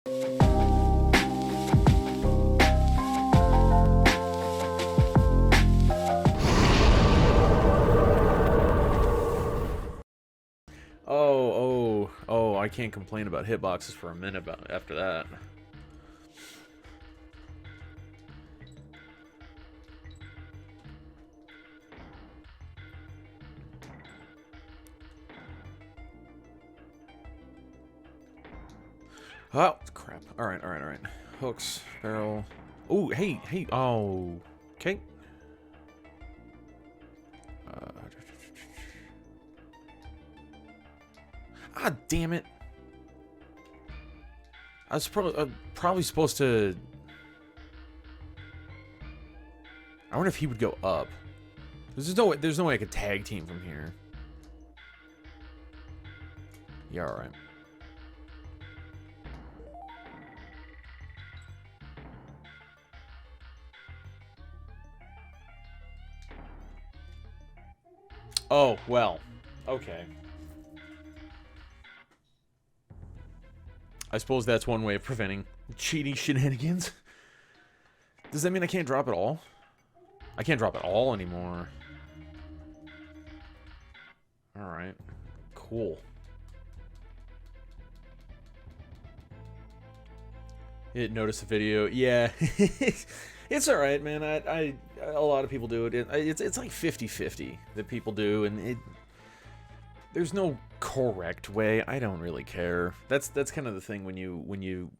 Oh, I can't complain about hitboxes for a minute after that. Oh, crap. Alright. Hooks, barrel. Oh, hey. Oh, okay. Ah, damn it. I was probably supposed to... I wonder if he would go up. There's no way I could tag team from here. Yeah, alright. Oh, well. Okay. I suppose that's one way of preventing cheating shenanigans. Does that mean I can't drop it all? I can't drop it all anymore. Alright. Cool. You didn't notice the video? Yeah. It's alright, man. A lot of people do it. It's like 50-50 that people do, and there's no correct way. I don't really care. That's kind of the thing when you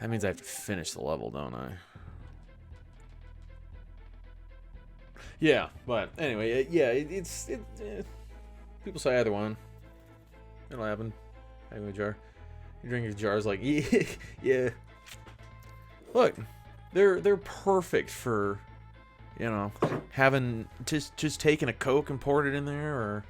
that means I have to finish the level, don't I? Yeah, but anyway, people say either one. It'll happen. Anyway, jar. You drink your jars like yeah. Look, they're perfect for, you know, having just taking a Coke and pouring it in there, or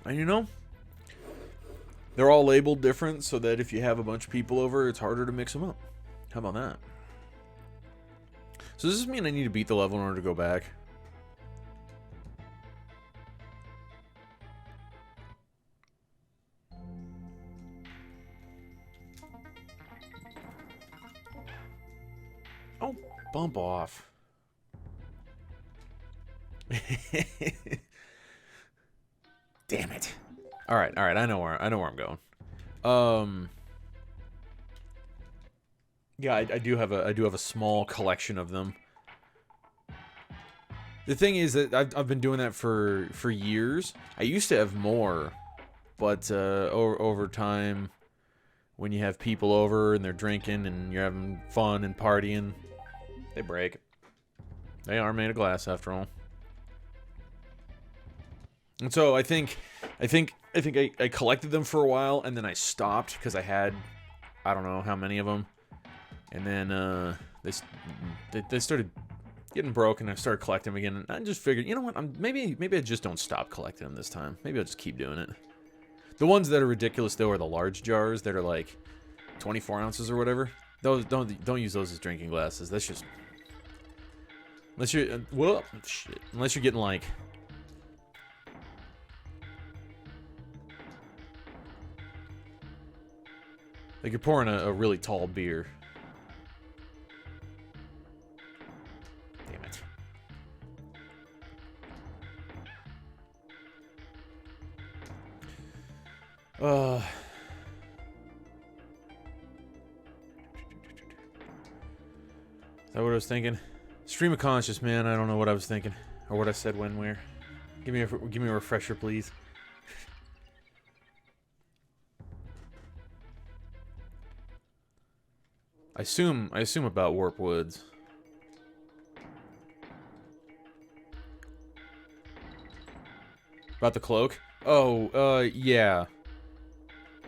and you know, they're all labeled different so that if you have a bunch of people over, it's harder to mix them up. How about that? So does this mean I need to beat the level in order to go back? Oh, bump off. Damn it. All right. I know where I'm going. Yeah, I do have a small collection of them. The thing is that I've been doing that for years. I used to have more, but over time, when you have people over and they're drinking and you're having fun and partying, they break. They are made of glass after all. And so I think I collected them for a while, and then I stopped because I had, I don't know how many of them, and then they started getting broken. I started collecting them again, and I just figured, you know what? Maybe I just don't stop collecting them this time. Maybe I'll just keep doing it. The ones that are ridiculous though are the large jars that are like 24 ounces or whatever. Those don't use those as drinking glasses. That's just, unless you're unless you're getting like, you're pouring a really tall beer. Damn it. Is that what I was thinking? Stream of conscious, man. I don't know what I was thinking or what I said when, where. Give me a refresher, please. I assume about Warp Woods. About the cloak? Oh, yeah.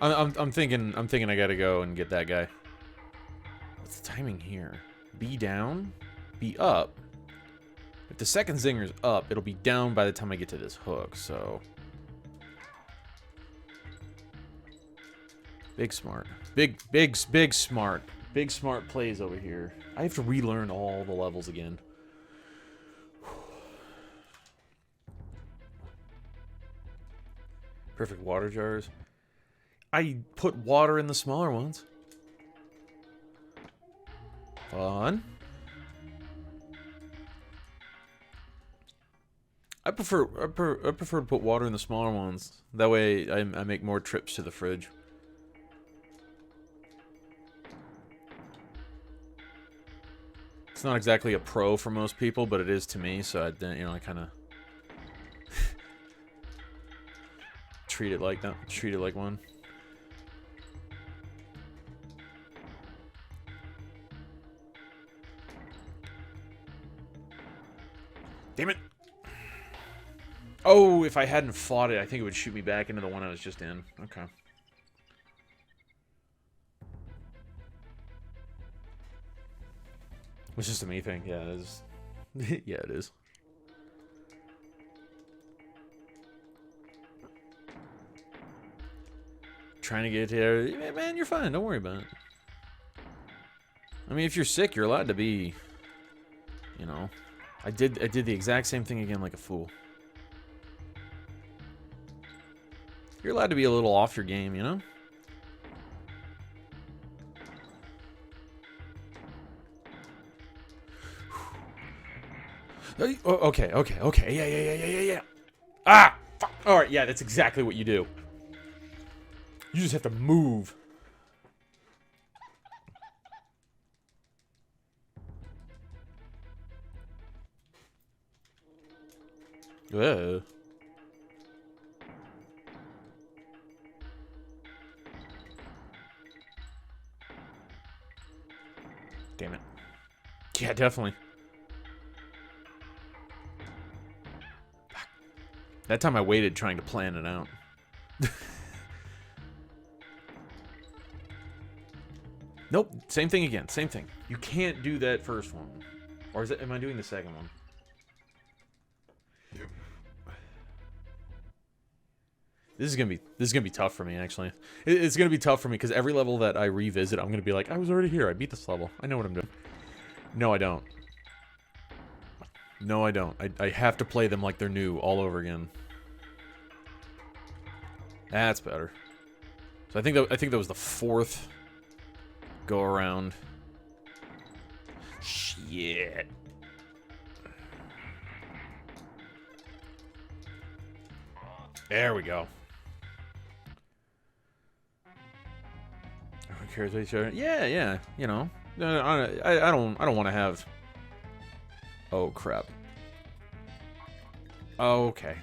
I'm thinking I gotta go and get that guy. What's the timing here? B down, B up. If the second zinger's up, it'll be down by the time I get to this hook, so. Big smart. Big smart. Big smart plays over here. I have to relearn all the levels again. Perfect water jars. I put water in the smaller ones. Fun. I prefer to put water in the smaller ones. That way I make more trips to the fridge. It's not exactly a pro for most people, but it is to me, so I kind of treat it like that. Treat it like one. Damn it! Oh, if I hadn't fought it, I think it would shoot me back into the one I was just in. Okay. It's just a me thing. Yeah, it is. Yeah, it is. Trying to get here. Man, you're fine. Don't worry about it. I mean, if you're sick, you're allowed to be, you know. I did the exact same thing again like a fool. You're allowed to be a little off your game, you know? Okay. Yeah. Ah! Fuck. Alright, yeah, that's exactly what you do. You just have to move. Ugh. Damn it. Yeah, definitely. That time I waited trying to plan it out. Nope, same thing again, same thing. You can't do that first one. Or is it, am I doing the second one? Yep. This is gonna be tough for me, actually. It's gonna be tough for me because every level that I revisit, I'm gonna be like, I was already here. I beat this level. I know what I'm doing. No, I don't. No, I don't. I have to play them like they're new all over again. That's better. So I think that was the fourth go around. Shit. There we go. Who cares what each other? Yeah. You know, I don't want to have. Oh crap. Okay.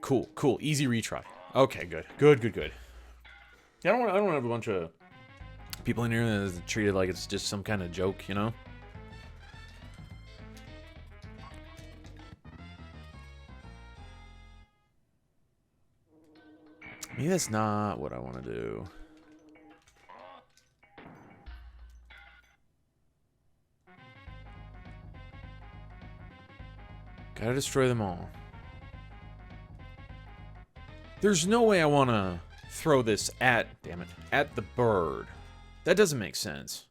Cool. Easy retry. Okay, good. Yeah, I don't want to have a bunch of people in here that is treated like it's just some kind of joke, you know? Maybe that's not what I want to do. Gotta destroy them all. There's no way I want to throw this at, damn it, at the bird. That doesn't make sense.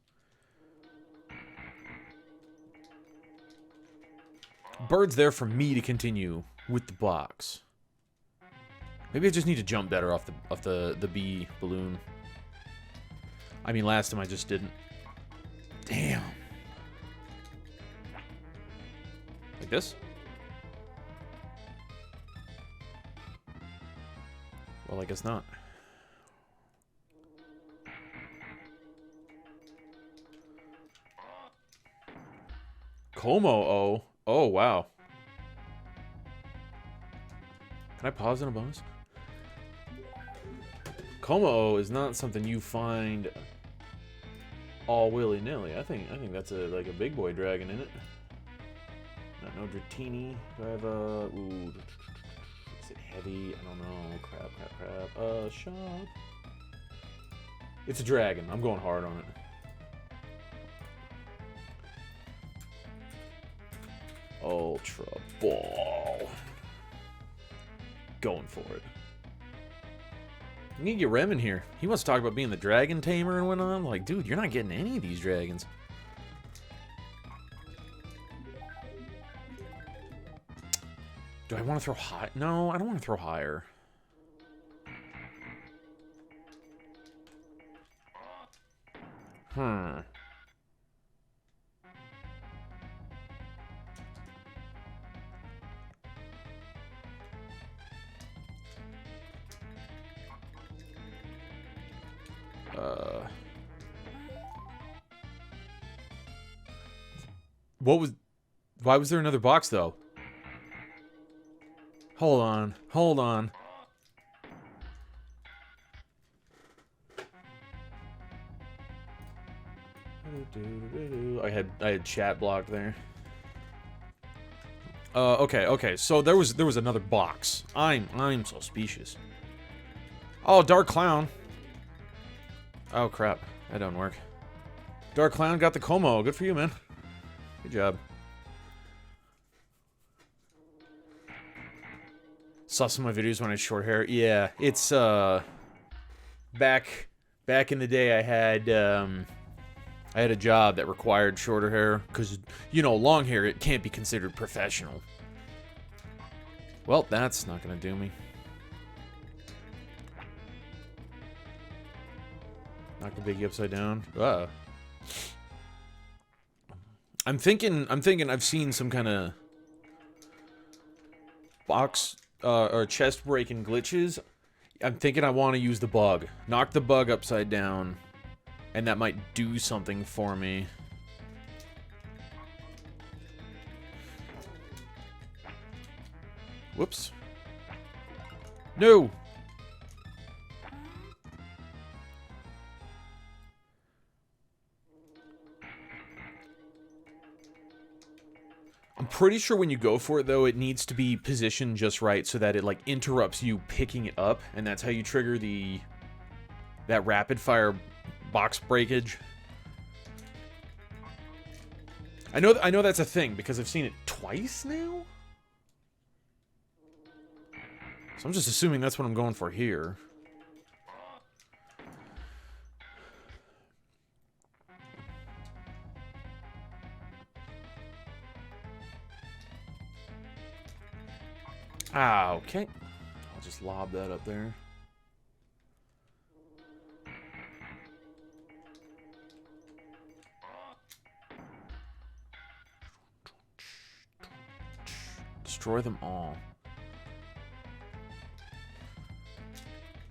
Bird's there for me to continue with the box. Maybe I just need to jump better off the bee balloon. I mean, last time I just didn't. Damn. Like this? Well, I guess not. Como-o. Oh, wow. Can I pause in a bonus? Como-o is not something you find all willy-nilly. I think that's like a big boy dragon in it. No Dratini. Do I have a... Ooh. Is it heavy? I don't know. Crap. Shop. It's a dragon. I'm going hard on it. Ultra Ball. Going for it. We need to get Rem in here. He wants to talk about being the dragon tamer and whatnot. I'm like, dude, you're not getting any of these dragons. Do I want to throw high? No, I don't want to throw higher. Hmm. What was... Why was there another box, though? Hold on. Hold on. I had chat blocked there. Okay. So there was another box. I'm so specious. Oh, Dark Clown. Oh crap, that don't work. Dark Clown got the Como. Good for you, man. Good job. Saw some of my videos when I had short hair. Yeah, it's back in the day I had a job that required shorter hair because, you know, long hair, it can't be considered professional. Well, that's not gonna do me. Knock the biggie upside down. I'm thinking I've seen some kind of box or chest breaking glitches. I'm thinking I want to use the bug. Knock the bug upside down, and that might do something for me. Whoops. No! I'm pretty sure when you go for it, though, it needs to be positioned just right so that it, like, interrupts you picking it up, and that's how you trigger that rapid-fire box breakage. I know that's a thing, because I've seen it twice now? So I'm just assuming that's what I'm going for here. Ah, okay. I'll just lob that up there. Destroy them all.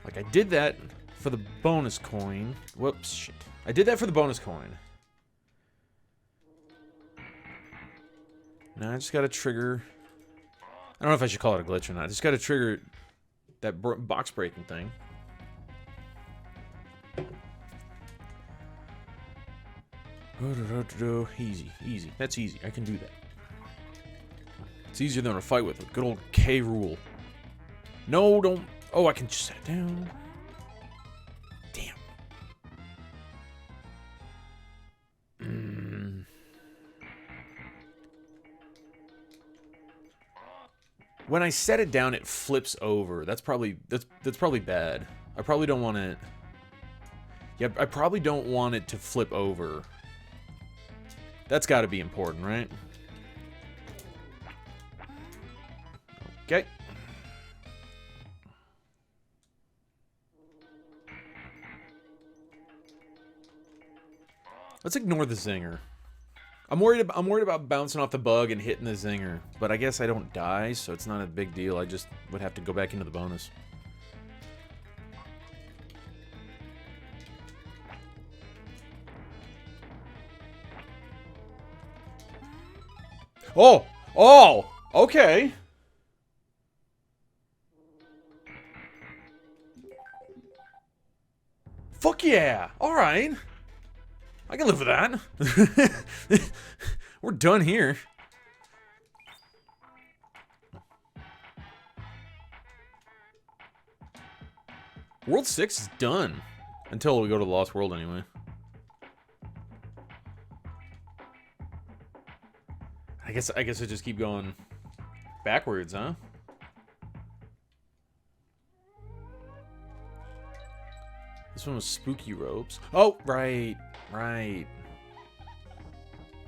Like, I did that for the bonus coin. Whoops, shit. I did that for the bonus coin. Now I just gotta trigger... I don't know if I should call it a glitch or not. I just gotta trigger that box breaking thing. Easy, easy. That's easy. I can do that. It's easier than a fight with a good old K rule. No, don't... Oh, I can just set it down. Damn. When I set it down, it flips over. That's probably bad. I probably don't want it. Yeah, I probably don't want it to flip over. That's got to be important, right? Okay. Let's ignore the zinger. I'm worried about bouncing off the bug and hitting the zinger, but I guess I don't die, so it's not a big deal. I just would have to go back into the bonus. Oh! Oh! Okay. Fuck yeah! Alright. I can live with that. We're done here. World 6 is done. Until we go to the Lost World anyway. I guess I just keep going backwards, huh? This one was spooky ropes. Oh, right. Right.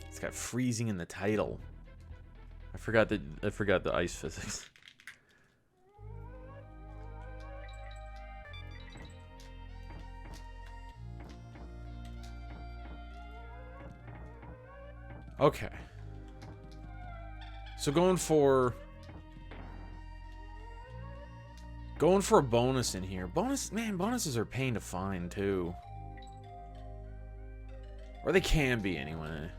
It's got freezing in the title. I forgot the ice physics. Okay. So going for a bonus in here. Bonuses are a pain to find too. Or they can be anyway.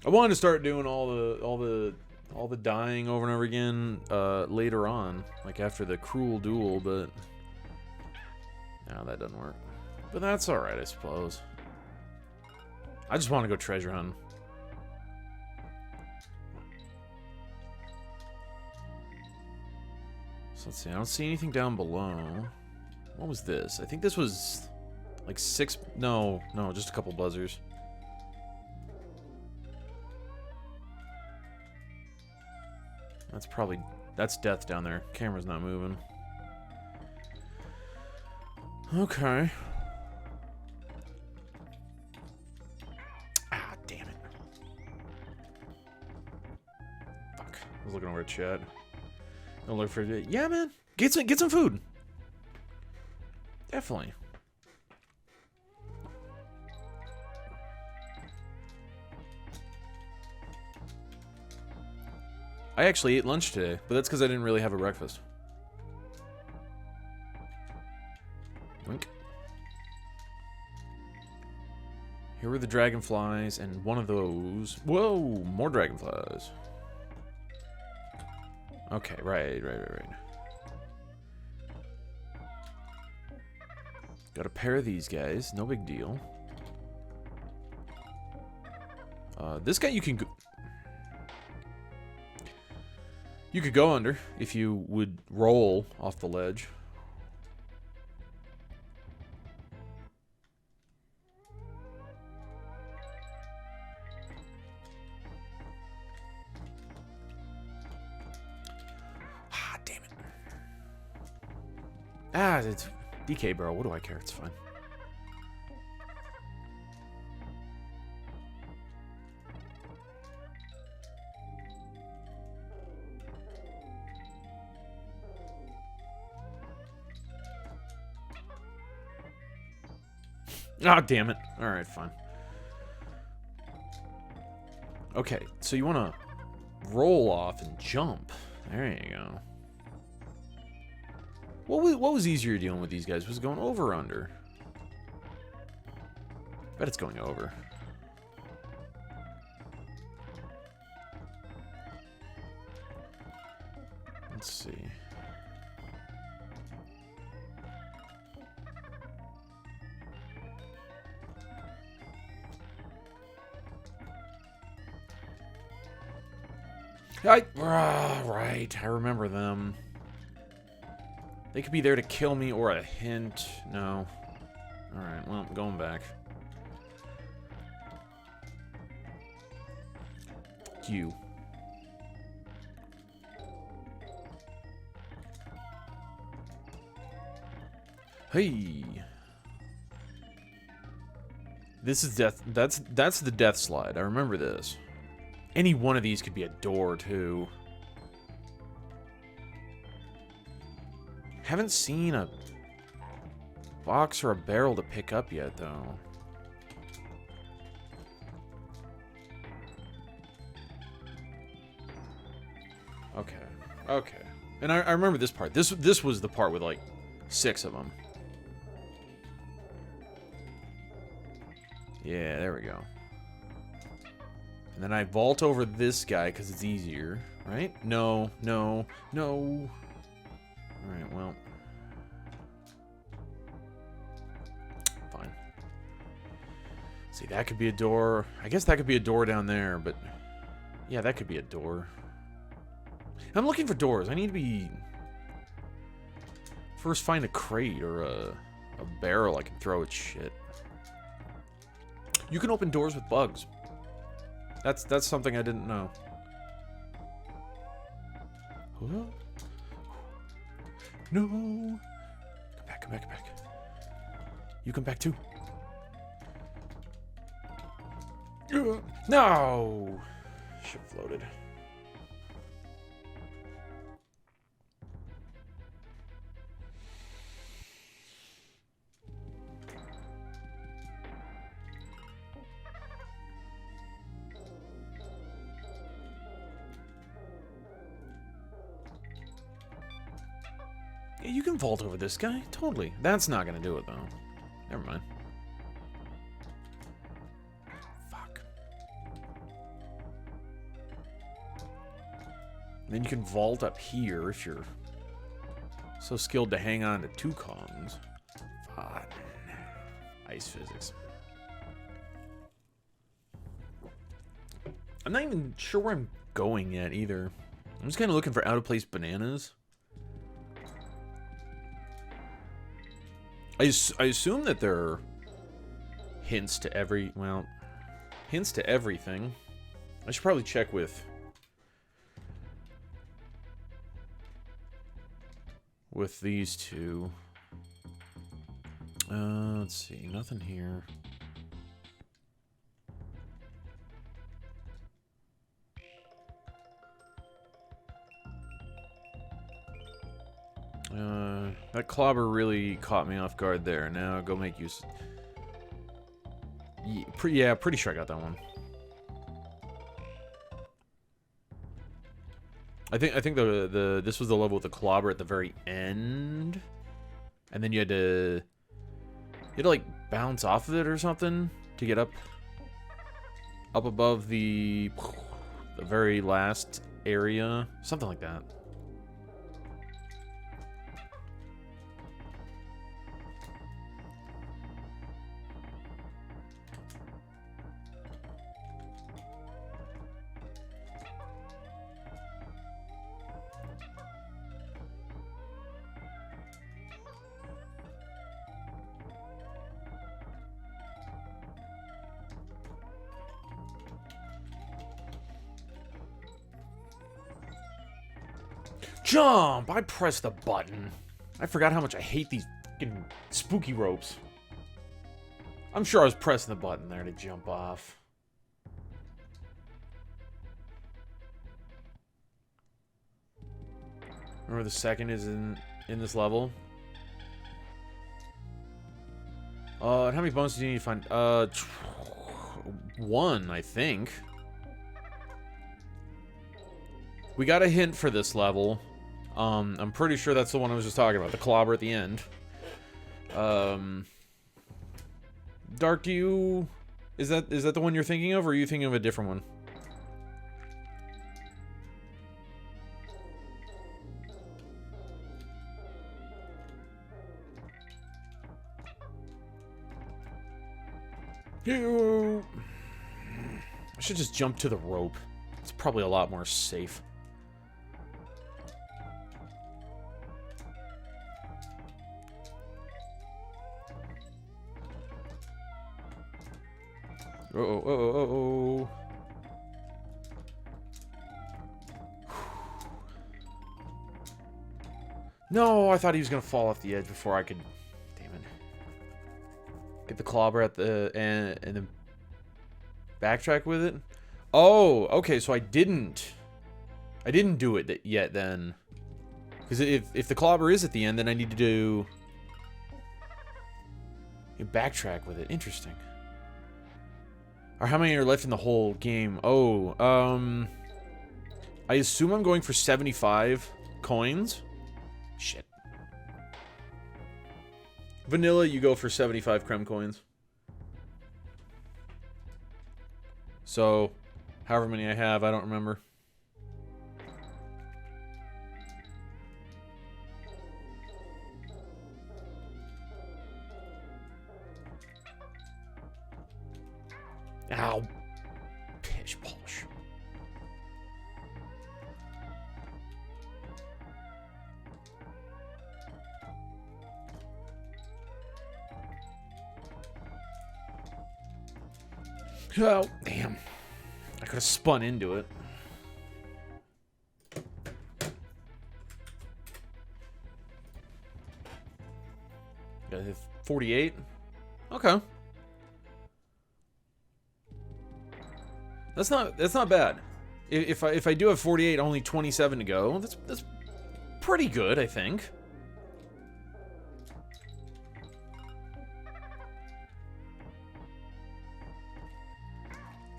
I wanted to start doing all the dying over and over again later on, like after the cruel duel, but no, that doesn't work. But that's all right, I suppose. I just want to go treasure hunting. So let's see. I don't see anything down below. What was this? I think this was like 6. No, just a couple buzzers. That's death down there. Camera's not moving. Okay. Ah, damn it. Fuck. I was looking over at chat. Don't look for it. Yeah, man. Get some food. Definitely. I actually ate lunch today, but that's because I didn't really have a breakfast. Wink. Here were the dragonflies, and one of those... Whoa! More dragonflies. Okay, right. Got a pair of these guys. No big deal. This guy you can... You could go under if you would roll off the ledge. Ah, damn it. Ah, it's DK, bro. What do I care? It's fine. Ah, damn it. Alright, fine. Okay, so you want to roll off and jump. There you go. What was easier dealing with these guys? Was it going over or under? Bet it's going over. Let's see. Right, I remember them. They could be there to kill me or a hint. No. Alright, well, I'm going back. You. Hey. This is death. That's the death slide. I remember this. Any one of these could be a door, too. Haven't seen a box or a barrel to pick up yet, though. Okay. And I remember this part. This was the part with, like, 6 of them. Yeah, there we go. And then I vault over this guy because it's easier, right? No. Alright, well. Fine. See, that could be a door. I guess that could be a door down there, but... Yeah, that could be a door. I'm looking for doors. I need to be... First find a crate or a barrel I can throw at shit. You can open doors with bugs. That's something I didn't know. Huh? No. Come back. You come back too. No. Ship floated. Yeah, you can vault over this guy. Totally. That's not going to do it, though. Never mind. Fuck. And then you can vault up here if you're so skilled to hang on to 2 Kongs. Fun. Ice physics. I'm not even sure where I'm going yet, either. I'm just kind of looking for out-of-place bananas. I assume that there are hints to every... Well, hints to everything. I should probably check with these two. Let's see. Nothing here. That clobber really caught me off guard there. Now go make use. Yeah, pretty sure I got that one. I think this was the level with the clobber at the very end, and then you had to like bounce off of it or something to get up above the very last area, something like that. Jump! I pressed the button. I forgot how much I hate these fucking spooky ropes. I'm sure I was pressing the button there to jump off. Remember the second is in this level? And how many bones do you need to find? 1, I think. We got a hint for this level. I'm pretty sure that's the one I was just talking about, the clobber at the end. Dark, do you... Is that the one you're thinking of, or are you thinking of a different one? I should just jump to the rope. It's probably a lot more safe. Uh-oh. No, I thought he was gonna fall off the edge before I could... Damn it. Get the clobber at the end and then backtrack with it. Oh, okay, so I didn't do it yet then. Because if the clobber is at the end, then I need to do... backtrack with it. Interesting. Or how many are left in the whole game? Oh, I assume I'm going for 75 coins. Shit. Vanilla, you go for 75 creme coins. So, however many I have, I don't remember. Ow. Pish polish. Oh, damn. I could have spun into it. Got 48? Okay. That's not bad. if I do have 48, only 27 to go. That's pretty good, I think.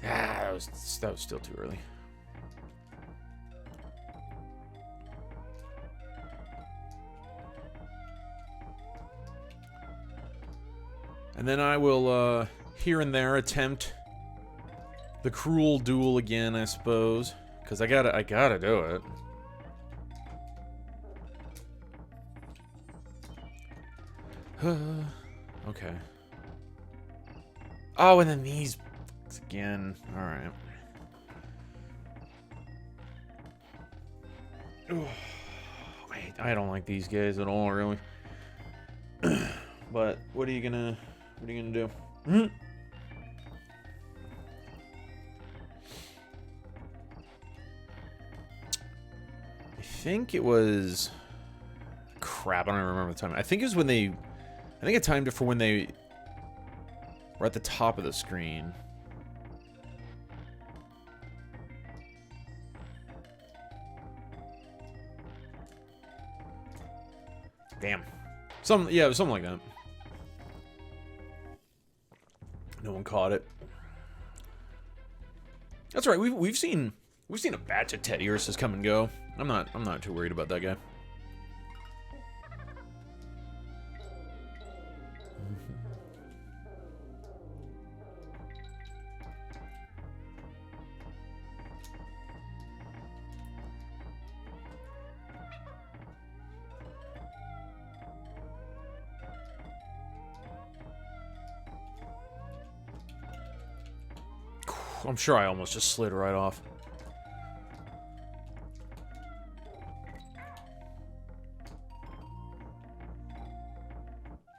Ah, that was still too early. And then I will here and there attempt the cruel duel again, I suppose, because I gotta do it. Okay. Oh, and then these again. All right. Wait, I don't like these guys at all, really. But what are you gonna do? I think it was... Crap, I don't even remember the time. I think it was when they... I think I timed it for when they were at the top of the screen. Damn. Yeah, it was something like that. No one caught it. That's right. We've seen a batch of Teddy Ursus come and go. I'm not too worried about that guy. I'm sure I almost just slid right off.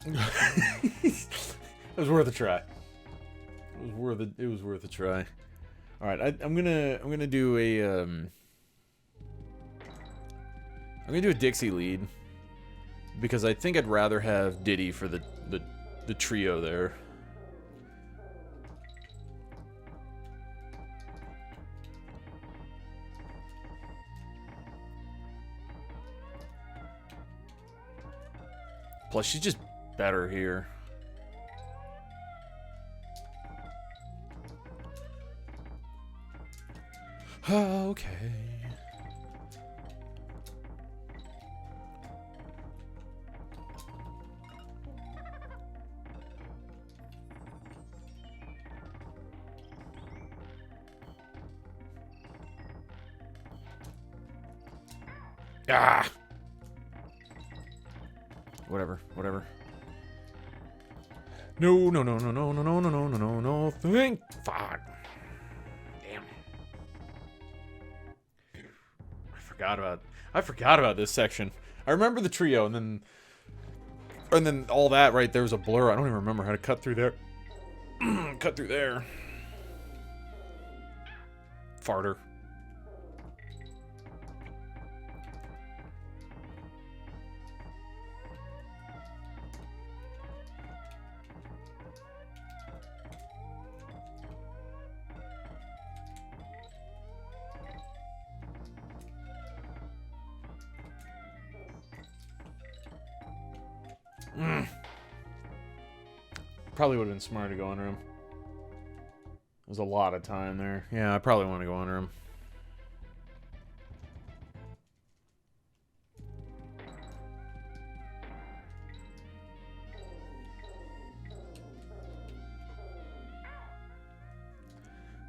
It was worth a try. It was worth a try. All right, I'm gonna do a Dixie lead because I think I'd rather have Diddy for the trio there. Plus, she's just better here. Okay. Ah! Whatever. No. Think. Fuck. Damn. I forgot about this section. I remember the trio, and then all that right there was a blur. I don't even remember how to cut through there. Cut through there. Farter. Probably would have been smart to go under him. There's a lot of time there. Yeah, I probably want to go under him.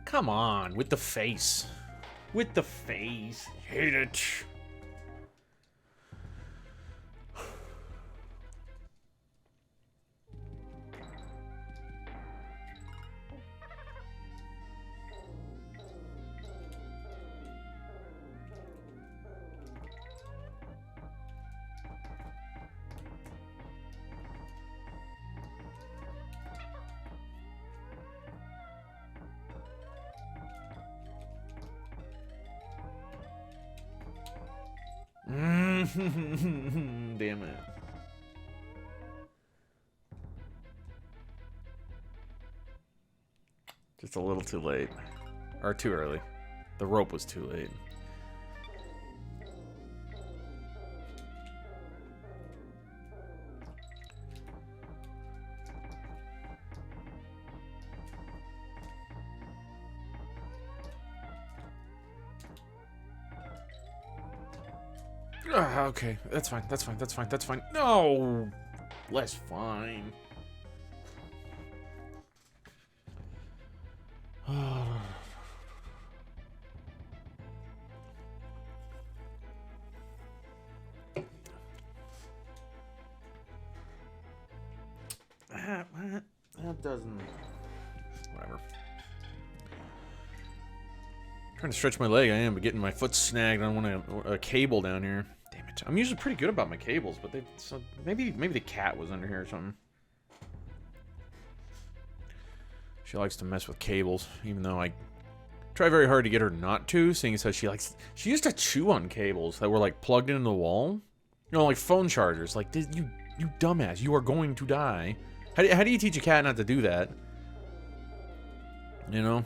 Come on, with the face. With the face. Hate it. Damn it. Just a little too late. Or too early. The rope was too late. Okay, that's fine, that's fine, that's fine, that's fine. No! Less fine. That doesn't... Whatever. Trying to stretch my leg, I am, but getting my foot snagged on a cable down here. Damn it. I'm usually pretty good about my cables, but so maybe the cat was under here or something. She likes to mess with cables, even though I try very hard to get her not to, seeing as how she used to chew on cables that were like plugged into the wall. You know, like phone chargers. Like, you dumbass, you are going to die. How do you teach a cat not to do that? You know?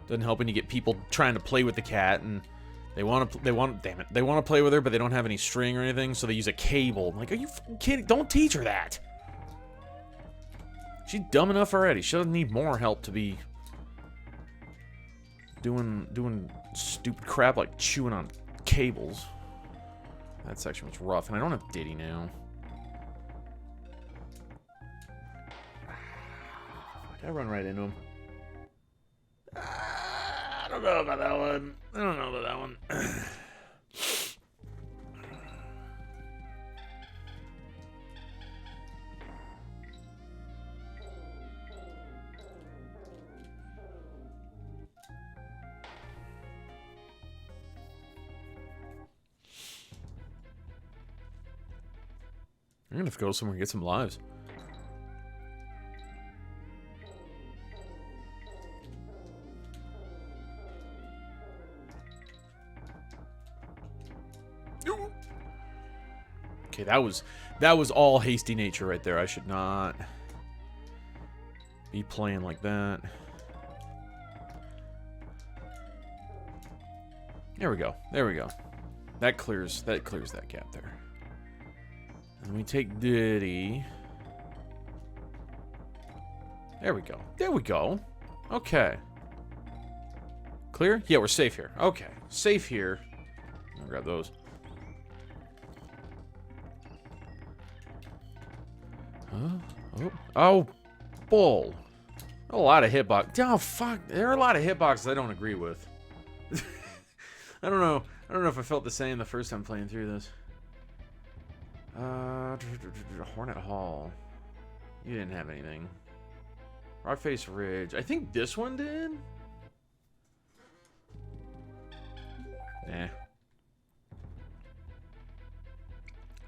Doesn't help when you get people trying to play with the cat and they want to play with her, but they don't have any string or anything, so they use a cable. I'm like, are you fucking kidding? Don't teach her that. She's dumb enough already. She doesn't need more help to be doing stupid crap like chewing on cables. That section was rough, and I don't have Diddy now. Did I run right into him? I don't know about that one. I don't know about that one. I'm gonna have to go somewhere and get some lives. Okay, that was all hasty nature right there. I should not be playing like that. There we go. There we go. That clears that gap there. And we take Diddy. There we go. There we go. Okay. Clear? Yeah, we're safe here. Okay. Safe here. I'll grab those. Huh? Oh, bull. A lot of hitbox. Oh, fuck. There are a lot of hitboxes I don't agree with. I don't know. I don't know if I felt the same the first time playing through this. Hornet Hall. You didn't have anything. Rockface Ridge. I think this one did? Nah.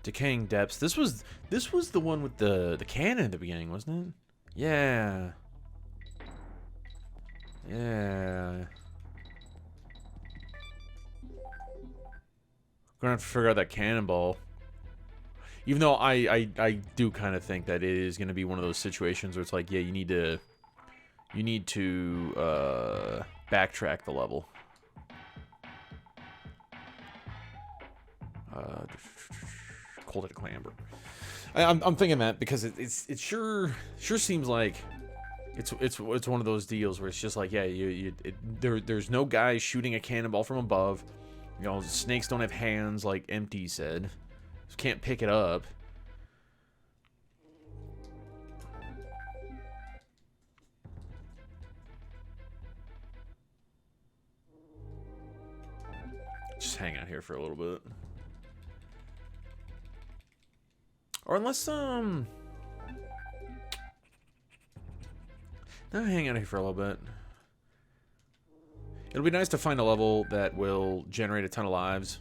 Decaying Depths. This was the one with the cannon at the beginning, wasn't it? Yeah. Yeah. Gonna have to figure out that cannonball. Even though I do kind of think that it is gonna be one of those situations where it's like, yeah, you need to backtrack the level. Cold Clamber. I'm thinking that because it sure seems like it's one of those deals where it's just like, yeah, there's no guy shooting a cannonball from above. You know, snakes don't have hands like Empty said. Just can't pick it up. Just hang out here for a little bit. Or unless, no, hang out here for a little bit. It'll be nice to find a level that will generate a ton of lives.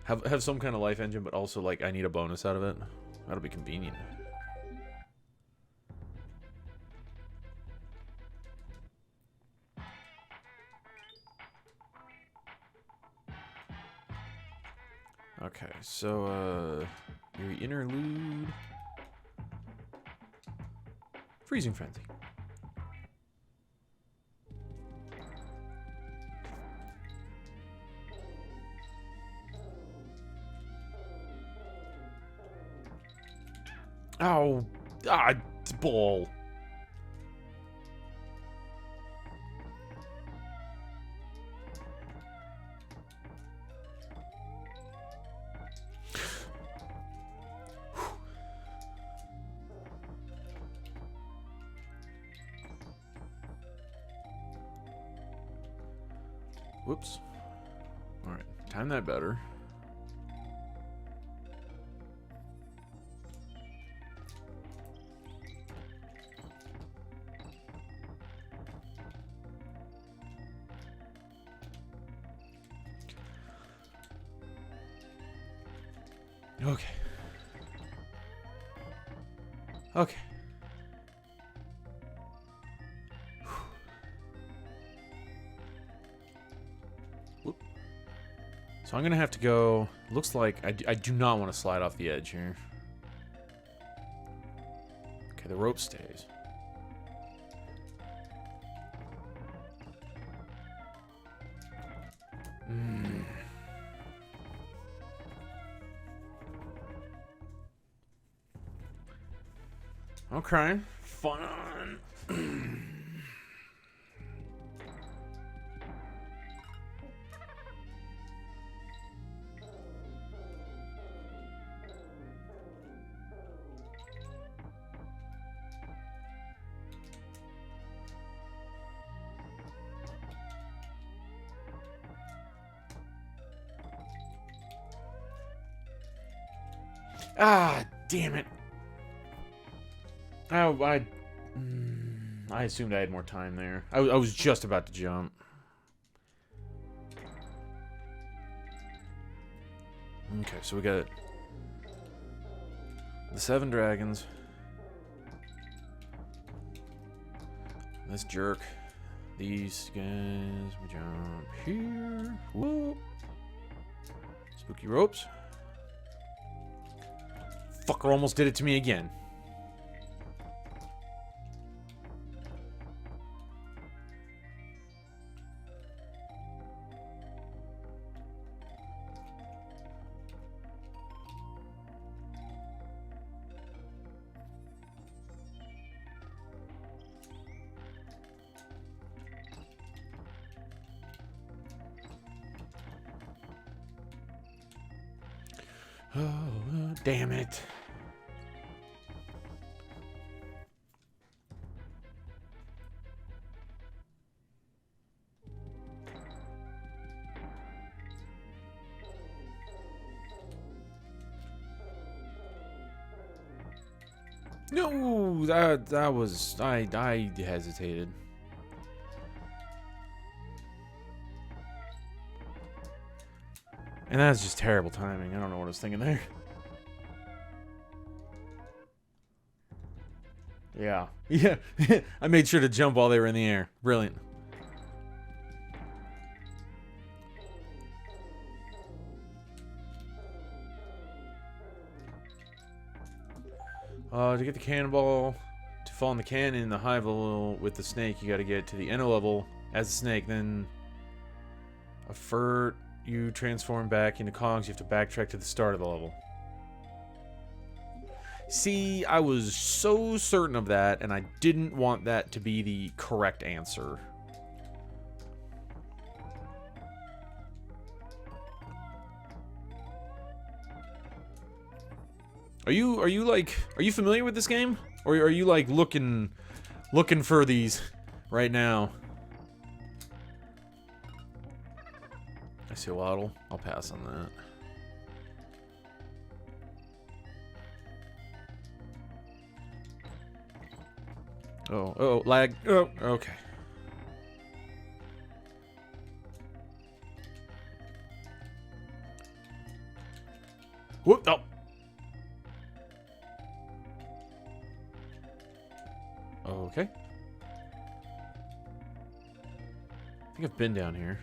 Have some kind of life engine, but also, like, I need a bonus out of it. That'll be convenient. Okay, so, your interlude. Freezing Frenzy. Oh, ah, bull. Whoops. All right, time that better. Okay. Okay. Whoop. So I'm gonna have to go. Looks like I do not want to slide off the edge here. Okay, the rope stays. Okay, fun. Ah, damn it. I assumed I had more time there. I was just about to jump. Okay, so we got the 7 dragons. This jerk. These guys, we jump here. Whoop. Spooky ropes. Fucker almost did it to me again. Oh, damn it. No, that was I hesitated. And that's just terrible timing. I don't know what I was thinking there. Yeah. Yeah. I made sure to jump while they were in the air. Brilliant. To get the cannonball to fall in the cannon in the hive level with the snake, you got to get to the endo level as a snake. Then a fur, you transform back into Kongs. You have to backtrack to the start of the level. See, I was so certain of that, and I didn't want that to be the correct answer. Are you familiar with this game? Or are you like looking for these right now? I see a waddle. I'll pass on that. Oh, lag. Oh, okay. Whoop, oh. Okay. I think I've been down here.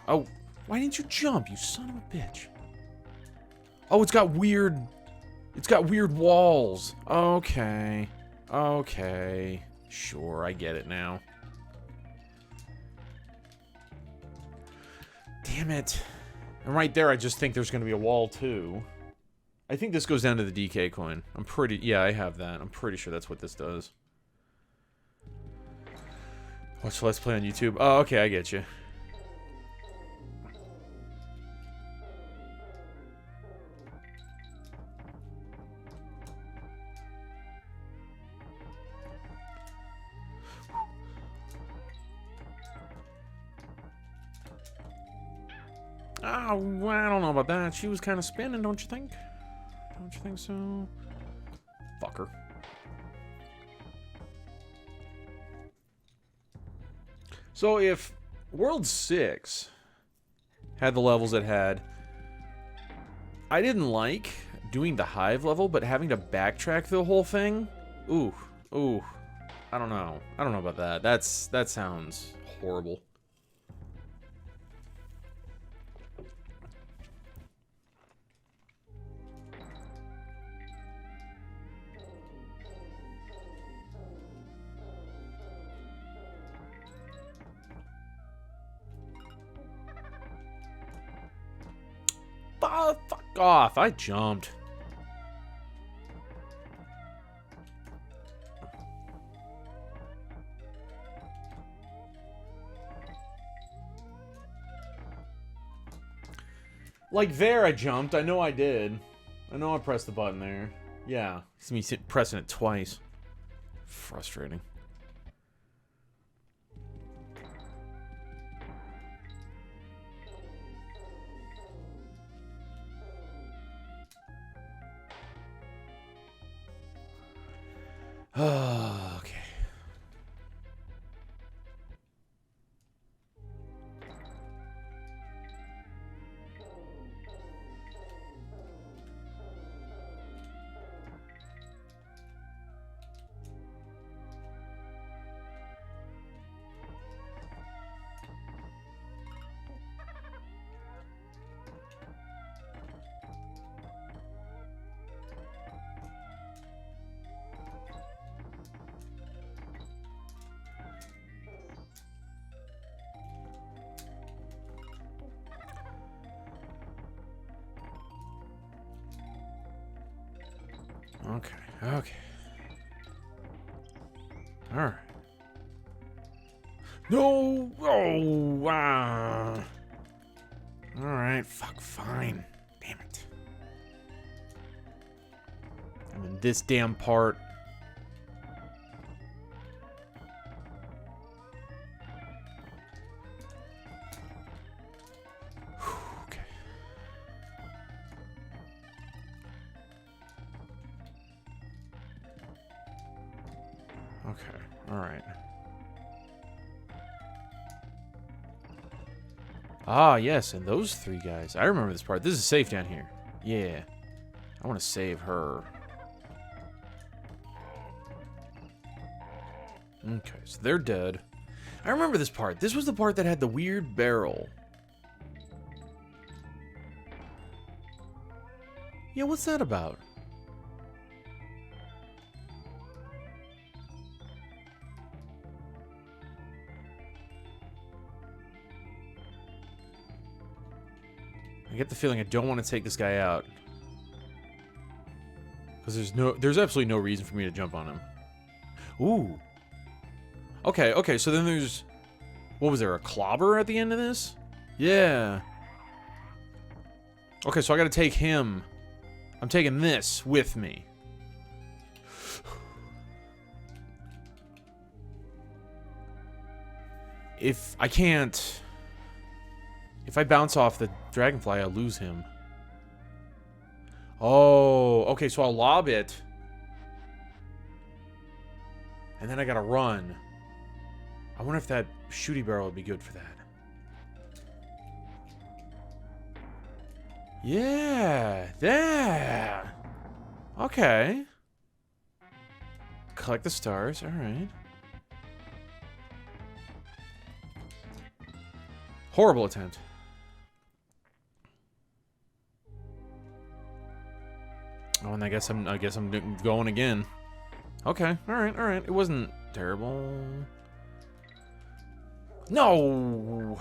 Oh, why didn't you jump, you son of a bitch? Oh, it's got weird walls. Okay. Okay. Sure, I get it now. Damn it. And right there, I just think there's going to be a wall, too. I think this goes down to the DK coin. I'm pretty... Yeah, I have that. I'm pretty sure that's what this does. Watch Let's Play on YouTube. Oh, okay, I get you. Oh, well, I don't know about that. She was kind of spinning, don't you think? Don't you think so? Fucker. So if World 6 had the levels it had, I didn't like doing the hive level, but having to backtrack the whole thing, ooh, I don't know. I don't know about that. That sounds horrible. Oh, fuck off. I jumped. Like there I jumped. I know I did. I know I pressed the button there. Yeah. It's me pressing it twice. Frustrating. Okay. Okay. Alright. No! Oh! Alright, fuck, fine. Damn it. I'm in this damn part. Okay. Okay, alright. Ah, yes, and those three guys. I remember this part. This is safe down here. Yeah. I want to save her. Okay, so they're dead. I remember this part. This was the part that had the weird barrel. Yeah, what's that about? I get the feeling I don't want to take this guy out. Because there's absolutely no reason for me to jump on him. Ooh. Okay, so then there's... What was there, a clobber at the end of this? Yeah. Okay, so I gotta take him. I'm taking this with me. If I can't... If I bounce off the dragonfly, I'll lose him. Oh, okay, so I'll lob it. And then I gotta run. I wonder if that shooty barrel would be good for that. Yeah, there. Okay. Collect the stars, alright. Horrible attempt. Oh, and I guess I'm going again. Okay, all right. It wasn't terrible. No.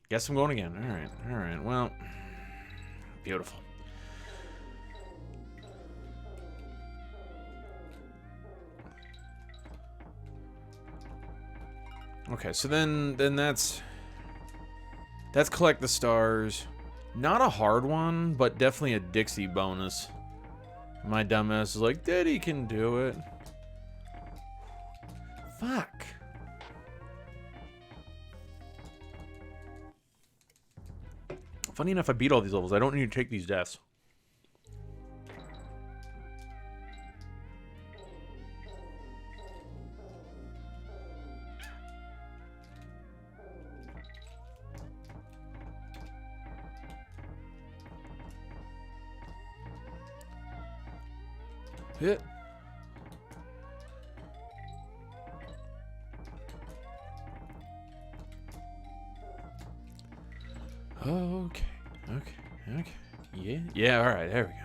Guess I'm going again. Alright, well. Beautiful. Okay, so then that's collect the stars. Not a hard one, but definitely a Dixie bonus. My dumbass is like, Daddy can do it. Fuck. Funny enough, I beat all these levels. I don't need to take these deaths. Hit. Okay. Yeah, alright, there we go.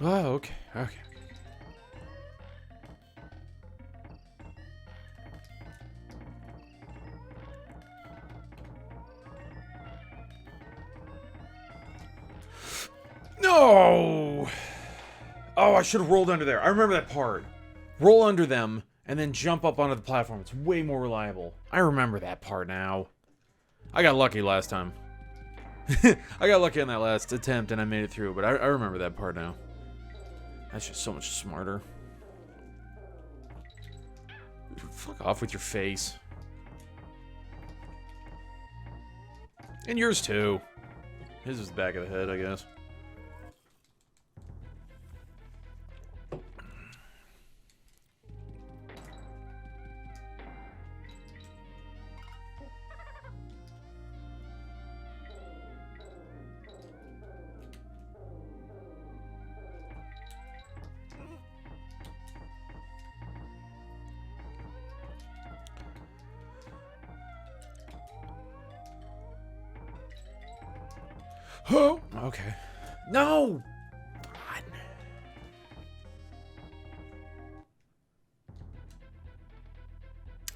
Oh, okay. No! Oh, I should have rolled under there. I remember that part. Roll under them, and then jump up onto the platform. It's way more reliable. I remember that part now. I got lucky last time. I got lucky on that last attempt, and I made it through, but I remember that part now. That's just so much smarter. Fuck off with your face. And yours too. His is the back of the head, I guess. Oh, okay. No! God.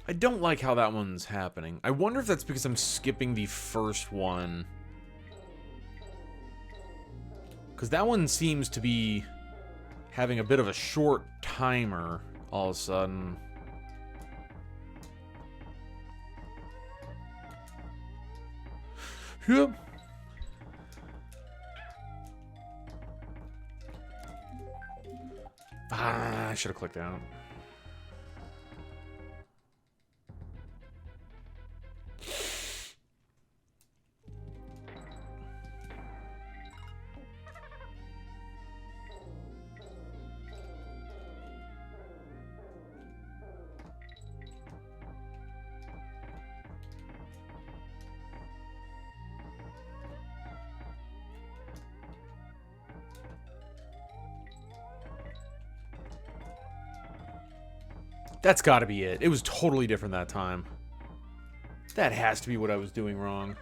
I don't like how that one's happening. I wonder if that's because I'm skipping the first one. Because that one seems to be having a bit of a short timer all of a sudden. Yep. Ah, I should have clicked out. That's gotta be it. It was totally different that time. That has to be what I was doing wrong.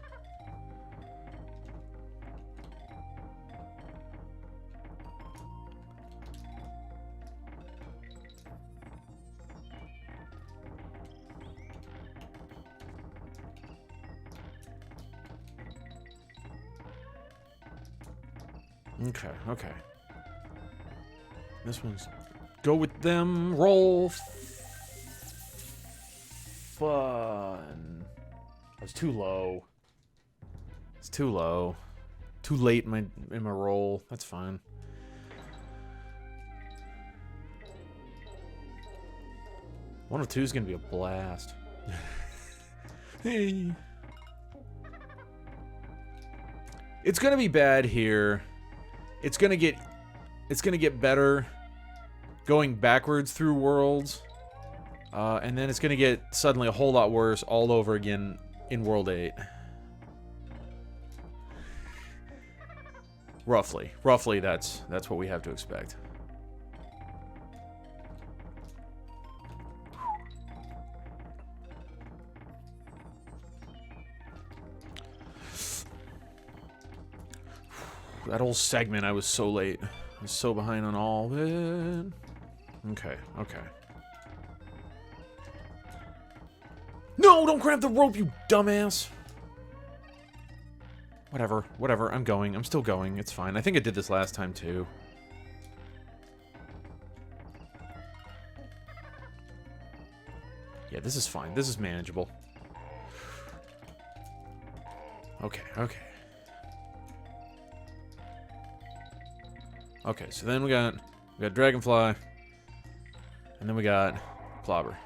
Okay. This one's... Go with them. Roll... Fun. I was too low. It's too low. Too late in my roll. That's fine. One of two is gonna be a blast. Hey. It's gonna be bad here. It's gonna get better going backwards through worlds. And then it's going to get suddenly a whole lot worse all over again in World 8. Roughly. Roughly, that's what we have to expect. that whole segment, I was so late. I was so behind on all of it. Okay, okay. No, don't grab the rope, you dumbass! Whatever, whatever, I'm going. I'm still going, it's fine. I think I did this last time, too. Yeah, this is fine. This is manageable. Okay, okay. Okay, so then we got Dragonfly, and then we got Clobber.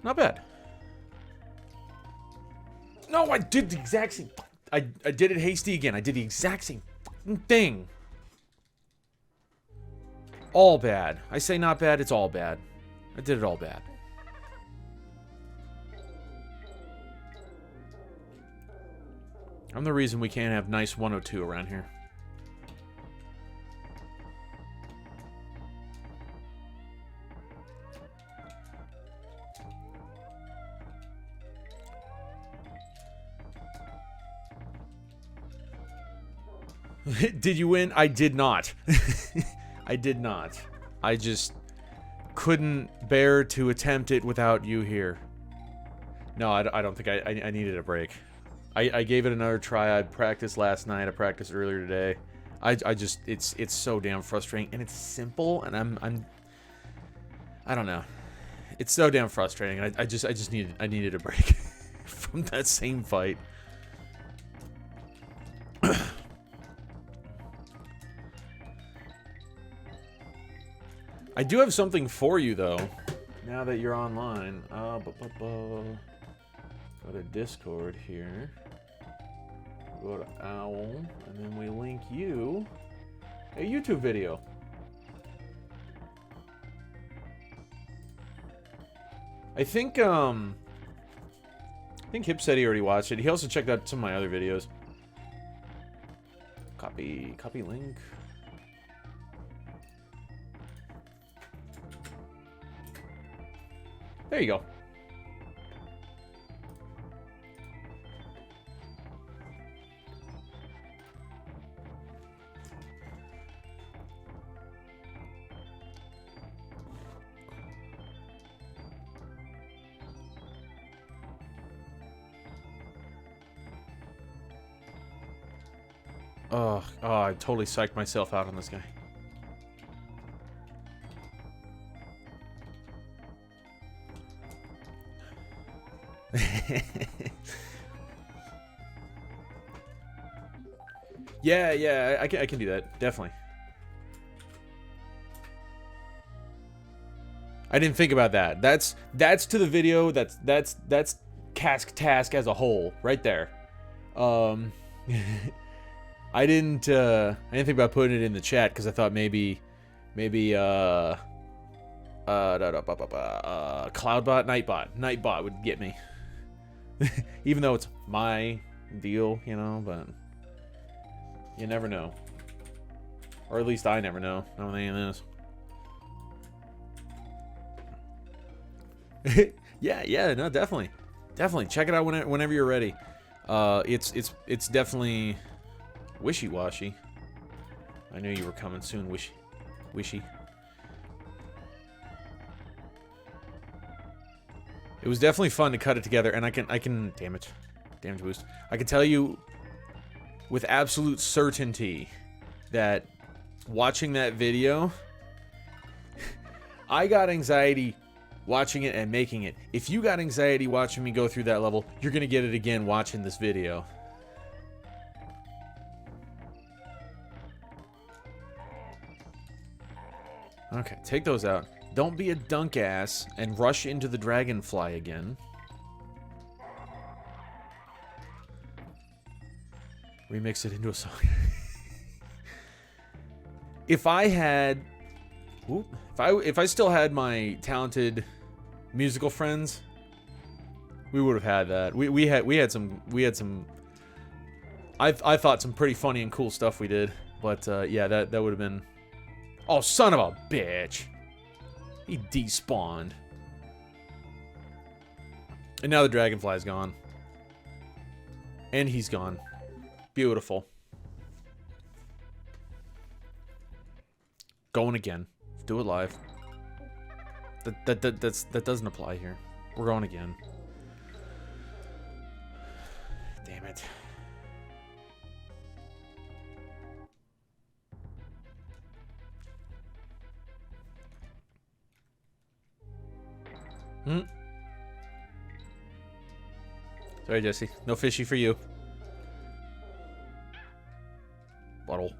Not bad. No, I did the exact same. I did it hasty again. I did the exact same thing. All bad. I say not bad. It's all bad. I did it all bad. I'm the reason we can't have nice 102 around here. Did you win? I did not. I did not. I just couldn't bear to attempt it without you here. No, I don't think I needed a break. I gave it another try. I practiced last night. I practiced earlier today. I just it's so damn frustrating, and it's simple, and I don't know. It's so damn frustrating. I just needed a break from that same fight. I do have something for you, though, now that you're online. Go to Discord here. Go to Owl, and then we link you a YouTube video. I think Hip said he already watched it. He also checked out some of my other videos. Copy link. There you go. Oh, I totally psyched myself out on this guy. Yeah, I can do that, definitely. I didn't think about that. That's to the video. That's Cask Task as a whole, right there. I didn't think about putting it in the chat because I thought maybe Cloudbot, Nightbot would get me. Even though it's my deal, you know, but you never know. Or at least I never know. I don't think it is. yeah, no, definitely. Check it out whenever you're ready. It's definitely wishy-washy. I knew you were coming soon, wishy. It was definitely fun to cut it together, and I can damage boost. I can tell you with absolute certainty that watching that video, I got anxiety watching it and making it. If you got anxiety watching me go through that level, you're gonna get it again watching this video. Okay, take those out. Don't be a dunk ass and rush into the dragonfly again. Remix it into a song. If I had, if I still had my talented musical friends, we would have had that. We had some. I thought some pretty funny and cool stuff we did, but yeah, that would have been. Oh, son of a bitch! He despawned, and now the dragonfly's gone, and he's gone. Beautiful. Going again. Do it live. That doesn't apply here. We're going again. Damn it. Sorry, Jesse. No fishy for you. Bottle.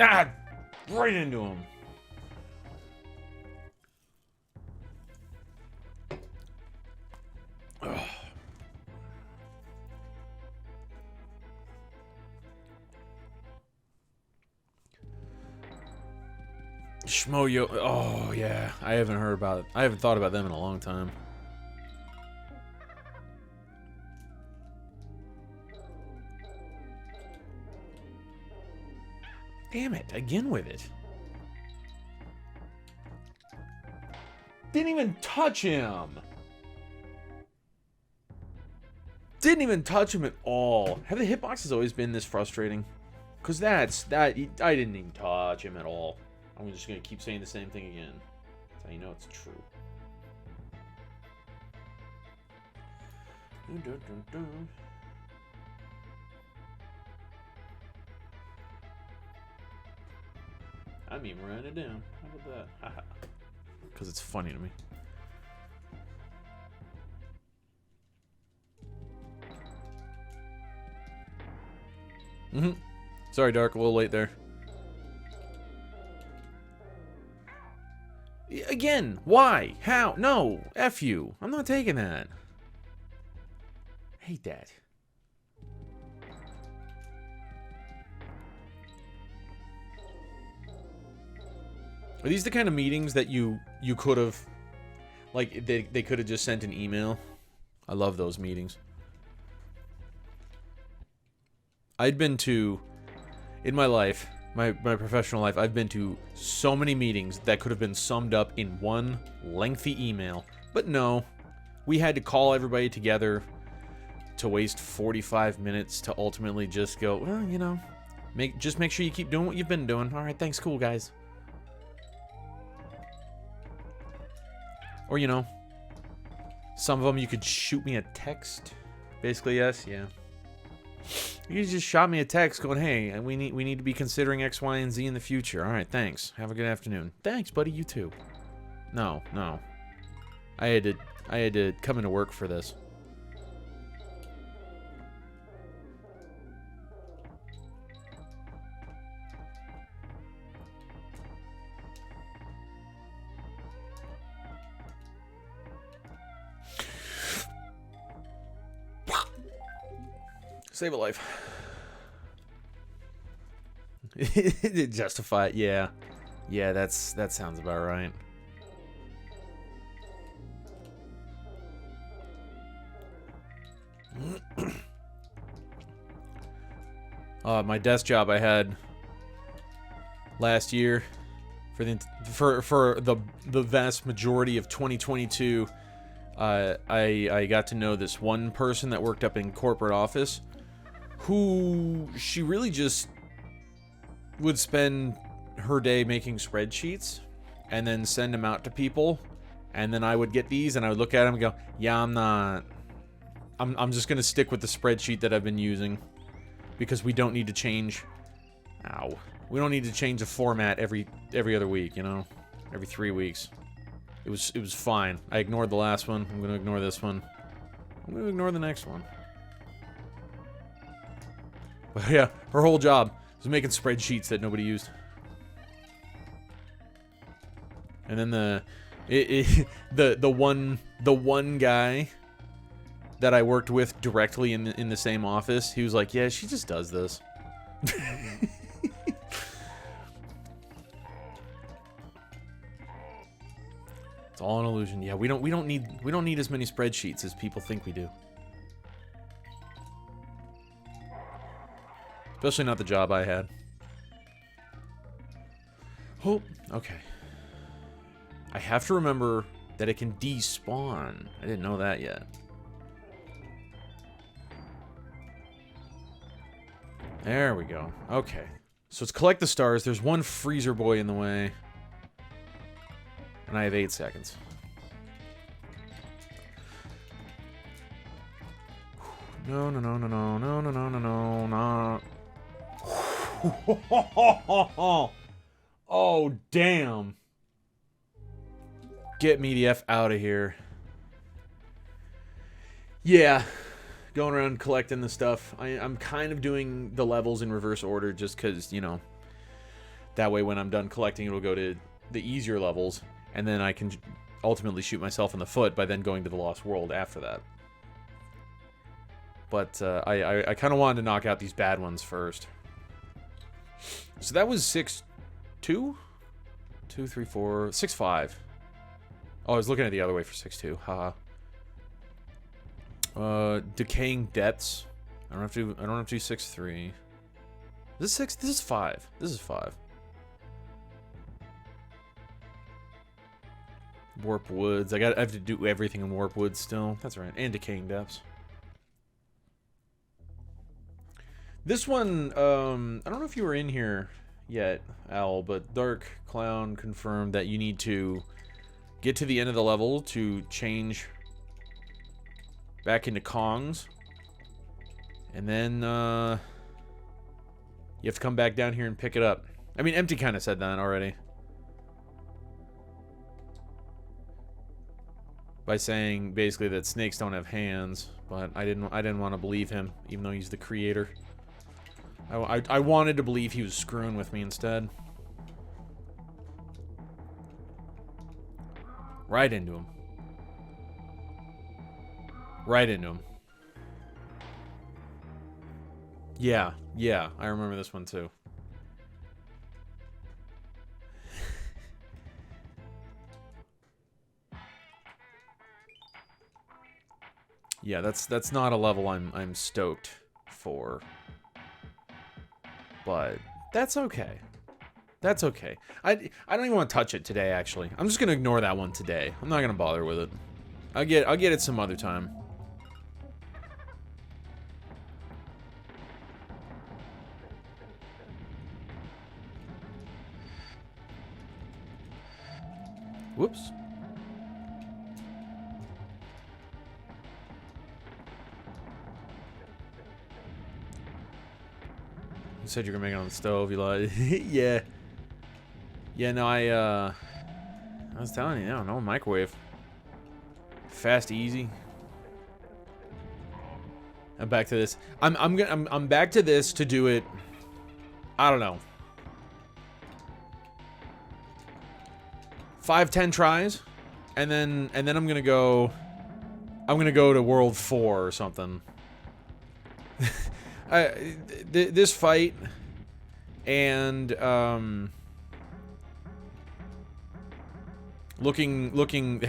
Ah! Right into him. Ugh. Shmoyo. Oh, yeah. I haven't heard about it. I haven't thought about them in a long time. Damn it, again with it. Didn't even touch him. Didn't even touch him at all. Have the hitboxes always been this frustrating? Because I didn't even touch him at all. I'm just going to keep saying the same thing again. That's how you know it's true. Dun, dun, dun, dun. I'm even writing it down. How about that? Because it's funny to me. Sorry, Dark. A little late there. Again, why? How? No. F you. I'm not taking that. Hate that. Are these the kind of meetings that you could have, like, they could have just sent an email? I love those meetings. I'd been to, in my life, my professional life, I've been to so many meetings that could have been summed up in one lengthy email. But no, we had to call everybody together to waste 45 minutes to ultimately just go, well, you know, just make sure you keep doing what you've been doing. All right, thanks, cool guys. Or, you know, some of them you could shoot me a text. Basically, yes, yeah. You just shot me a text going, hey, we need to be considering X, Y, and Z in the future. All right, thanks. Have a good afternoon. Thanks, buddy. You too. No. I had to come into work for this. Save a life. Justify it, yeah. Yeah, that sounds about right. My desk job I had last year for the vast majority of 2022, I got to know this one person that worked up in corporate office, who she really just would spend her day making spreadsheets and then send them out to people, and then I would get these and I would look at them and go, yeah, I'm just gonna stick with the spreadsheet that I've been using, because we don't need to change. We don't need to change the format every other week, you know, every 3 weeks. It was fine. I ignored the last one. I'm gonna ignore this one. I'm gonna ignore the next one. But yeah, her whole job was making spreadsheets that nobody used. And then the one guy that I worked with directly in the same office, he was like, "Yeah, she just does this." It's all an illusion. Yeah, we don't need as many spreadsheets as people think we do. Especially not the job I had. Oh, okay. I have to remember that it can despawn. I didn't know that yet. There we go. Okay. So let's collect the stars. There's one freezer boy in the way. And I have 8 seconds. No, no, no, no, no, no, no, no, no, no, no. Oh, damn. Get me the F out of here. Yeah. Going around collecting the stuff. I'm kind of doing the levels in reverse order just because, you know, that way when I'm done collecting, it'll go to the easier levels. And then I can ultimately shoot myself in the foot by then going to the Lost World after that. But I kind of wanted to knock out these bad ones first. So that was 6-2? 2, 3, 4, 6-5. Oh, I was looking at the other way for 6-2. Haha. Decaying depths. I don't have to do 6-3. Is this 6? This is 5. This is 5. Warp Woods. I have to do everything in Warp Woods still. That's right. And Decaying Depths. This one, I don't know if you were in here yet, Al, but Dark Clown confirmed that you need to get to the end of the level to change back into Kongs. And then, you have to come back down here and pick it up. I mean, Empty kind of said that already. By saying, basically, that snakes don't have hands. But I didn't want to believe him, even though he's the creator. I wanted to believe he was screwing with me instead. Right into him. Right into him. Yeah, I remember this one too. Yeah, that's not a level I'm stoked for. But that's okay. That's okay. I don't even want to touch it today, actually. I'm just gonna ignore that one today. I'm not gonna bother with it. I'll get it some other time. Whoops. You said you were gonna make it on the stove, you lied. Yeah. Yeah, no, I was telling you, I don't know, microwave. Fast, easy. I'm back to this. I'm back to this to do it. I don't know. 5-10 tries, and then I'm gonna go to World 4 or something. This fight and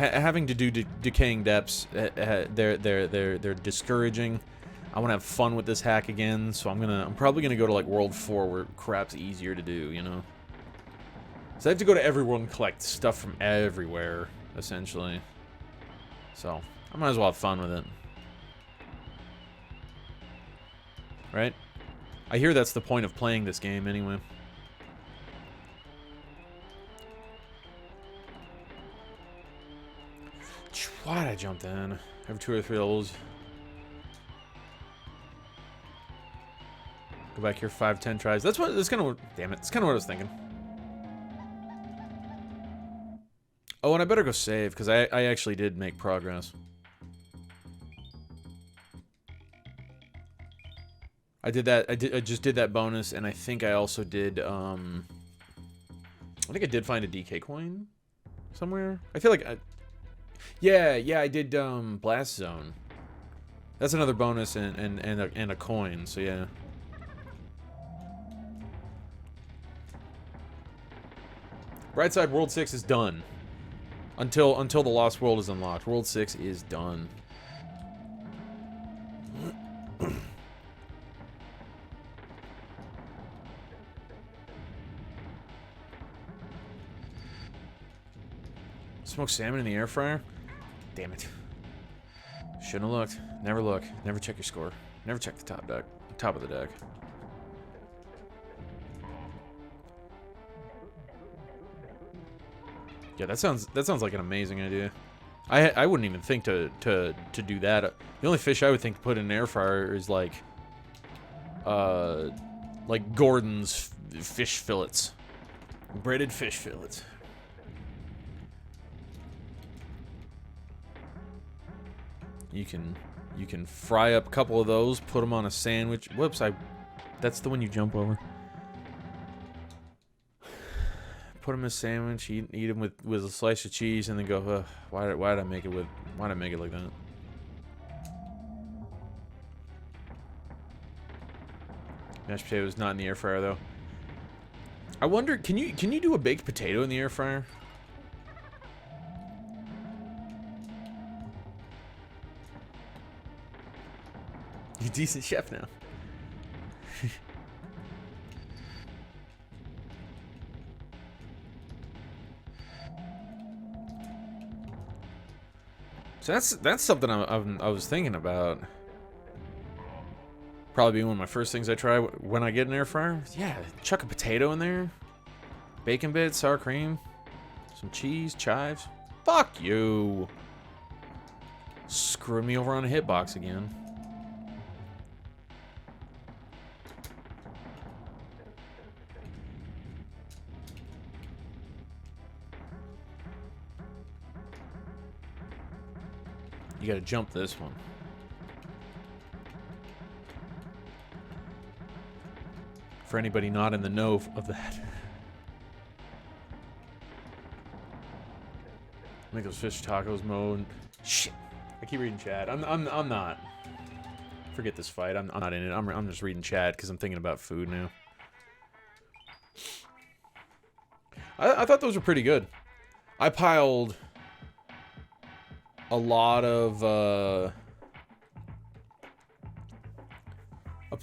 having to do decaying depths, they're discouraging. I want to have fun with this hack again, so I'm probably gonna go to like World 4 where crap's easier to do, you know. So I have to go to every world and collect stuff from everywhere, essentially. So I might as well have fun with it. Right? I hear that's the point of playing this game anyway. Why'd I jump in? Every 2 or 3 levels. Go back here 5-10 tries. That's kind of damn it. That's kind of what I was thinking. Oh, and I better go save because I actually did make progress. I did that. I just did that bonus, and I think I also did. I think I did find a DK coin somewhere. I feel like yeah, I did Blast Zone. That's another bonus and a coin. So yeah. Bright side, World 6 is done. Until the Lost World is unlocked. World 6 is done. Smoked salmon in the air fryer? Damn it. Shouldn't have looked. Never look. Never check your score. Never check the top of the deck. Yeah, that sounds like an amazing idea. I wouldn't even think to do that. The only fish I would think to put in an air fryer is like Gordon's fish fillets. Breaded fish fillets. You can fry up a couple of those, put them on a sandwich. Whoops, that's the one you jump over. Put them in a sandwich, eat them with a slice of cheese, and then go, why did I make it like that? Mashed potatoes not in the air fryer though. I wonder, can you do a baked potato in the air fryer? You're a decent chef now. So that's something I was thinking about. Probably be one of my first things I try when I get an air fryer. Yeah, chuck a potato in there, bacon bits, sour cream, some cheese, chives. Fuck you. Screwing me over on a hitbox again. You gotta jump this one. For anybody not in the know of that. Make those fish tacos mode. Shit. I keep reading chat. I'm not. Forget this fight. I'm not in it. I'm just reading chat because I'm thinking about food now. I thought those were pretty good. I piled a lot of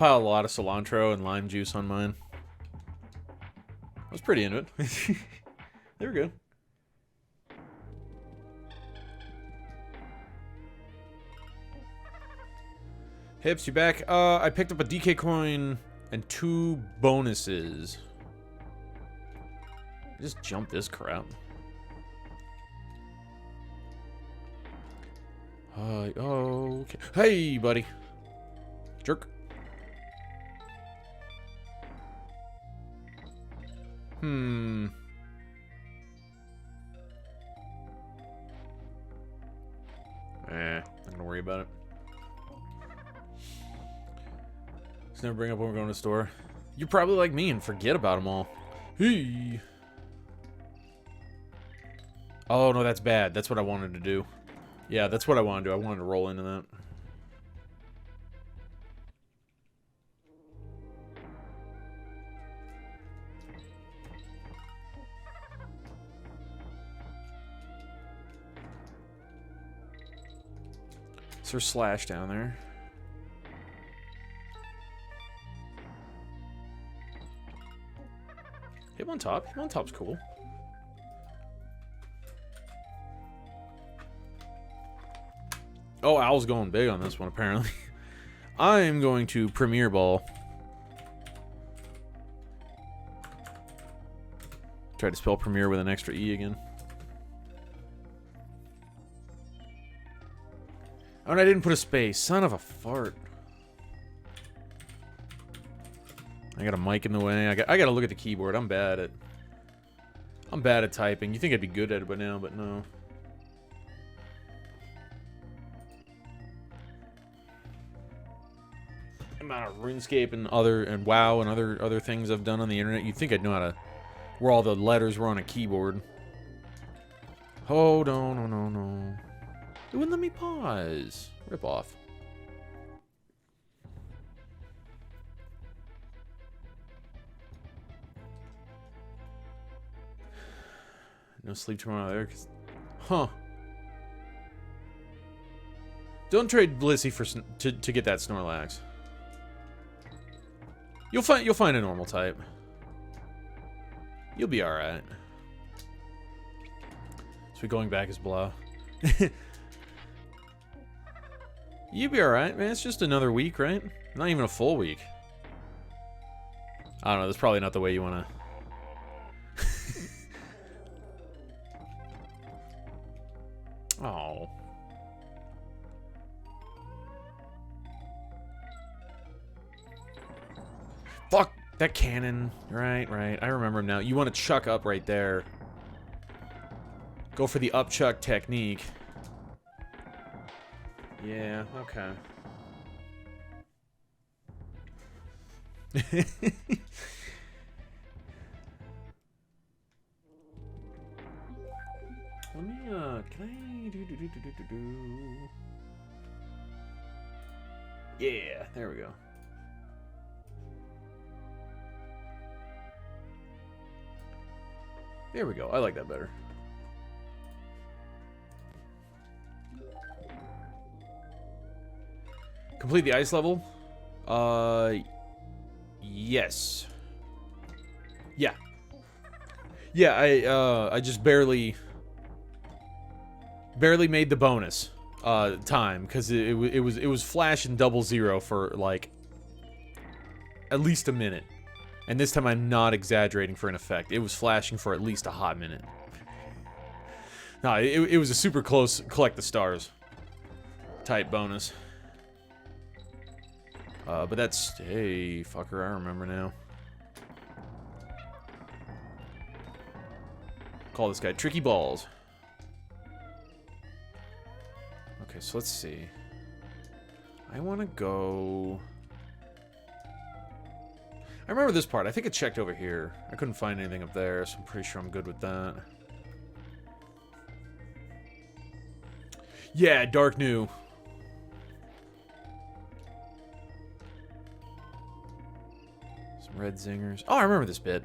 cilantro and lime juice on mine. I was pretty into it. They were good. Hips, you back? I picked up a DK coin and 2 bonuses. Just jump this crap. Okay. Hey, buddy. Jerk. Not gonna worry about it. Just never bring up when we're going to the store. You're probably like me and forget about them all. Hey. Oh, no, that's bad. That's what I wanted to do. Yeah, that's what I want to do. I wanted to roll into that. Is there slash down there? Him on top. Him on top's cool. Oh, Owl's going big on this one, apparently. I'm going to Premier Ball. Try to spell Premier with an extra E again. Oh, and I didn't put a space. Son of a fart. I got a mic in the way. I gotta look at the keyboard. I'm bad at typing. You think I'd be good at it by now, but no. Amount of RuneScape and WoW and other things I've done on the internet. You'd think I'd know how to, where all the letters were on a keyboard. Oh, no. It wouldn't let me pause. Rip off. No sleep tomorrow there, cause, huh? Don't trade Blissey to get that Snorlax. You'll find a normal type. You'll be all right. So going back is blah. You'd be alright, man. It's just another week, right? Not even a full week. I don't know. That's probably not the way you want to... Oh. Fuck that cannon. Right, right. I remember him now. You want to chuck up right there. Go for the up chuck technique. Yeah, okay. Let me, can I do. Yeah, there we go. There we go. I like that better. Complete the ice level? Yes. Yeah. Yeah, I just barely made the bonus time because it was flashing 00 for like at least a minute. And this time I'm not exaggerating for an effect. It was flashing for at least a hot minute. No, it was a super close collect the stars type bonus. But that's... Hey, fucker, I remember now. Call this guy Tricky Balls. Okay, so let's see. I want to go... I remember this part. I think it checked over here. I couldn't find anything up there, so I'm pretty sure I'm good with that. Yeah, Dark New. Some red zingers. Oh, I remember this bit.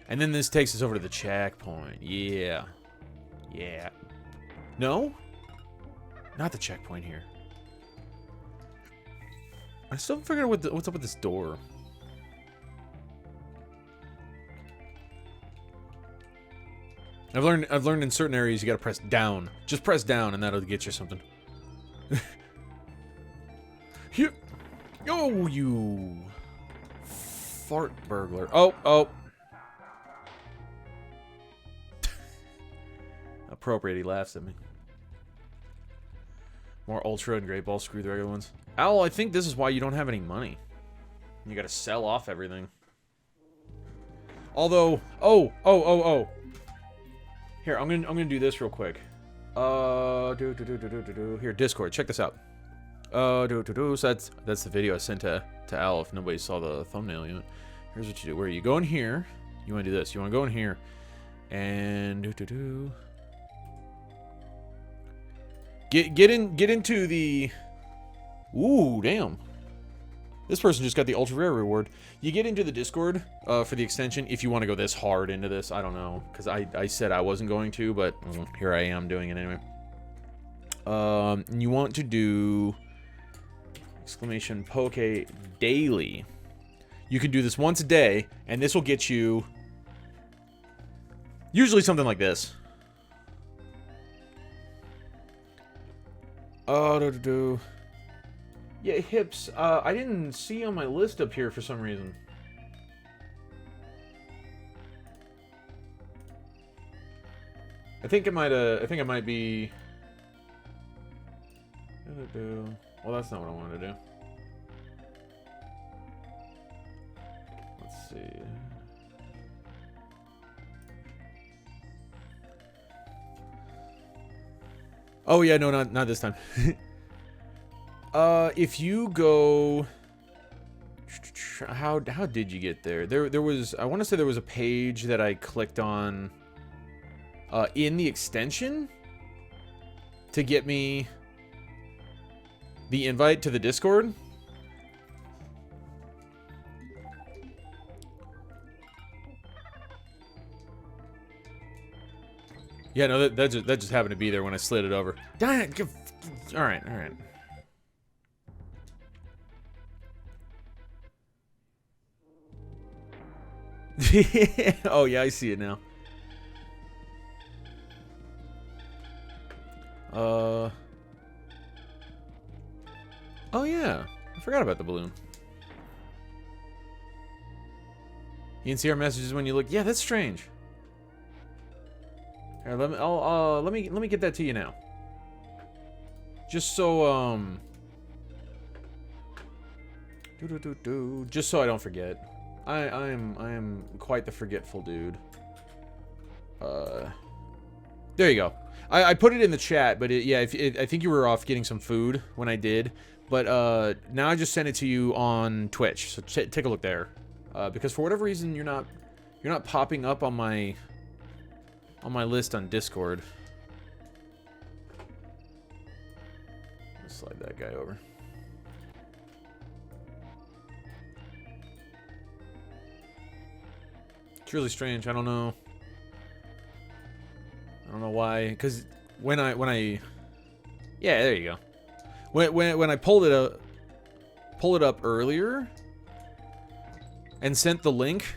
And then this takes us over to the checkpoint. Yeah. Yeah. No? Not the checkpoint here. I still haven't figured out what's up with this door. I've learned in certain areas you gotta press down. Just press down and that'll get you something. Here. Oh, you fart burglar. Oh, oh. Appropriate, he laughs at me. More Ultra and Great Ball, screw the regular ones. Owl, I think this is why you don't have any money. You gotta sell off everything. Although, oh. Here, I'm gonna do this real quick. Here, Discord, check this out. So that's the video I sent to Al if nobody saw the thumbnail yet. Here's what you do. Where you go in here, you wanna do this. You wanna go in here and Get into the... Ooh, damn. This person just got the ultra rare reward. You get into the Discord for the extension if you want to go this hard into this. I don't know, because I said I wasn't going to, but here I am doing it anyway. You want to do... Exclamation Poke daily. You can do this once a day, and this will get you... Usually something like this. Yeah, hips. I didn't see on my list up here for some reason. I think it might. I think it might be. Well, that's not what I wanted to do. Let's see. Oh yeah, no, not this time. If you go, how did you get there? There was, I want to say there was a page that I clicked on, in the extension, to get me the invite to the Discord. Yeah, no, that just happened to be there when I slid it over. Darn it! All right. Oh yeah, I see it now. yeah. I forgot about the balloon. You can see our messages when you look. Yeah, that's strange. Here, let me get that to you now. Just so just so I don't forget. I am quite the forgetful dude. There you go. I put it in the chat, but yeah, I think you were off getting some food when I did. But now I just sent it to you on Twitch, so take a look there. Because for whatever reason you're not popping up on my list on Discord. Let's slide that guy over. It's really strange. I don't know why. Cause when I yeah, there you go. When I pulled it up earlier and sent the link,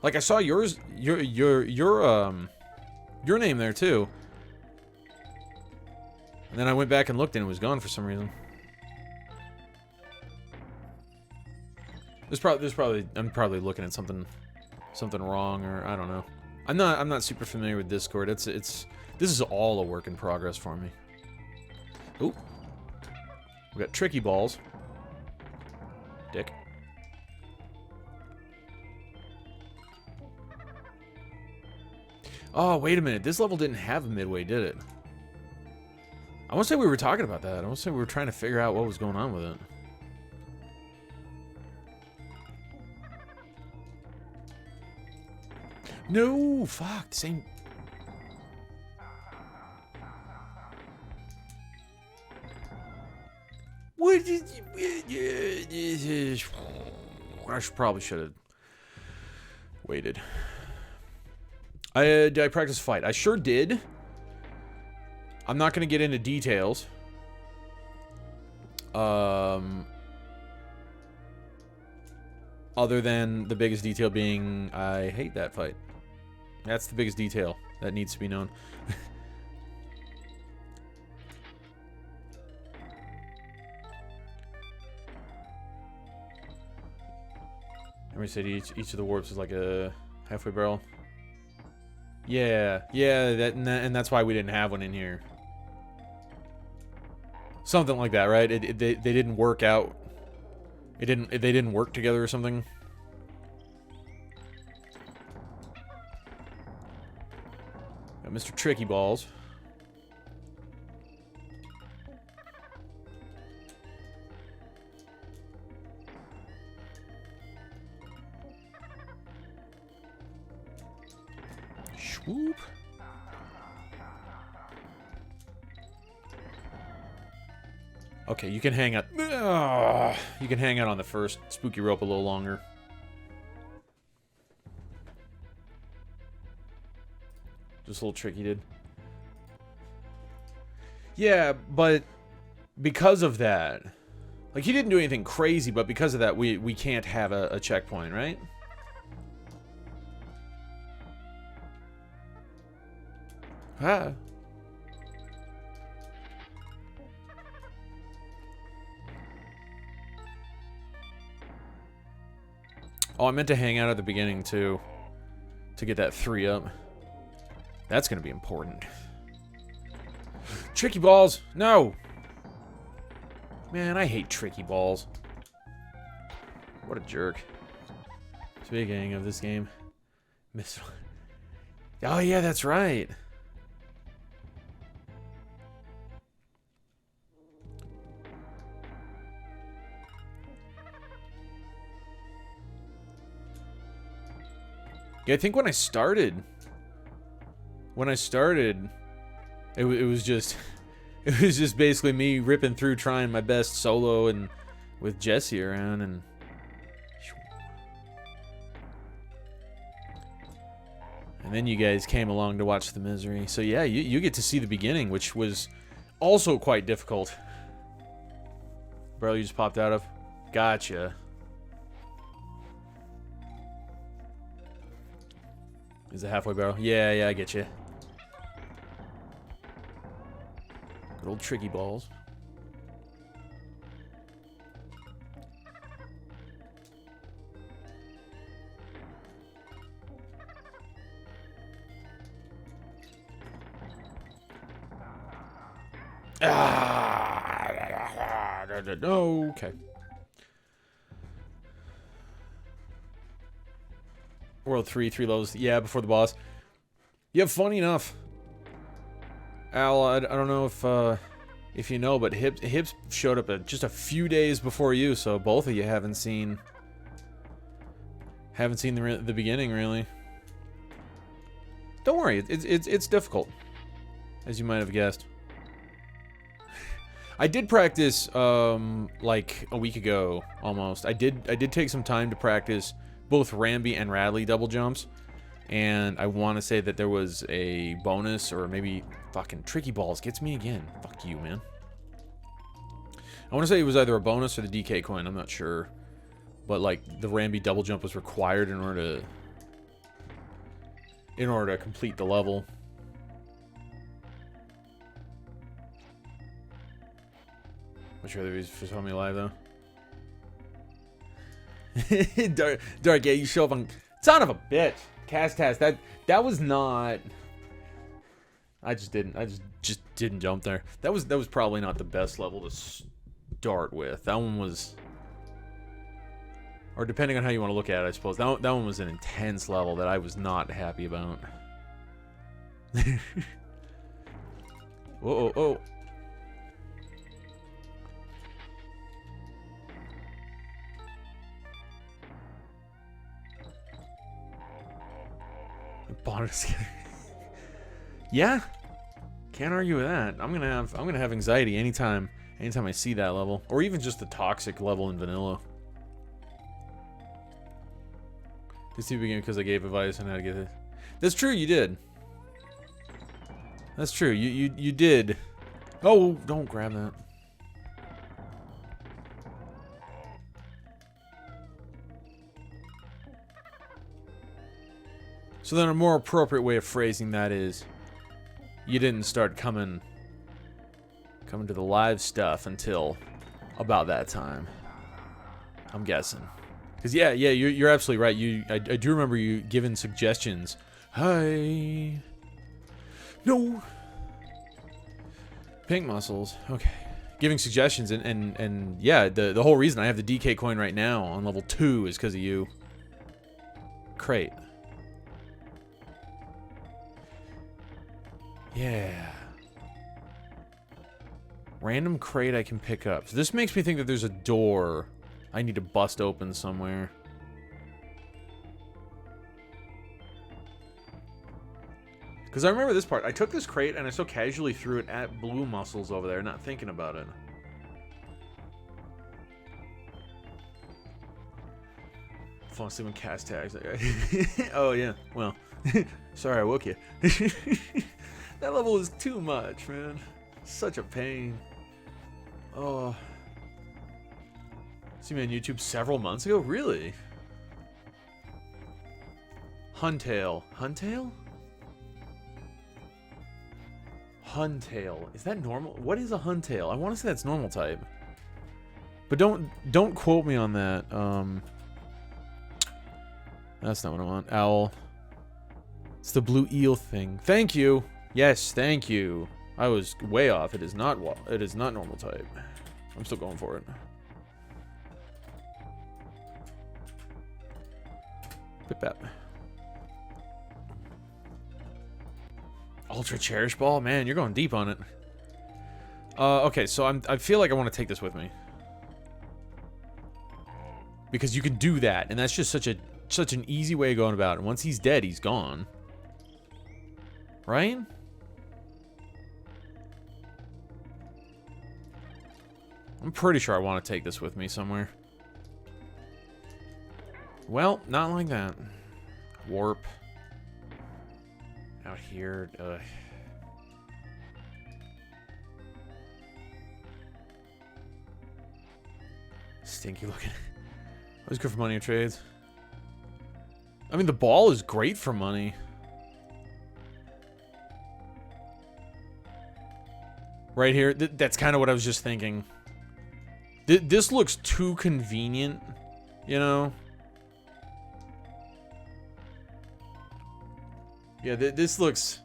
like I saw your name there too. And then I went back and looked and it was gone for some reason. I'm probably looking at something wrong, or I don't know. I'm not super familiar with Discord. This is all a work in progress for me. Ooh. We got tricky balls. Dick. Oh, wait a minute. This level didn't have a midway, did it? I want to say we were talking about that. I want to say we were trying to figure out what was going on with it. No, fuck, same. What did you... I probably should have waited. Did I practice fight? I sure did. I'm not going to get into details. Other than the biggest detail being, I hate that fight. That's the biggest detail that needs to be known. Everybody said each of the warps is like a halfway barrel. Yeah, and that's why we didn't have one in here. Something like that, right? They didn't work out. They didn't work together or something. Got Mr. Tricky Balls. Swoop. Okay, you can hang out. You can hang out on the first spooky rope a little longer. Just a little tricky, dude. Yeah, but because of that, like, he didn't do anything crazy, but because of that, we can't have a checkpoint, right? Ah. Oh, I meant to hang out at the beginning, too. To get that 3 up. That's going to be important. Tricky balls! No! Man, I hate tricky balls. What a jerk. Speaking of this game. Oh, yeah, that's right. Yeah, I think when I started, it was just basically me ripping through, trying my best solo and with Jesse around, and then you guys came along to watch the misery. So yeah, you get to see the beginning, which was also quite difficult. Barrel you just popped out of? Gotcha. Is it halfway barrel? Yeah, I get you. Good old tricky balls. Okay. World 3, 3 levels. Yeah, before the boss. Yeah, funny enough. Al, I don't know if you know, but Hips showed up just a few days before you, so both of you haven't seen the beginning, really. Don't worry, it's difficult, as you might have guessed. I did practice like a week ago almost. I did take some time to practice both Ramby and Radley double jumps, and I want to say that there was a bonus, or maybe fucking Tricky Balls gets me again. Fuck you, man. I want to say it was either a bonus or the DK coin. I'm not sure, but like the Ramby double jump was required in order to complete the level. What's your other reason for telling me live though? Dark, yeah, you show up on son of a bitch. Cast that was not. I just didn't jump there. That was probably not the best level to start with. That one was, or depending on how you want to look at it, I suppose that one was an intense level that I was not happy about. Oh. Bonus. Yeah, can't argue with that. I'm gonna have anxiety anytime I see that level, or even just the toxic level in vanilla. This began because I gave advice on how to get it. That's true, you did. That's true, you did. Oh, don't grab that. So then a more appropriate way of phrasing that is, you didn't start coming to the live stuff until about that time, I'm guessing. Because yeah, you're absolutely right. I do remember you giving suggestions. Hi. No. Pink muscles. Okay. Giving suggestions and yeah, the whole reason I have the DK coin right now on level 2 is because of you. Crate. Yeah. Random crate I can pick up. So this makes me think that there's a door I need to bust open somewhere. Because I remember this part. I took this crate and I so casually threw it at blue muscles over there, not thinking about it. Fall asleep when cast tags. Oh, yeah. Well, sorry I woke you. That level is too much, man. Such a pain. Oh. See me on YouTube several months ago? Really? Huntail. Huntail? Huntail. Is that normal? What is a Huntail? I want to say that's normal type. But don't quote me on that. That's not what I want. Owl. It's the blue eel thing. Thank you. Yes, thank you. I was way off. It is not normal type. I'm still going for it. Pip-pap. Ultra Cherish Ball? Man, you're going deep on it. Okay, so I feel like I want to take this with me. Because you can do that, and that's just such an easy way of going about it. Once he's dead, he's gone. Right? I'm pretty sure I want to take this with me somewhere. Well, not like that. Warp. Out here. Stinky looking. Always good for money and trades. I mean, the ball is great for money. Right here. That's kind of what I was just thinking. This looks too convenient, you know? Yeah, this looks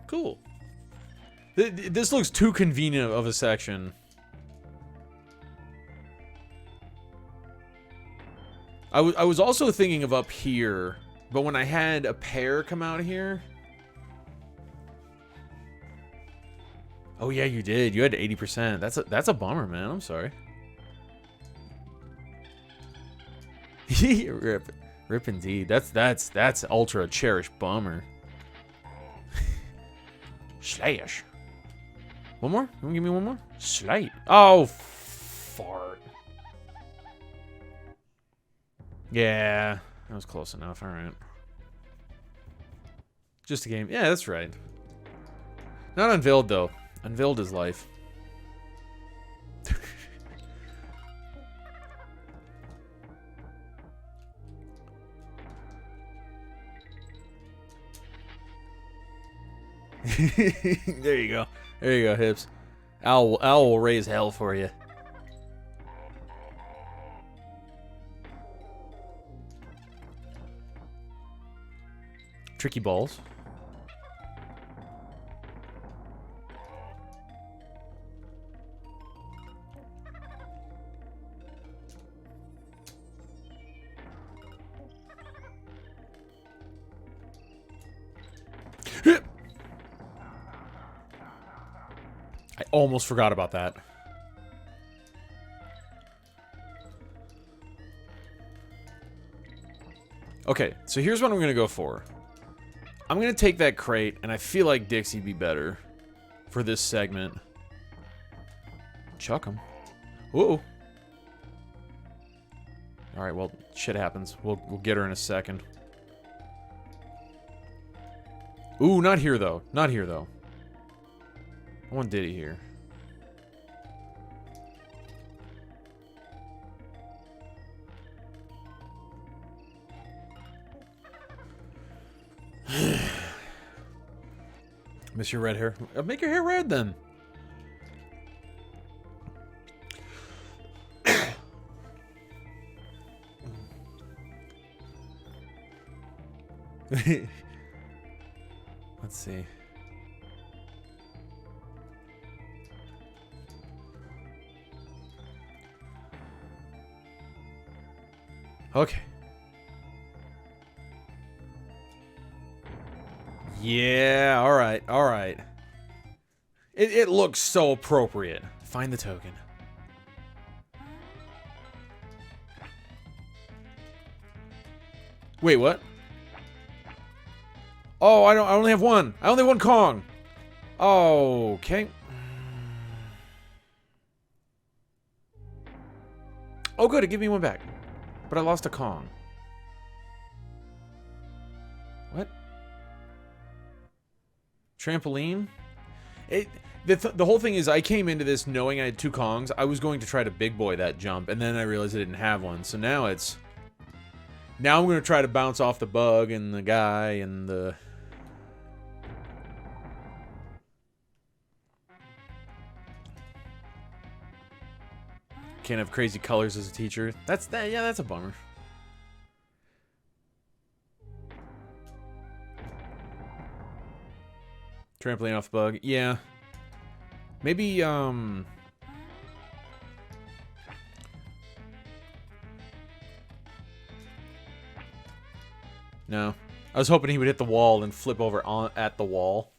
cool. This looks too convenient of a section. I was also thinking of up here, but when I had a pair come out here... Oh yeah, you did. You had 80%. That's a bummer, man. I'm sorry. Rip indeed. That's ultra cherished bummer. Slash. One more? You wanna give me one more? Slight. Oh, fart. Yeah, that was close enough. All right. Just a game. Yeah, that's right. Not Unveiled though. Unveiled is life. There you go. There you go, Hips. Owl will raise hell for you. Tricky balls. I almost forgot about that. Okay, so here's what I'm gonna go for. I'm gonna take that crate, and I feel like Dixie'd be better for this segment. Chuck him. Whoa. All right, well, shit happens. We'll get her in a second. Ooh, not here though. Not here though. I want Diddy here. Miss your red hair. Make your hair red then. Let's see. Okay. Yeah, alright, alright. It looks so appropriate. Find the token. Wait, what? Oh, I only have one. I only have one Kong. Oh, okay. Oh, good. It gave me one back. But I lost a Kong. What? Trampoline? The whole thing is I came into this knowing I had two Kongs. I was going to try to big boy that jump, and then I realized I didn't have one. So now it's... Now I'm going to try to bounce off the bug and the guy and the... Can't have crazy colors as a teacher. Yeah, that's a bummer. Trampoline off the bug. Yeah. Maybe, No. I was hoping he would hit the wall and flip over at the wall.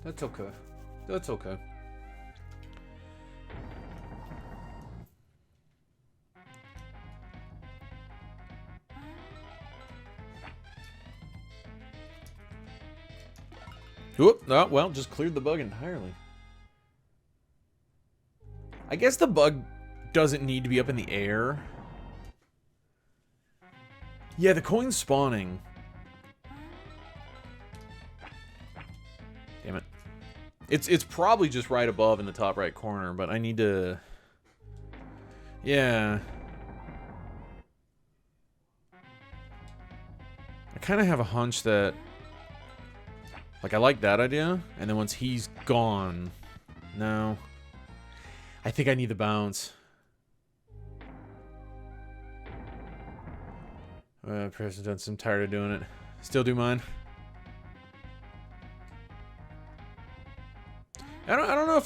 That's okay. That's okay. Oop, oh, well, just cleared the bug entirely. I guess the bug doesn't need to be up in the air. Yeah, the coin's spawning. Damn it. It's probably just right above in the top right corner, but I need to... Yeah. I kind of have a hunch that... Like, I like that idea, and then once he's gone... No. I think I need the bounce. Person Dunstan, I'm tired of doing it. Still do mine.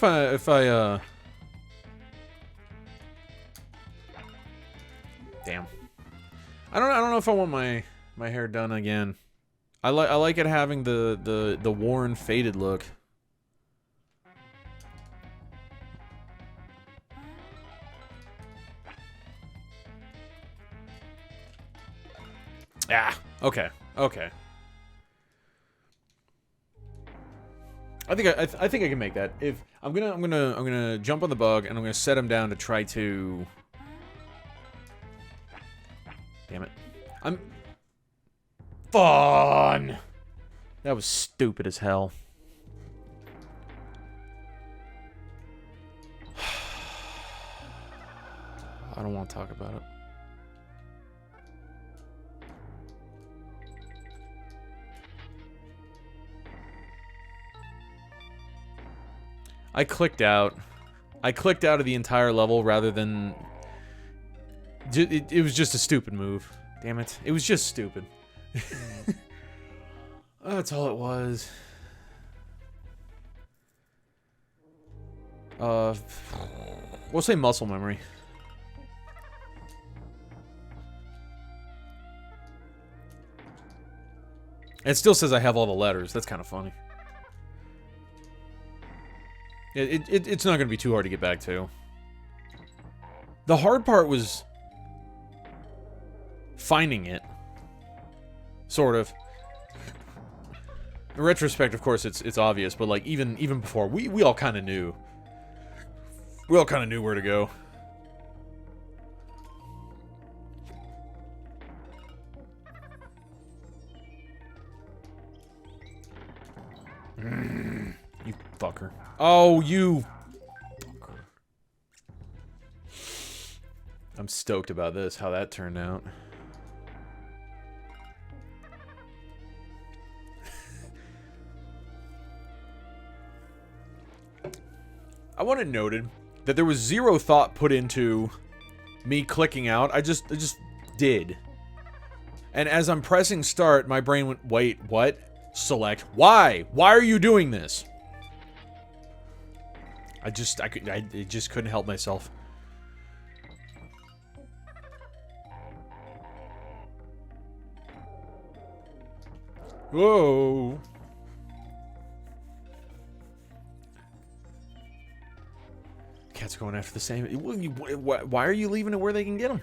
if I damn. I don't know if I want my hair done again. I like it having the worn, faded look. Ah, okay. Okay. I think I can make that. If I'm gonna jump on the bug and I'm gonna set him down to try to. Damn it! I'm fun. That was stupid as hell. I don't want to talk about it. I clicked out. I clicked out of the entire level rather than... It was just a stupid move. Damn it. It was just stupid. That's all it was. We'll say muscle memory. It still says I have all the letters. That's kind of funny. It's not going to be too hard to get back to. The hard part was finding it. Sort of. In retrospect, of course, it's obvious, but like even before, we all kind of knew. We all kind of knew where to go. You fucker. Oh, you fucker. I'm stoked about this, how that turned out. I want it noted that there was zero thought put into me clicking out. I just did. And as I'm pressing start, my brain went, wait, what? Select. Why? Why are you doing this? I just couldn't help myself. Whoa. Cat's going after the same. Why are you leaving it where they can get them?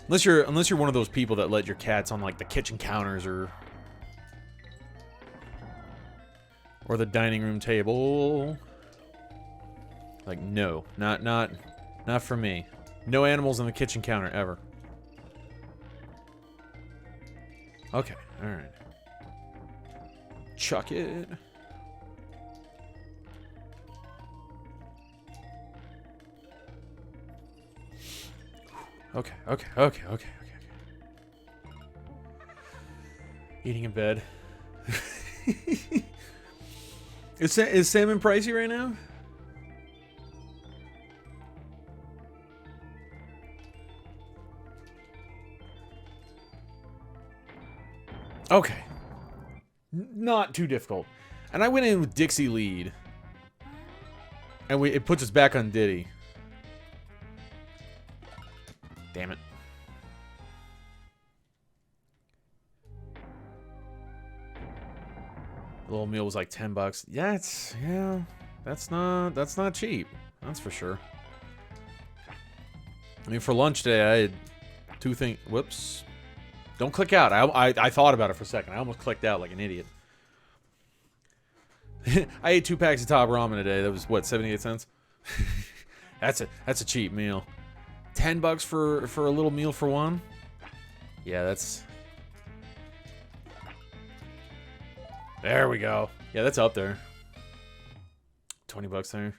Unless you're one of those people that let your cats on like the kitchen counters or the dining room table. Like no, not for me. No animals on the kitchen counter ever. Okay, all right. Chuck it. Okay. Eating in bed. Is salmon pricey right now? Okay. Not too difficult. And I went in with Dixie lead. And it puts us back on Diddy. Damn it. The little meal was like $10. Yeah, that's not cheap. That's for sure. I mean, for lunch today, I had two things. Whoops. Don't click out. I thought about it for a second. I almost clicked out like an idiot. I ate 2 packs of top ramen today. That was what, 78 cents? That's a cheap meal. $10 for a little meal for one? Yeah, that's... There we go. Yeah, that's up there. $20 there.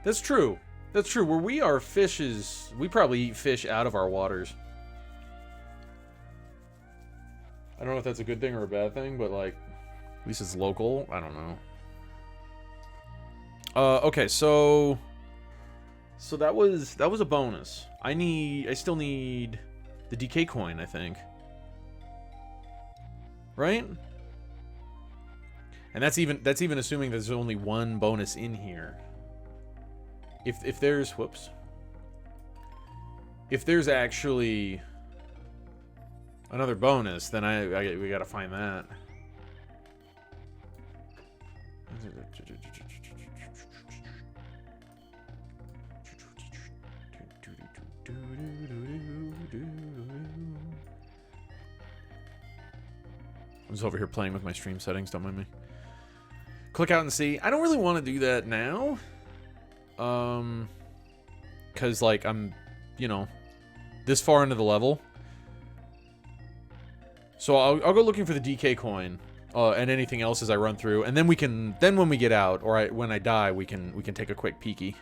That's true. That's true. Where we are, we probably eat fish out of our waters. I don't know if that's a good thing or a bad thing, but like, at least it's local. I don't know. Okay, so that was a bonus. I still need the DK coin, I think. Right? And that's even assuming there's only one bonus in here. If there's if there's actually another bonus, then we gotta find that. I was over here playing with my stream settings, don't mind me. Click out and see. I don't really want to do that now. Because, like, I'm, you know, this far into the level. So I'll go looking for the DK coin, and anything else as I run through. And then when we get out, or when I die, we can take a quick peeky.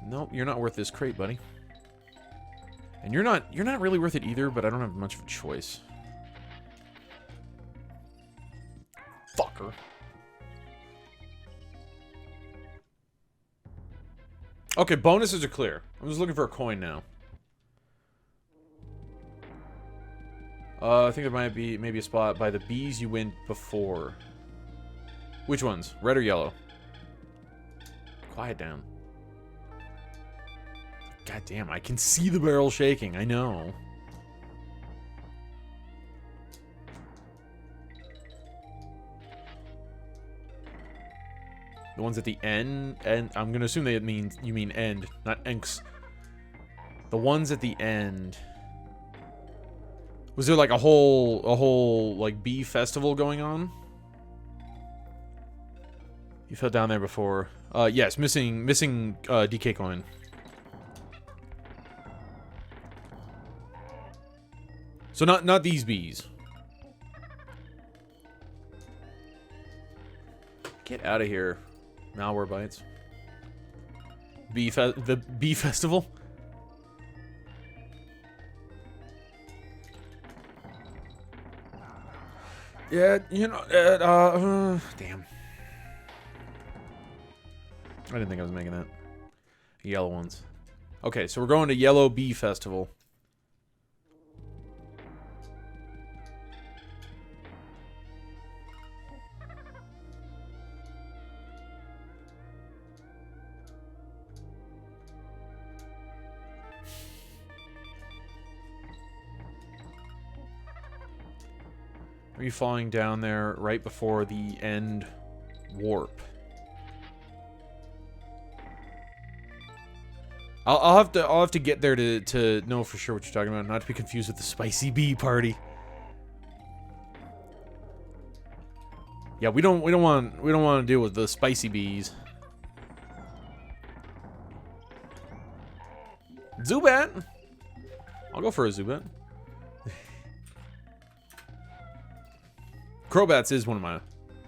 Nope, you're not worth this crate, buddy. And you're not really worth it either, but I don't have much of a choice. Fucker. Okay, bonuses are clear. I'm just looking for a coin now. I think there might be maybe a spot by the bees you went before. Which ones? Red or yellow? Quiet down. God damn, I can see the barrel shaking. I know. The ones at the end, and I'm gonna assume you mean end, not enks. The ones at the end. Was there like a whole like bee festival going on? You fell down there before. Yes, missing DK coin. So not these bees. Get out of here. Malware bites. The bee festival. Yeah, you know, damn. I didn't think I was making that. Yellow ones. Okay, so we're going to Yellow Bee Festival. Are you falling down there right before the end warp? I'll have to get there to know for sure what you're talking about, not to be confused with the spicy bee party. Yeah, we don't want to deal with the spicy bees. Zubat. I'll go for a Zubat. Crobats is one of my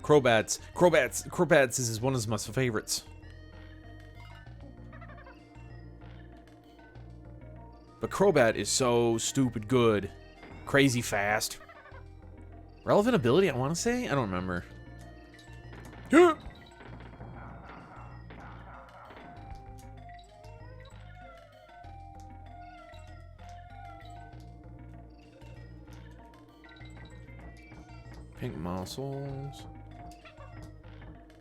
Crobats is one of my favorites. But Crobat is so stupid good. Crazy fast. Relevant ability, I want to say? I don't remember. Yeah. Pink muscles.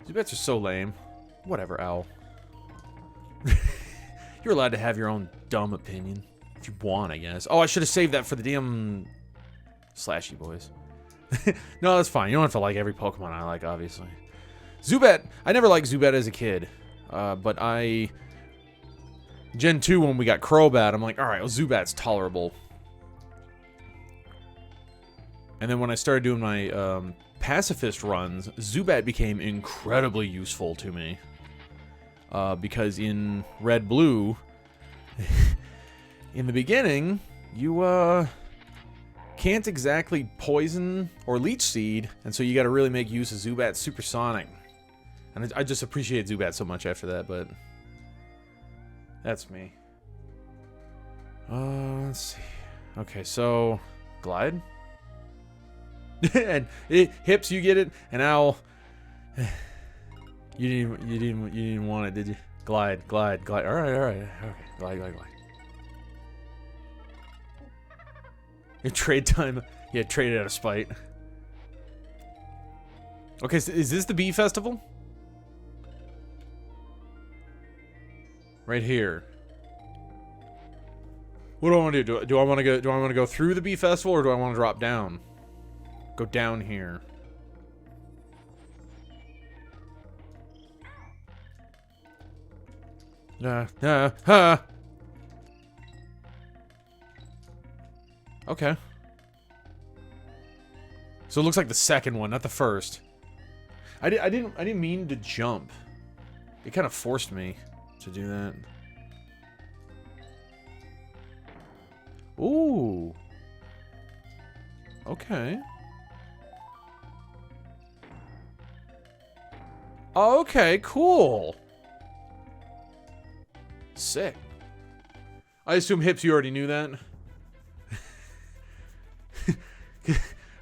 These bets are so lame. Whatever, Owl. You're allowed to have your own dumb opinion. If you want, I guess. Oh, I should have saved that for the damn Slashy boys. No, that's fine. You don't have to like every Pokemon I like, obviously. Zubat. I never liked Zubat as a kid. But Gen 2, when we got Crobat, I'm like, alright, well, Zubat's tolerable. And then when I started doing my pacifist runs, Zubat became incredibly useful to me. Because in Red Blue, in the beginning, you can't exactly poison or leech seed, and so you got to really make use of Zubat's Supersonic. And I just appreciate Zubat so much after that, but that's me. Let's see. Okay, so Glide. And Hips, you get it, and Owl. You didn't want it, did you? Glide. All right. Okay. Glide. Your trade time. Yeah, trade it out of spite. Okay, so is this the bee festival? Right here. What do I want to do? Do I want to go through the bee festival, or do I want to drop down? Go down here. Okay. So it looks like the second one, not the first. I didn't mean to jump. It kind of forced me to do that. Ooh. Okay. Okay, cool. Sick. I assume Hips, you already knew that.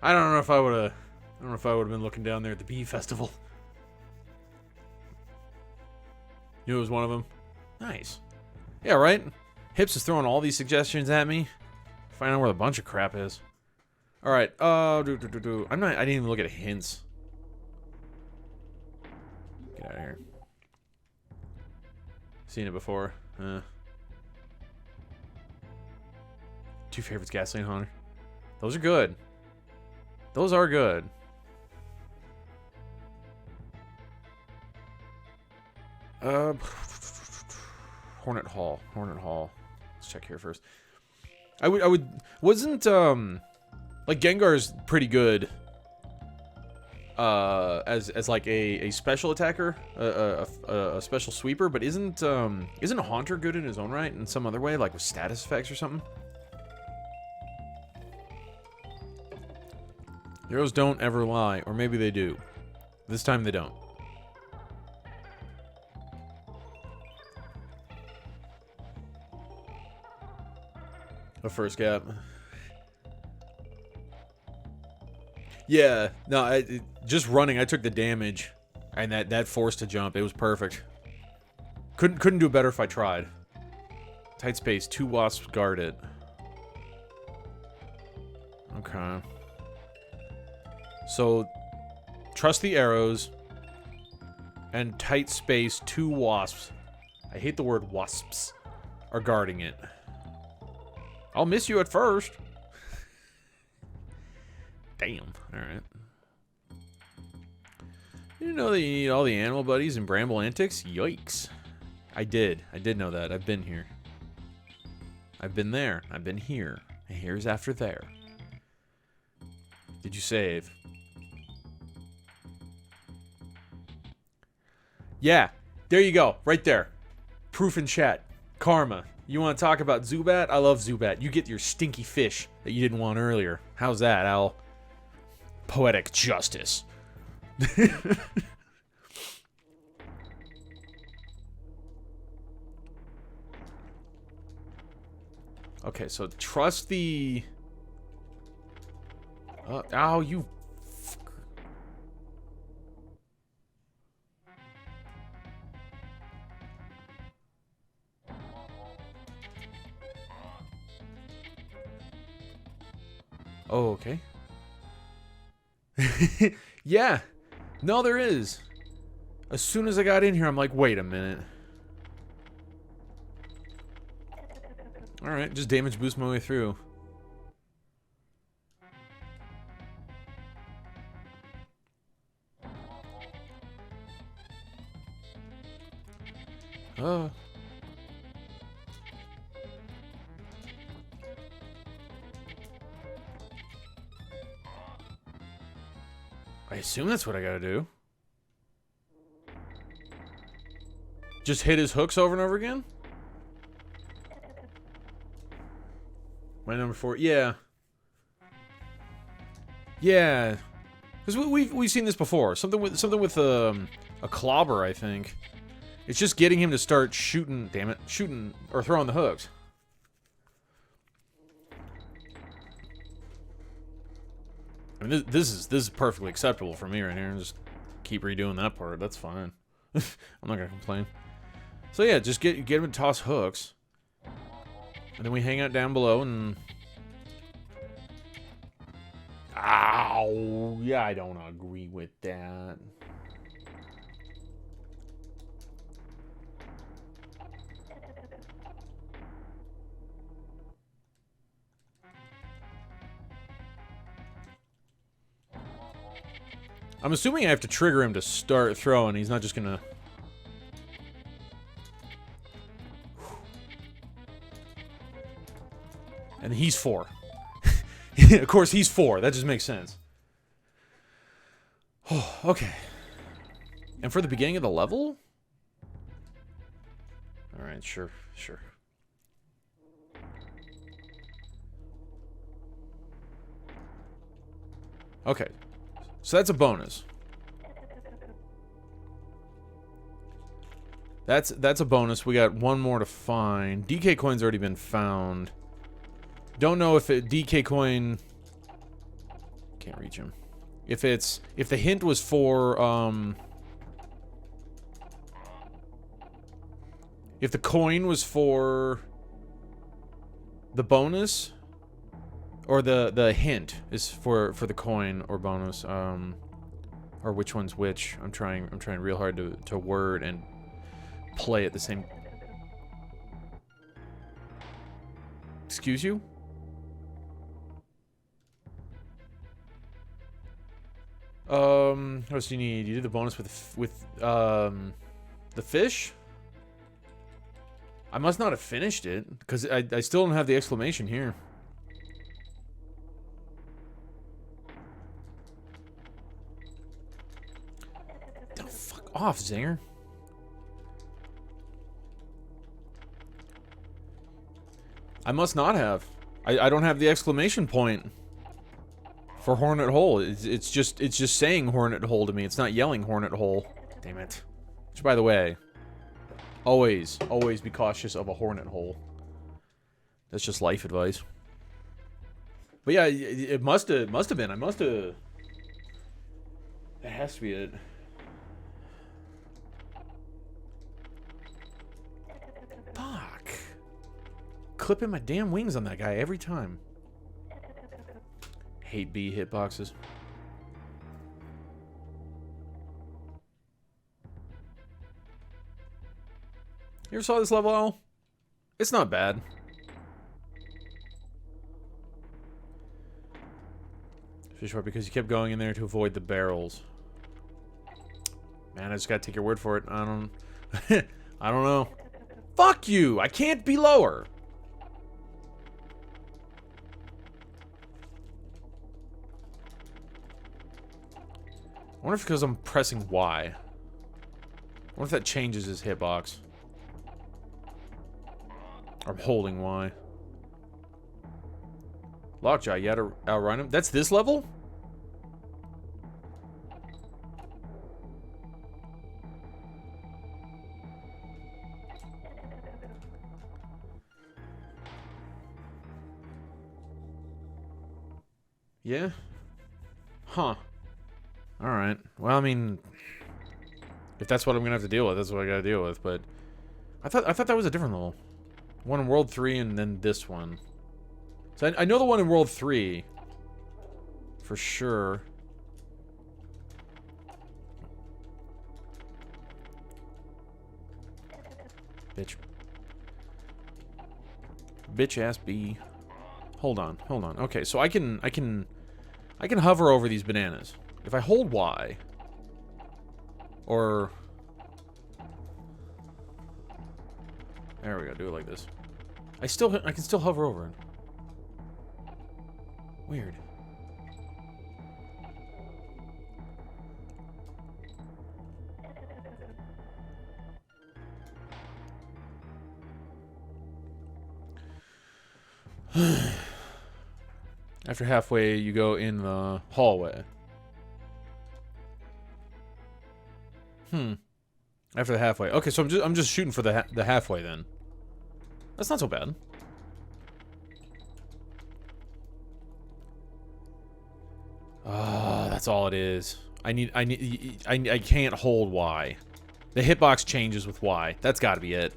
I don't know if I would have. I don't know if I would have been looking down there at the bee festival. Knew it was one of them. Nice. Yeah, right. Hips is throwing all these suggestions at me. Find out where the bunch of crap is. All right. I'm not. I didn't even look at hints. Get out of here. Seen it before. Two favorites, Gasoline Hunter. Those are good. Those are good. Hornet Hall. Let's check here first. I would wasn't like Gengar's pretty good as like a special attacker, a special sweeper, but isn't Haunter good in his own right in some other way, like with status effects or something? Heroes don't ever lie, or maybe they do. This time they don't. A first gap. Yeah, no, just running, I took the damage, and that forced a jump. It was perfect. Couldn't do better if I tried. Tight space, 2 wasps guard it. Okay. So, trust the arrows, and tight space, 2 wasps. I hate the word wasps. Are guarding it. I'll miss you at first. Damn. Alright. You know that you need all the animal buddies in Bramble Antics? Yikes. I did know that. I've been here. I've been there. I've been here. And here's after there. Did you save? Yeah. There you go. Right there. Proof in chat. Karma. You want to talk about Zubat? I love Zubat. You get your stinky fish that you didn't want earlier. How's that, Al? Poetic justice. Okay, so trust the... ow, you... Oh, okay. Yeah. No, there is. As soon as I got in here, I'm like, wait a minute. Alright, just damage boost my way through. Oh. I assume that's what I gotta do. Just hit his hooks over and over again? My number 4, yeah. Yeah. Because we've seen this before. Something with a clobber, I think. It's just getting him to start shooting, damn it, shooting or throwing the hooks. I mean, this is perfectly acceptable for me right here. Just keep redoing that part. That's fine. I'm not gonna complain. So yeah, just get him to toss hooks. And then we hang out down below and... Ow! Yeah, I don't agree with that. I'm assuming I have to trigger him to start throwing. He's not just gonna... And he's 4. Of course, he's 4. That just makes sense. Oh, okay. And for the beginning of the level? Alright, sure, sure. Okay. So that's a bonus. That's a bonus. We got one more to find. DK coin's already been found. Don't know if DK coin... Can't reach him. If the hint was for, if the coin was for the bonus, or the hint is for the coin or bonus, or which one's which. I'm trying real hard to word and play at the same... Excuse you? What else do you need? You did the bonus with the fish? I must not have finished it, because I still don't have the exclamation here. Oh, fuck off, Zinger. I must not have. I don't have the exclamation point for Hornet Hole. It's just saying Hornet Hole to me. It's not yelling Hornet Hole. Damn it. Which, by the way, always be cautious of a Hornet Hole. That's just life advice. But yeah, it must have been. I must have... That has to be it. Fuck. Clipping my damn wings on that guy every time. Hate B hitboxes. You ever saw this level, Al? It's not bad. Fish short because you kept going in there to avoid the barrels. Man, I just gotta take your word for it. I don't... I don't know. Fuck you! I can't be lower! I wonder if because I'm pressing Y. I wonder if that changes his hitbox. Or I'm holding Y. Lockjaw, you had to outrun him? That's this level? Yeah? Huh. Alright. Well, I mean... If that's what I'm gonna have to deal with, that's what I gotta deal with, but... I thought that was a different level. One in World 3 and then this one. So I know the one in World 3. For sure. Bitch. Bitch ass B. Hold on. Okay, so I can hover over these bananas. If I hold Y, or there we go, do it like this. I can still hover over it. Weird. After halfway, you go in the hallway. After the halfway. Okay, so I'm just shooting for the halfway then. That's not so bad. That's all it is. I can't hold Y. The hitbox changes with Y. That's got to be it.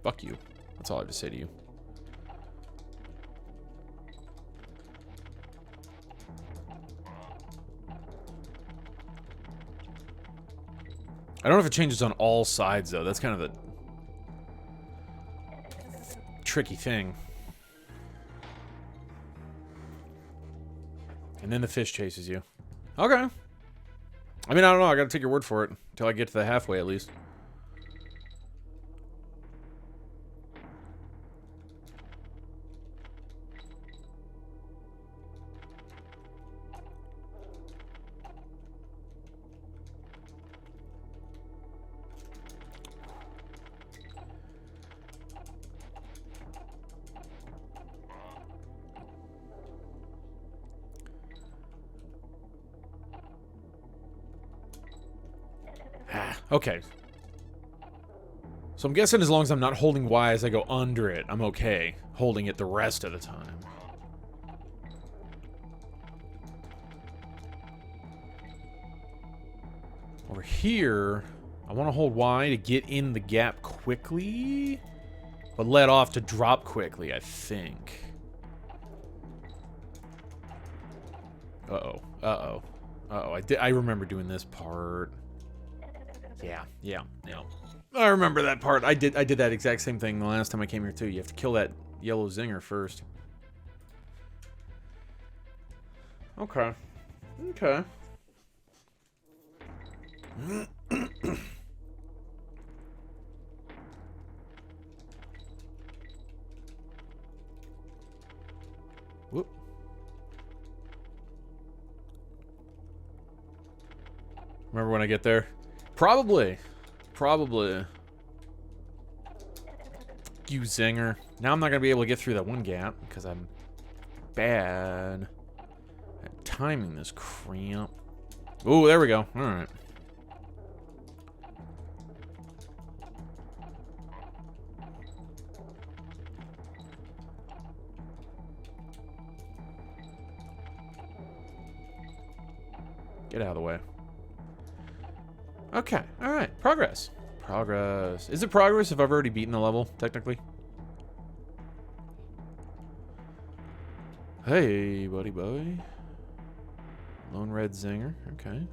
Fuck you. That's all I have to say to you. I don't know if it changes on all sides, though. That's kind of the tricky thing. And then the fish chases you. Okay. I mean, I don't know. I gotta take your word for it. Until I get to the halfway, at least. Okay. So I'm guessing as long as I'm not holding Y as I go under it, I'm okay. Holding it the rest of the time. Over here, I want to hold Y to get in the gap quickly, but let off to drop quickly, I think. Uh-oh. Uh-oh. Uh-oh. I remember doing this part. Yeah. I remember that part. I did that exact same thing the last time I came here too. You have to kill that yellow zinger first. Okay. Whoop. Remember when I get there? Probably. You zinger. Now I'm not going to be able to get through that one gap because I'm bad at timing this cramp. Ooh, there we go. All right. Get out of the way. Okay, alright. Progress. Is it progress if I've already beaten the level, technically? Hey, buddy boy. Lone red zinger. Okay.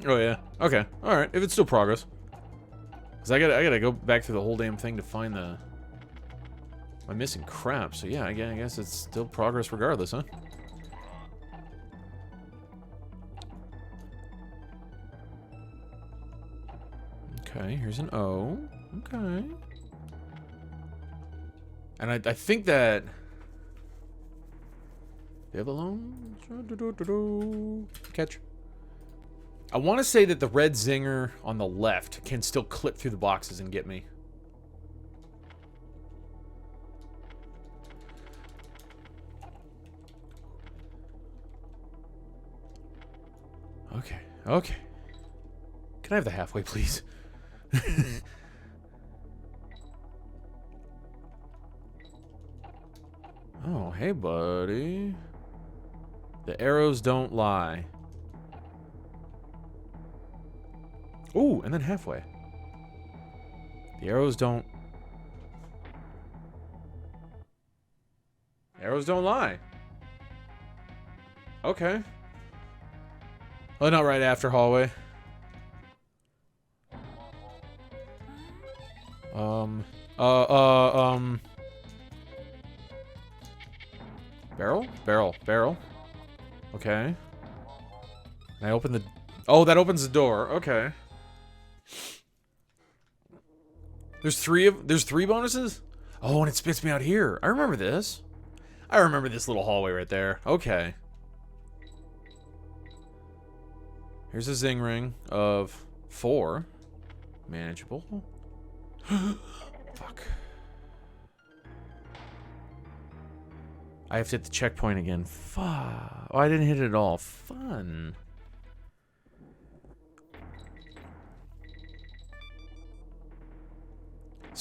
Oh, yeah. Okay. Alright, if it's still progress. Because I gotta go back through the whole damn thing to find the... my missing crap. So, yeah, I guess it's still progress regardless, huh? Okay, here's an O. Okay. And I think that... Catch. I want to say that the red zinger on the left can still clip through the boxes and get me. Okay. Can I have the halfway, please? Oh, hey, buddy. The arrows don't lie. Ooh, and then halfway. The arrows don't... arrows don't lie. Okay. Oh, not right after hallway. Barrel. Okay. I open the... oh, that opens the door. Okay. There's three bonuses? Oh, and it spits me out here. I remember this. I remember this little hallway right there. Okay. Here's a zing ring of 4. Manageable. Fuck. I have to hit the checkpoint again. Fuck. Oh, I didn't hit it at all. Fun.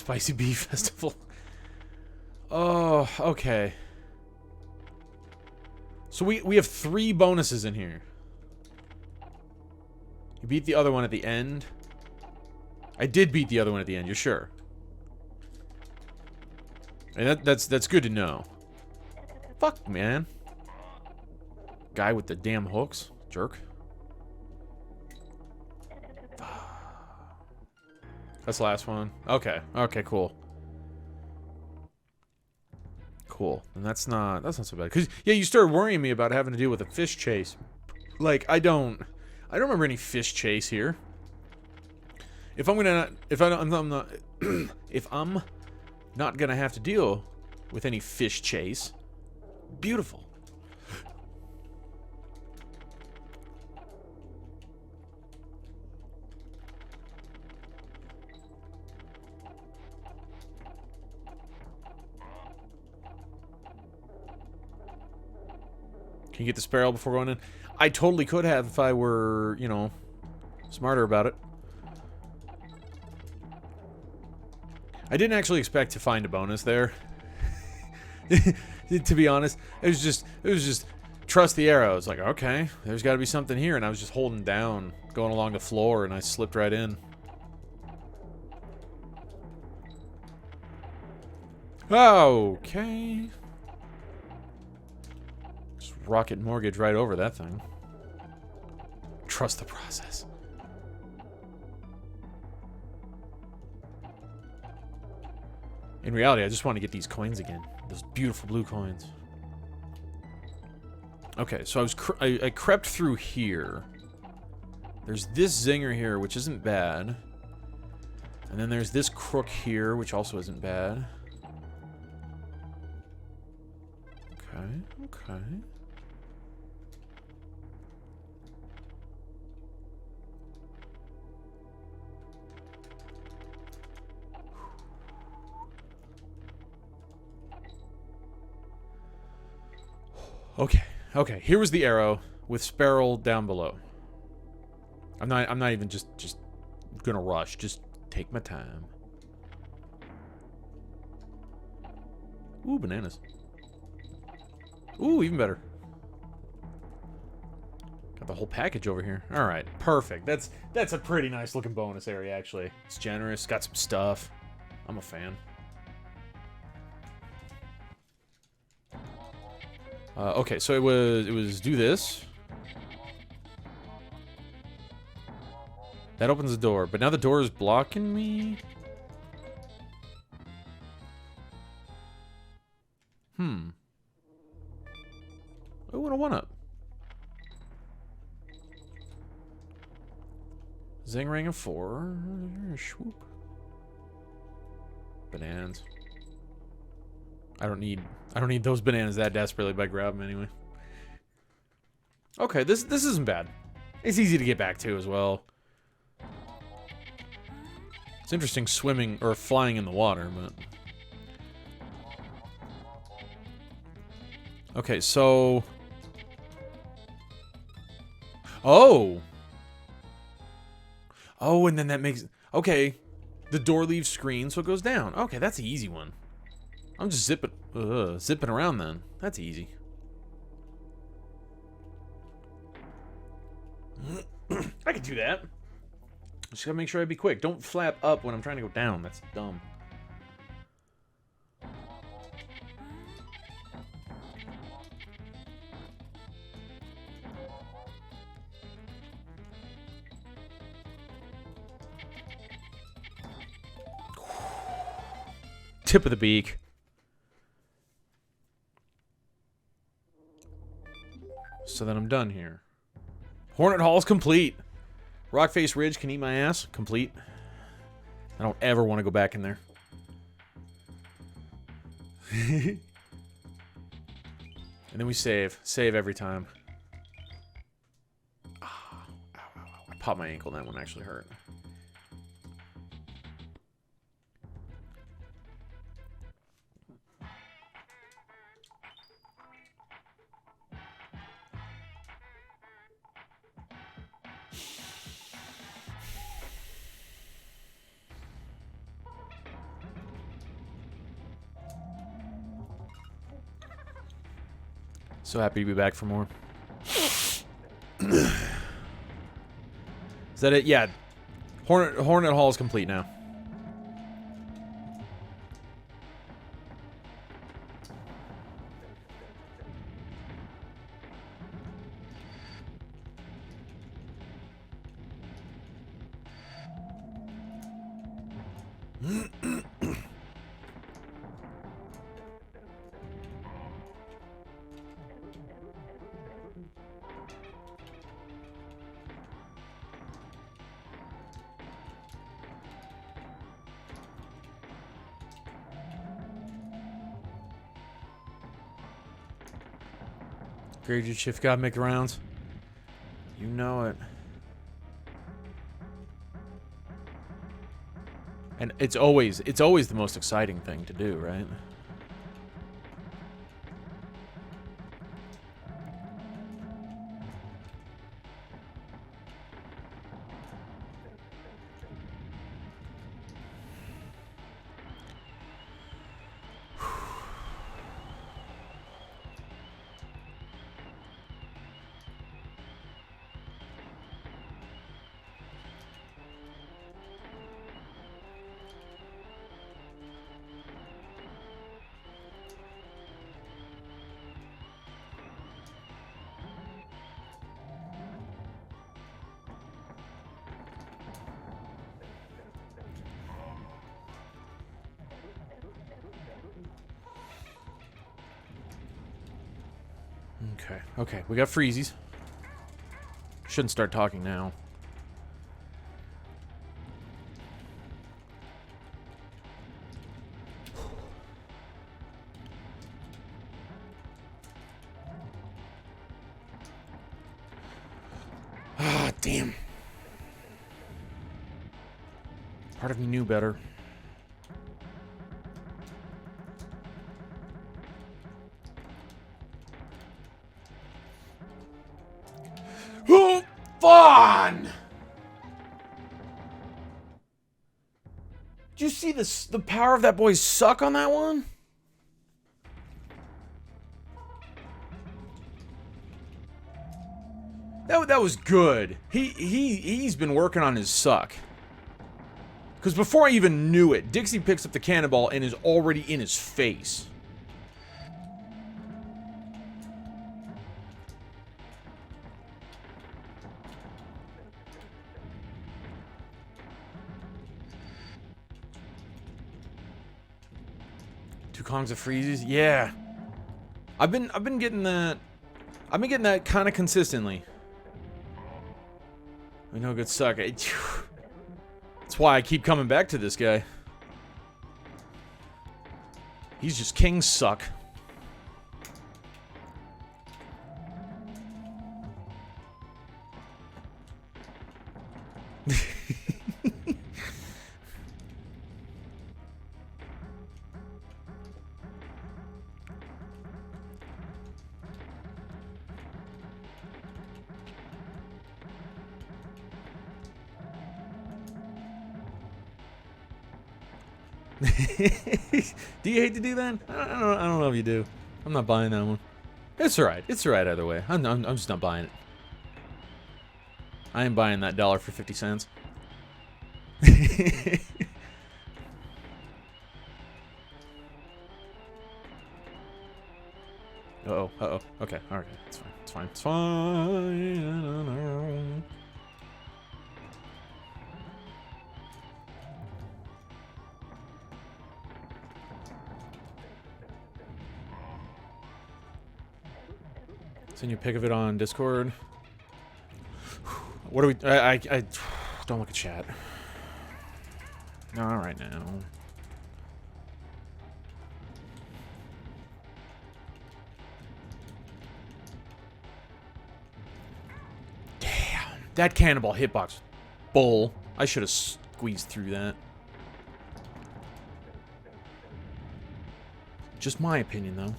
Spicy Beef Festival. Oh, okay. So we have 3 bonuses in here. You beat the other one at the end. I did beat the other one at the end, you're sure? And that's good to know. Fuck, man. Guy with the damn hooks. Jerk. That's the last one. Okay. Okay, cool. Cool. And that's not so bad. Cause yeah, you started worrying me about having to deal with a fish chase. Like, I don't remember any fish chase here. If I'm not gonna have to deal with any fish chase, beautiful. Can you get the sparrow before going in? I totally could have if I were, you know, smarter about it. I didn't actually expect to find a bonus there. To be honest, it was just trust the arrow. It's like, okay, there's got to be something here, and I was just holding down, going along the floor, and I slipped right in. Okay. Just rocket mortgage right over that thing. Trust the process. In reality, I just want to get these coins again. Those beautiful blue coins. Okay, so I crept through here. There's this zinger here, which isn't bad. And then there's this crook here, which also isn't bad. Okay, okay. Okay, okay. Here was the arrow with Sparrow down below. I'm not even just gonna rush. Just take my time. Ooh, bananas. Ooh, even better. Got the whole package over here. All right, perfect. That's a pretty nice looking bonus area actually. It's generous. Got some stuff. I'm a fan. Okay, so it was do this. That opens the door, but now the door is blocking me. Oh, what a one-up. Zing ring of 4. Swoop. Bananas. I don't need those bananas that desperately, but I grab them anyway. Okay, this isn't bad. It's easy to get back to as well. It's interesting swimming or flying in the water, but okay, so oh, and then that makes okay. The door leaves screen, so it goes down. Okay, that's an easy one. I'm just zipping around then. That's easy. I can do that. Just gotta make sure I be quick. Don't flap up when I'm trying to go down. That's dumb. Tip of the beak. So then I'm done here. Hornet Hall's complete. Rockface Ridge can eat my ass. Complete. I don't ever want to go back in there. And then we save. Save every time. Oh, ow, ow, ow. I popped my ankle and that one actually hurt. So happy to be back for more. Is that it? Yeah. Hornet Hall is complete now. Graveyard shift, gotta make the rounds. You know it. And it's always the most exciting thing to do, right? Okay, we got freezies. Shouldn't start talking now. Ah, damn. Part of me knew better. Fun! Did you see the power of that boy's suck on that one? That was good. He's been working on his suck. Because before I even knew it, Dixie picks up the cannonball and is already in his face. Kongs of freezes, yeah. I've been getting that. I've been getting that kind of consistently. I know, good suck. That's why I keep coming back to this guy. He's just king suck. Do you hate to do that? I don't know if you do. I'm not buying that one. It's alright. It's alright either way. I'm just not buying it. I am buying that $1 for 50 cents. Uh-oh. Uh-oh. Okay. Alright. It's fine. It's fine. It's fine. Send you a pic of it on Discord. What do we... I don't look at chat. Not right now. Damn. That cannonball hitbox. Bull. I should have squeezed through that. Just my opinion, though.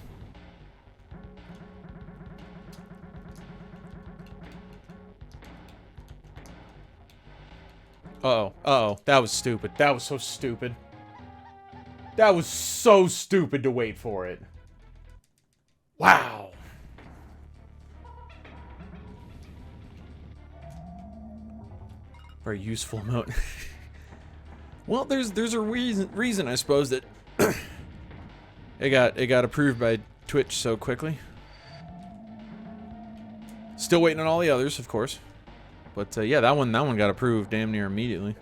Uh-oh. Uh-oh. That was stupid. That was so stupid. That was so stupid to wait for it. Wow. Very useful emote. Well, there's a reason I suppose that it got approved by Twitch so quickly. Still waiting on all the others, of course. But yeah, that one got approved damn near immediately.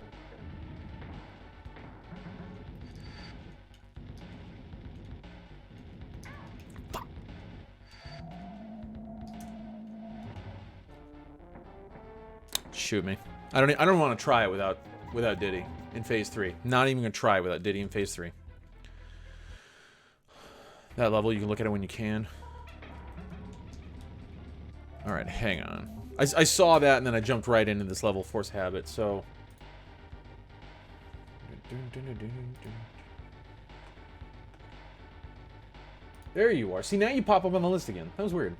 Shoot me. I don't want to try it without Diddy in phase 3. Not even gonna try without Diddy in phase 3. That level, you can look at it when you can. All right, hang on. I saw that and then I jumped right into this level, Force Habit. So. There you are. See, now you pop up on the list again. That was weird.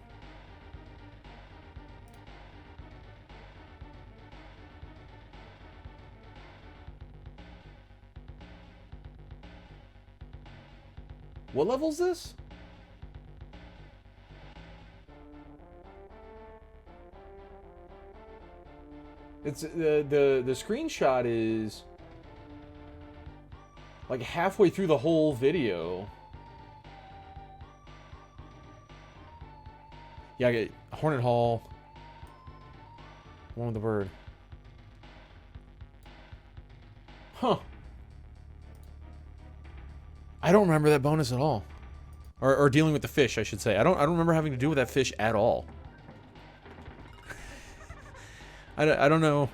What level is this? It's the screenshot is like halfway through the whole video. Yeah, I get Hornet Hall. One with the bird. Huh. I don't remember that bonus at all. Or dealing with the fish, I should say. I don't remember having to do with that fish at all. I don't know.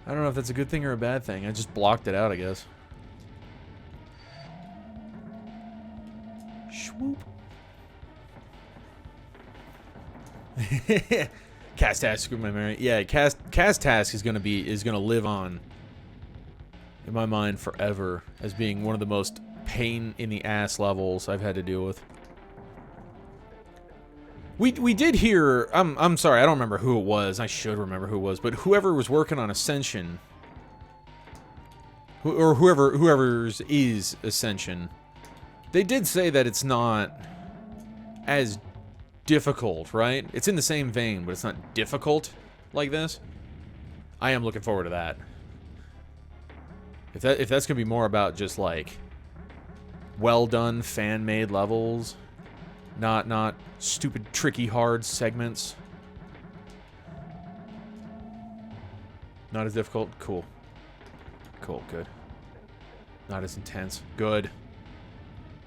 I don't know if that's a good thing or a bad thing. I just blocked it out, I guess. Swoop. Cast task, my memory. Yeah, cast task is gonna live on in my mind forever as being one of the most pain in the ass levels I've had to deal with. We did hear, I'm sorry, I don't remember who it was. I should remember who it was, but whoever was working on Ascension, or whoever's is Ascension, they did say that it's not as difficult, right? It's in the same vein, but it's not difficult like this. I am looking forward to that. If that's gonna be more about just like well done fan-made levels, not stupid tricky hard segments. Not as difficult. Cool. Cool. Good. Not as intense. Good.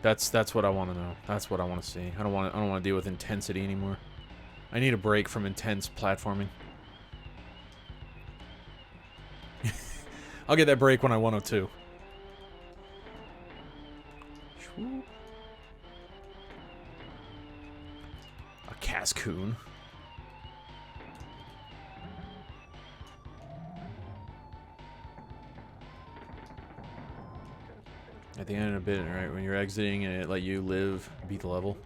That's what I want to know. That's what I want to see. I don't want to deal with intensity anymore. I need a break from intense platforming. I'll get that break when I 102. A Cascoon. At the end of a bit, right, when you're exiting and it let you live, beat the level.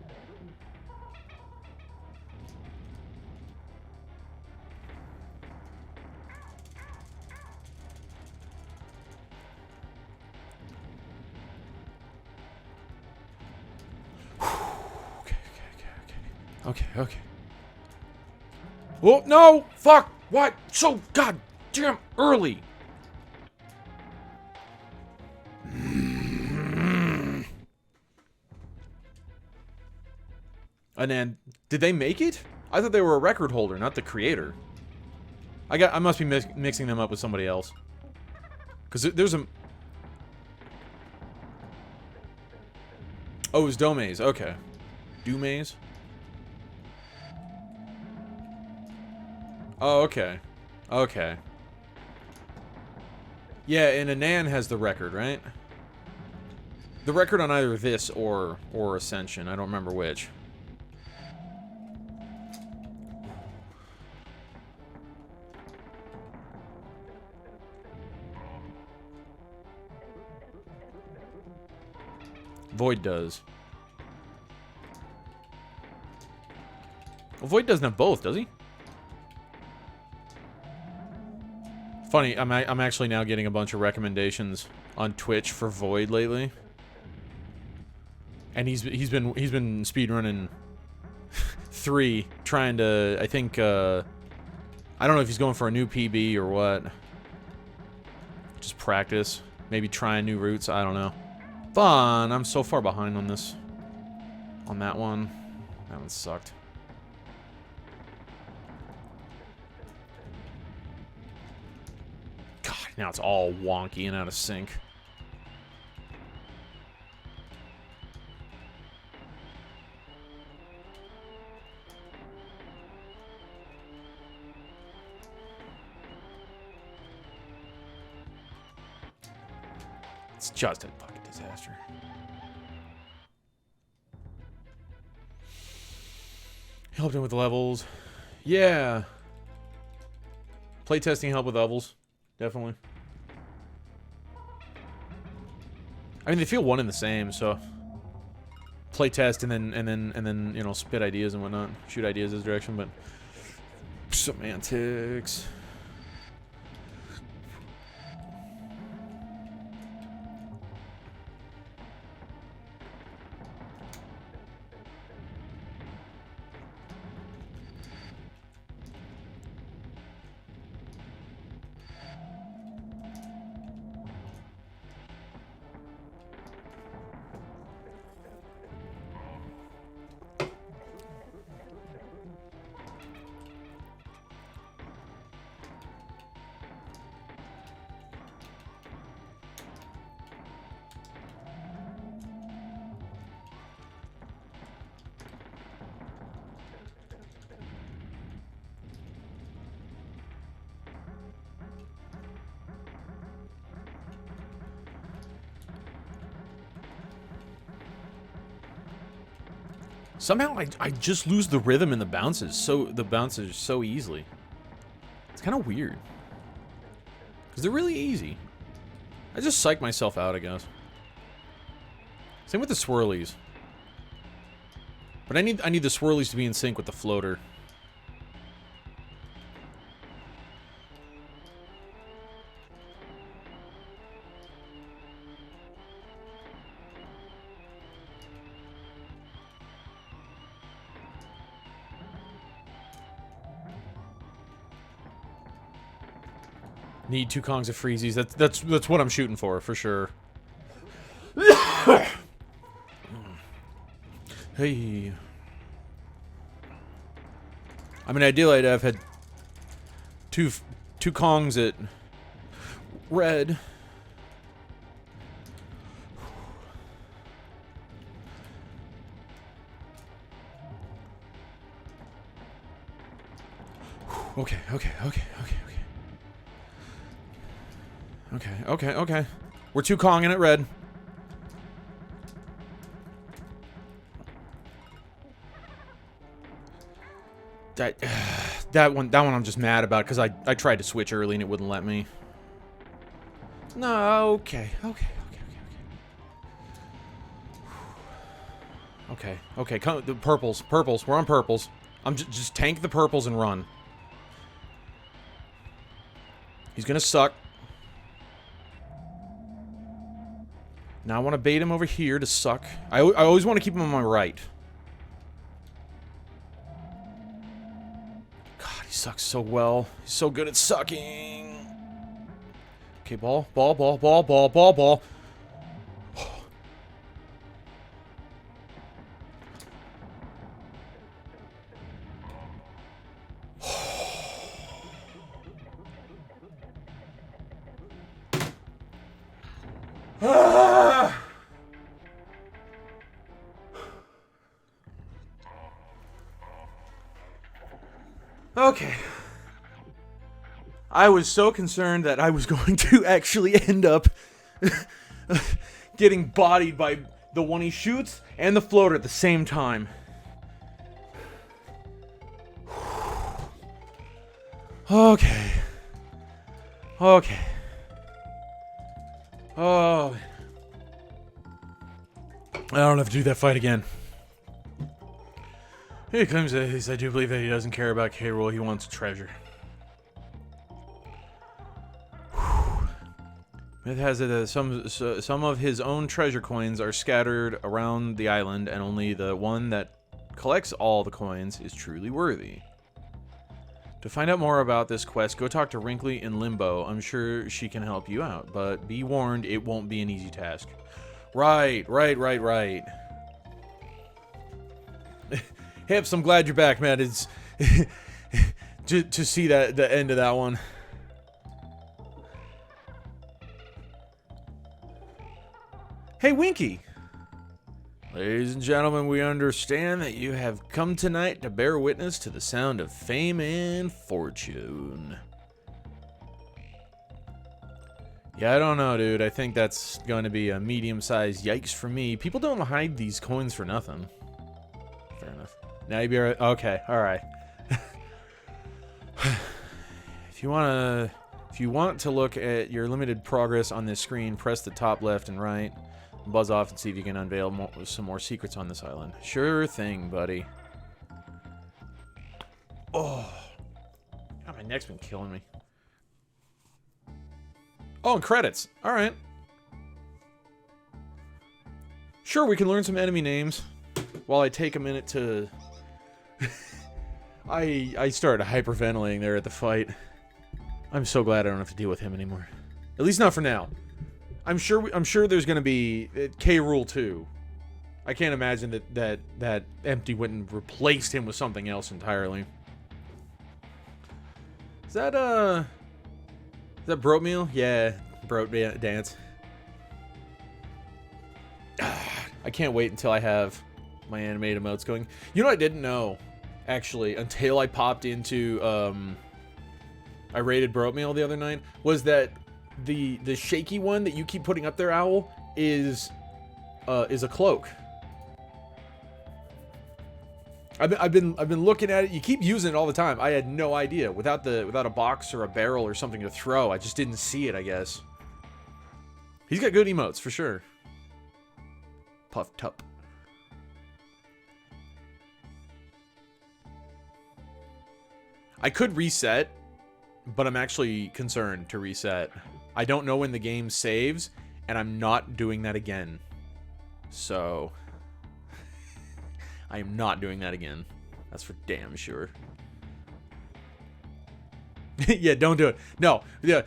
Okay. Oh, no! Fuck! What? So goddamn early! And then, did they make it? I thought they were a record holder, not the creator. I must be mixing them up with somebody else. Because there's a... Oh, it was Domaze. Okay. Domaze? Oh, okay. Okay. Yeah, and Anan has the record, right? The record on either this or Ascension. I don't remember which. Void does. Well, Void doesn't have both, does he? Funny, I'm actually now getting a bunch of recommendations on Twitch for Void lately, and he's been speedrunning 3, trying to, I think I don't know if he's going for a new PB or what. practice. Maybe trying new routes. I don't know. Fun. I'm so far behind on this. On that one. That one sucked. God, now it's all wonky and out of sync. It's just a fucking disaster. Helped him with the levels. Yeah. Playtesting helped with levels. Definitely. I mean, they feel one and the same, so playtest and then you know, spit ideas and whatnot, shoot ideas this direction, but semantics. Somehow I just lose the rhythm in the bounces so easily. It's kind of weird. Because they're really easy. I just psych myself out, I guess. Same with the swirlies. But I need the swirlies to be in sync with the floater. Need 2 Kongs of freezies. That's what I'm shooting for sure. Hey. I mean, ideally I'd have had two Kongs at red. Okay. Okay. We're 2 Konging it red. That one I'm just mad about because I tried to switch early and it wouldn't let me. No, okay. Come the purples. We're on purples. I'm just tank the purples and run. He's gonna suck. Now I want to bait him over here to suck. I always want to keep him on my right. God, he sucks so well. He's so good at sucking. Okay, ball. Okay. I was so concerned that I was going to actually end up getting bodied by the one he shoots and the floater at the same time. Okay. Oh. I don't have to do that fight again. He claims that I do believe that he doesn't care about K-Rool, he wants treasure. It has it that some of his own treasure coins are scattered around the island, and only the one that collects all the coins is truly worthy. To find out more about this quest, go talk to Wrinkly in Limbo. I'm sure she can help you out, but be warned, it won't be an easy task. Right. Hips, I'm glad you're back, man. It's to see that the end of that one. Hey, Winky. Ladies and gentlemen, we understand that you have come tonight to bear witness to the sound of fame and fortune. Yeah, I don't know, dude. I think that's going to be a medium-sized yikes for me. People don't hide these coins for nothing. Fair enough. Now you be right. Okay, alright. If you want to look at your limited progress on this screen, press the top left and right. Buzz off and see if you can unveil some more secrets on this island. Sure thing, buddy. Oh. God, my neck's been killing me. Oh, and credits. Alright. Sure, we can learn some enemy names while I take a minute to... I started hyperventilating there at the fight. I'm so glad I don't have to deal with him anymore. At least not for now. I'm sure there's gonna be K. Rool 2. I can't imagine that Empty went and replaced him with something else entirely. Is that Broat Meal? Yeah, Broat Dance. I can't wait until I have my animated emotes going. You know what I didn't know, actually, until I popped into I rated Broat Meal the other night, was that the shaky one that you keep putting up there, Owl, is a cloak. I've been looking at it. You keep using it all the time. I had no idea. Without a box or a barrel or something to throw, I just didn't see it, I guess. He's got good emotes for sure. Puffed up. I could reset, but I'm actually concerned to reset. I don't know when the game saves, and I'm not doing that again. So, I am not doing that again. That's for damn sure. Yeah, don't do it. No, yeah.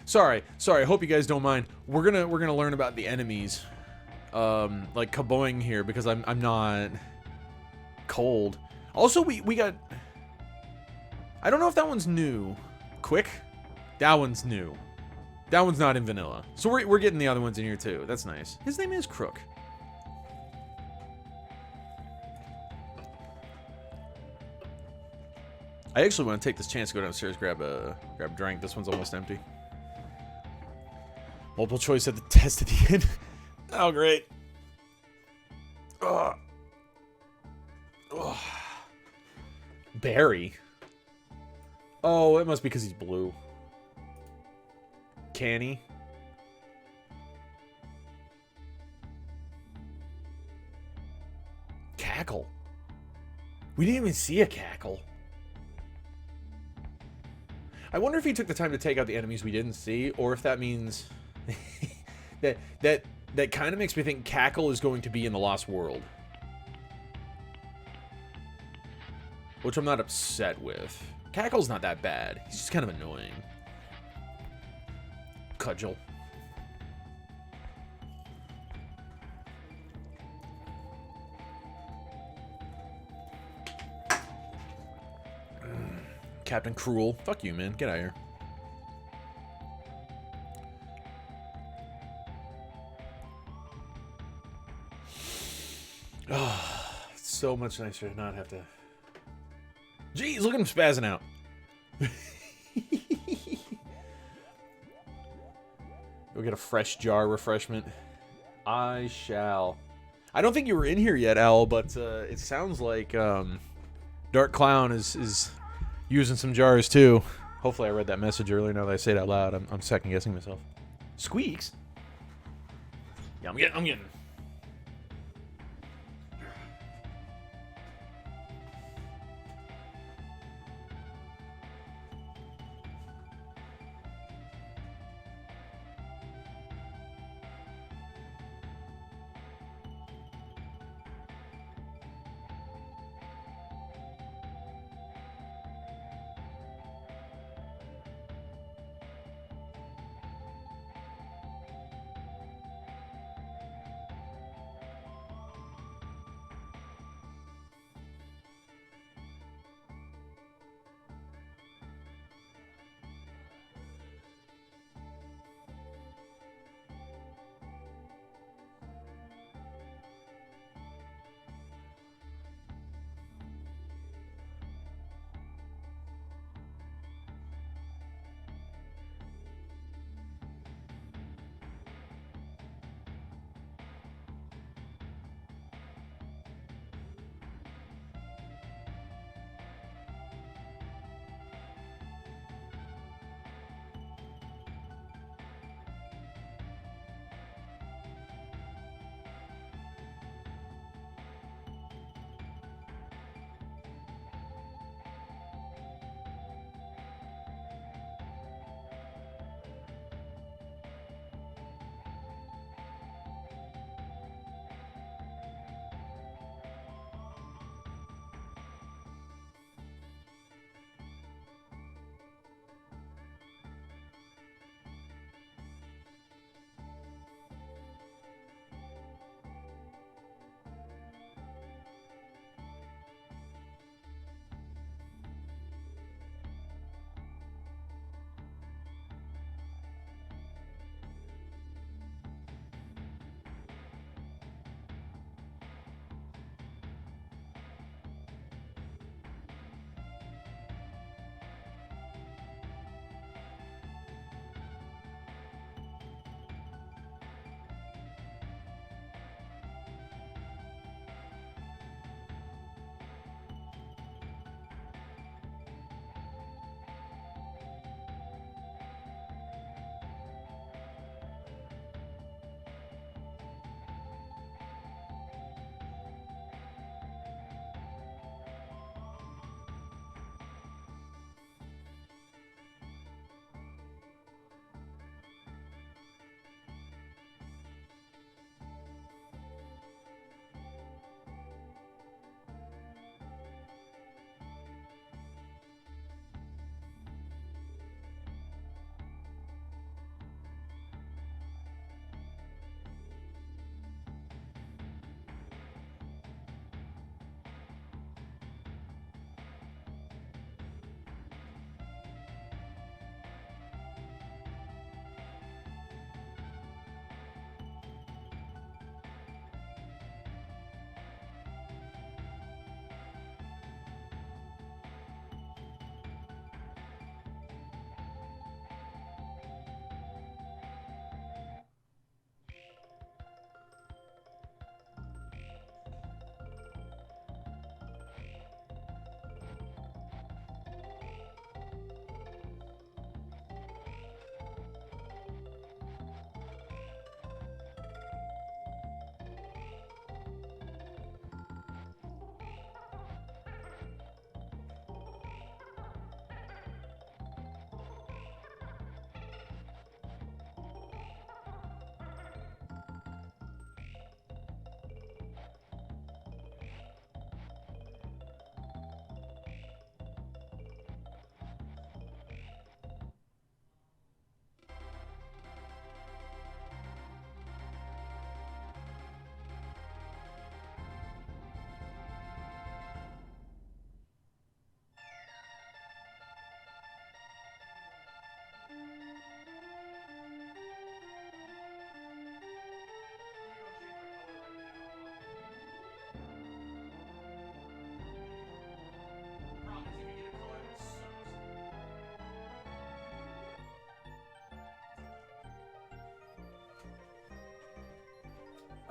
Sorry. I hope you guys don't mind. We're gonna learn about the enemies, like Kaboing here, because I'm not cold. Also, we got. I don't know if that one's new. Quick, that one's new. That one's not in vanilla. So we're getting the other ones in here too. That's nice. His name is Crook. I actually want to take this chance to go downstairs, grab a drink. This one's almost empty. Multiple choice at the test at the end. Oh, great. Ugh. Ugh. Barry. Oh, it must be because he's blue. Canny. Cackle. We didn't even see a cackle. I wonder if he took the time to take out the enemies we didn't see, or if that means that kind of makes me think Cackle is going to be in the Lost World, which I'm not upset with. Cackle's not that bad. He's just kind of annoying. Cudgel. Captain Cruel. Fuck you, man. Get out of here. Oh, it's so much nicer to not have to... Jeez, look at him spazzing out. Go get a fresh jar refreshment. I shall. I don't think you were in here yet, Al, but it sounds like Dark Clown is using some jars too. Hopefully I read that message earlier. Now that I say it out loud, I'm second guessing myself. Squeaks? Yeah, I'm getting.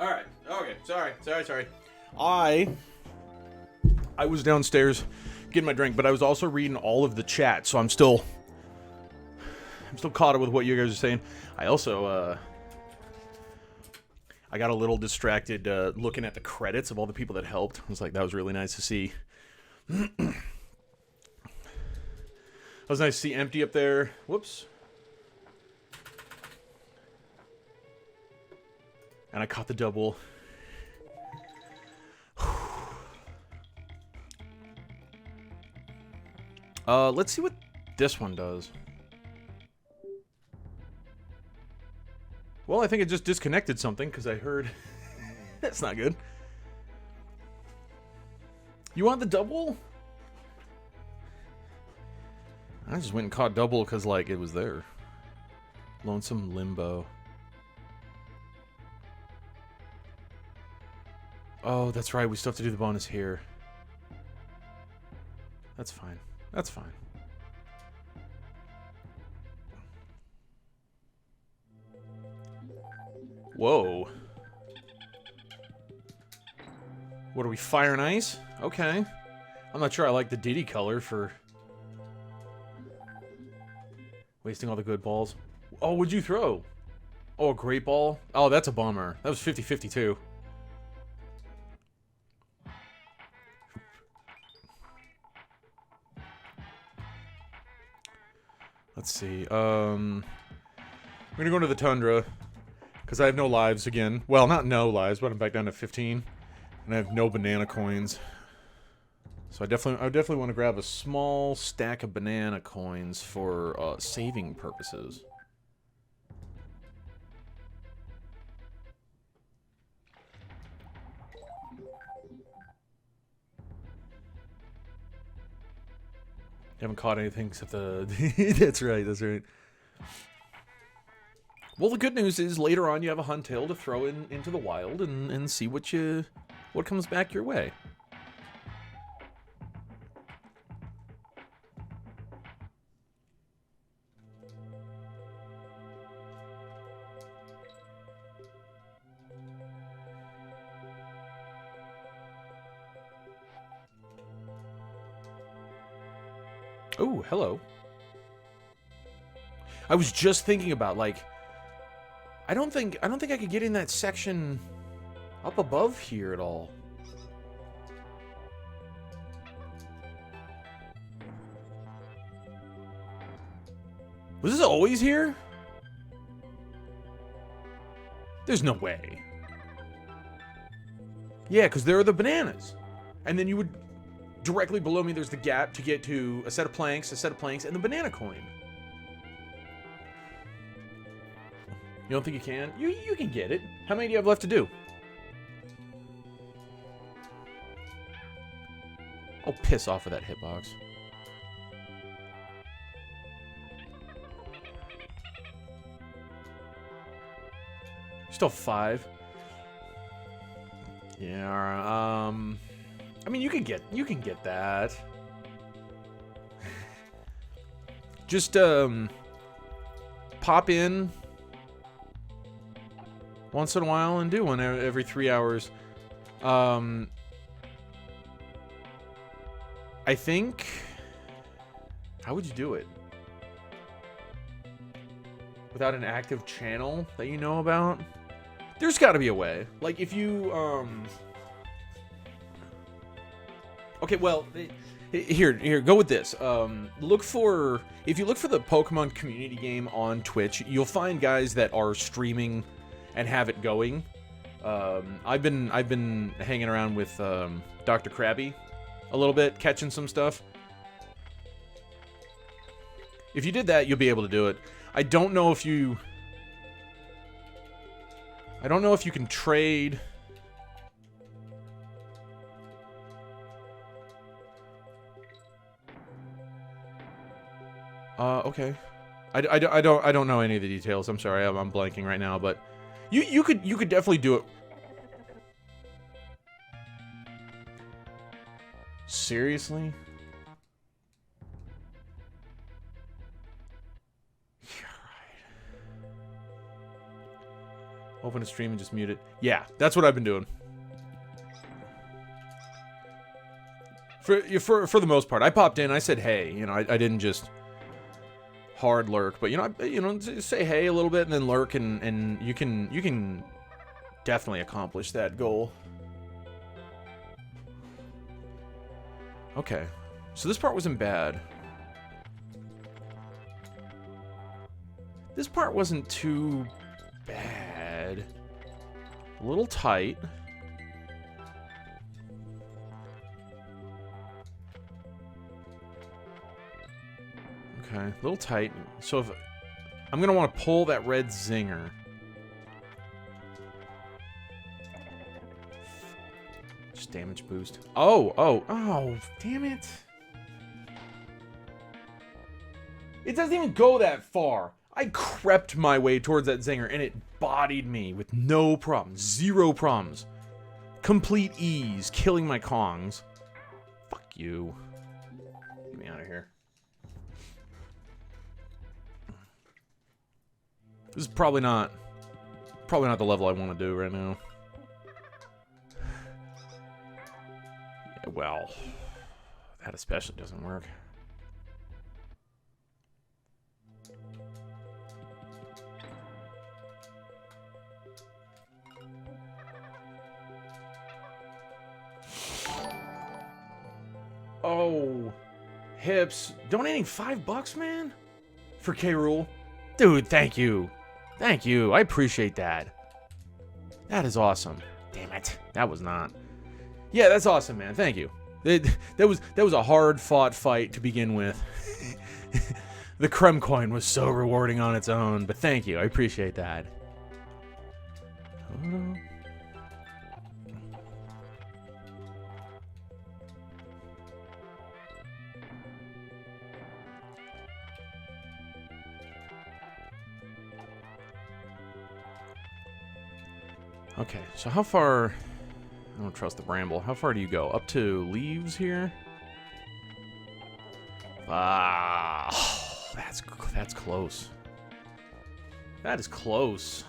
All right. Okay. Sorry. I was downstairs getting my drink, but I was also reading all of the chat, so I'm still caught up with what you guys are saying. I also I got a little distracted looking at the credits of all the people that helped. I was like, that was really nice to see. It was nice to see Empty up there. Whoops. And I caught the double. Let's see what this one does. Well, I think it just disconnected something because I heard... That's not good. You want the double? I just went and caught double because, like, it was there. Lonesome Limbo. Oh, that's right. We still have to do the bonus here. That's fine. That's fine. Whoa. What are we, Fire and Ice? Okay. I'm not sure I like the Diddy color for... wasting all the good balls. Oh, what'd you throw? Oh, a great ball? Oh, that's a bummer. That was 50-50 too. Let's see. I'm gonna go into the Tundra. Because I have no lives again. Well, not no lives, but I'm back down to 15. And I have no banana coins. So I definitely want to grab a small stack of banana coins for saving purposes. Haven't caught anything except the... That's right, that's right. Well, the good news is later on you have a Huntail to throw into the wild and see what comes back your way. Oh, hello. I was just thinking about, like, I don't think I could get in that section up above here at all. Was this always here? There's no way. Yeah, because there are the bananas. And then you would... Directly below me, there's the gap to get to a set of planks, and the banana coin. You don't think you can? You can get it. How many do you have left to do? Oh, piss off with that hitbox. Still 5. Yeah, I mean, you can get that. Just, pop in once in a while and do one every 3 hours. I think... How would you do it? Without an active channel that you know about? There's gotta be a way. Like, if you, Okay, well, here, go with this. If you look for the Pokemon community game on Twitch, you'll find guys that are streaming and have it going. I've been hanging around with Dr. Krabby a little bit, catching some stuff. If you did that, you'll be able to do it. I don't know if you can trade. Okay. I don't know any of the details. I'm sorry, I'm blanking right now, but you could definitely do it. Seriously? Yeah, right. Open a stream and just mute it. Yeah, that's what I've been doing. For the most part, I popped in. I said hey. You know, I didn't just hard lurk, but you know, say hey a little bit and then lurk, and you can definitely accomplish that goal. Okay, so this part wasn't bad. This part wasn't too bad. A little tight. Okay, a little tight. So if I'm gonna want to pull that red zinger. Just damage boost. Oh, damn it. It doesn't even go that far. I crept my way towards that zinger and it bodied me with no problems. 0 problems. Complete ease, killing my Kongs. Fuck you. Get me out of here. This is probably not the level I want to do right now. Yeah, well, that especially doesn't work. Oh, Hips, donating $5, man, for K-Rule. Dude, thank you. Thank you. I appreciate that. That is awesome. Damn it. That was not. Yeah, that's awesome, man. Thank you. That was a hard-fought fight to begin with. The Creme coin was so rewarding on its own, but thank you. I appreciate that. Okay, so how far... I don't trust the bramble. How far do you go? Up to leaves here? Ah, that's close. That is close.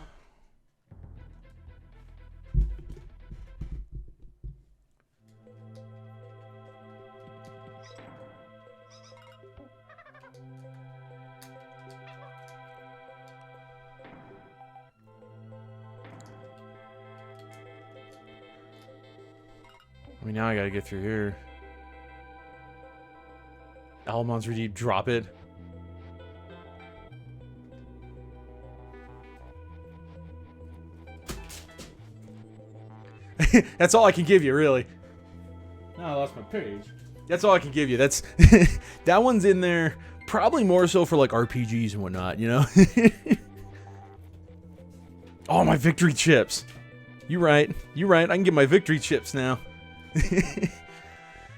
I mean, now I gotta get through here. Alamon's Redeep, drop it. That's all I can give you, really. No, I lost my page. That's all I can give you. That's that one's in there probably more so for like RPGs and whatnot, you know? Oh, my victory chips. You right. You right. I can get my victory chips now.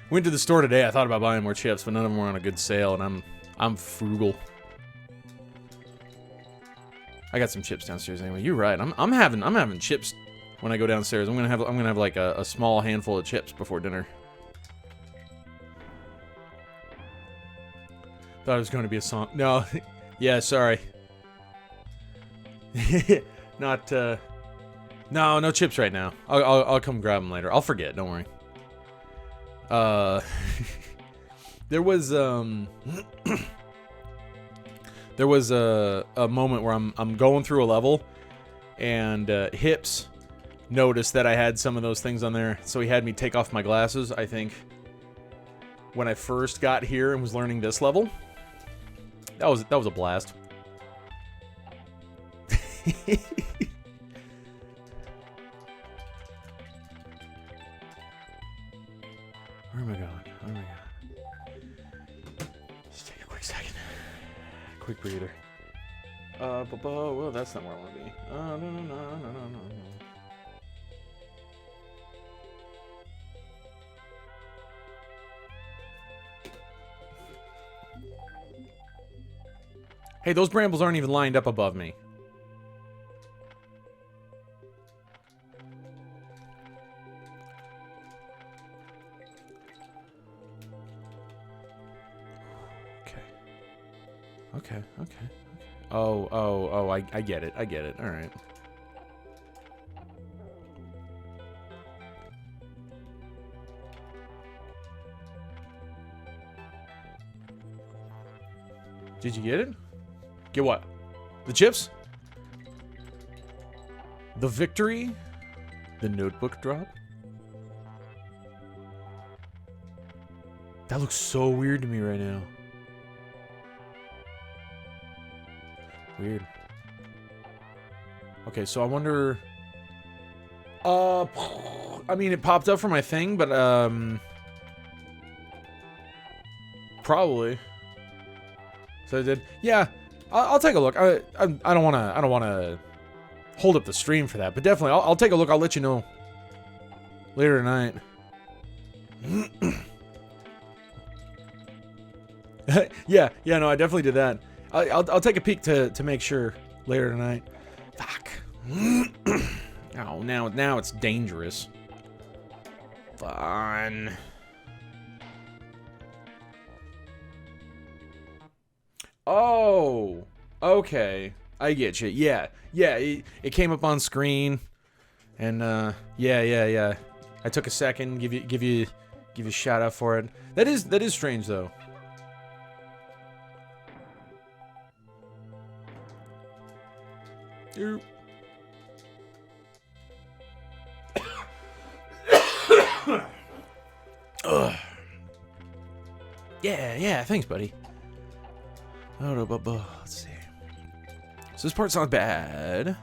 Went to the store today. I thought about buying more chips, but none of them were on a good sale, and I'm frugal. I got some chips downstairs anyway. You're right. I'm having chips when I go downstairs. I'm gonna have like a small handful of chips before dinner. Thought it was going to be a song. No, yeah, sorry. Not no chips right now. I'll come grab them later. I'll forget. Don't worry. There was a moment where I'm going through a level, and Hips noticed that I had some of those things on there, so he had me take off my glasses, I think, when I first got here and was learning this level. That was a blast. Where am I going? Oh my god. Just take a quick second. Quick breather. Well, that's not where I want to be. No. Hey, those brambles aren't even lined up above me. Okay. Oh, I get it. All right. Did you get it? Get what? The chips? The victory? The notebook drop? That looks so weird to me right now. Weird. Okay, so I wonder... I mean, it popped up for my thing, but, probably. So I did. Yeah, I'll take a look. I don't wanna hold up the stream for that, but definitely, I'll take a look. I'll let you know later tonight. yeah, no, I definitely did that. I'll take a peek to make sure later tonight. Fuck. Oh, now it's dangerous. Fun. Oh, okay. I get you. Yeah, it came up on screen, and yeah. I took a second, give you a shout out for it. That is strange though. Yeah, thanks, buddy. Let's see. So this part's not bad.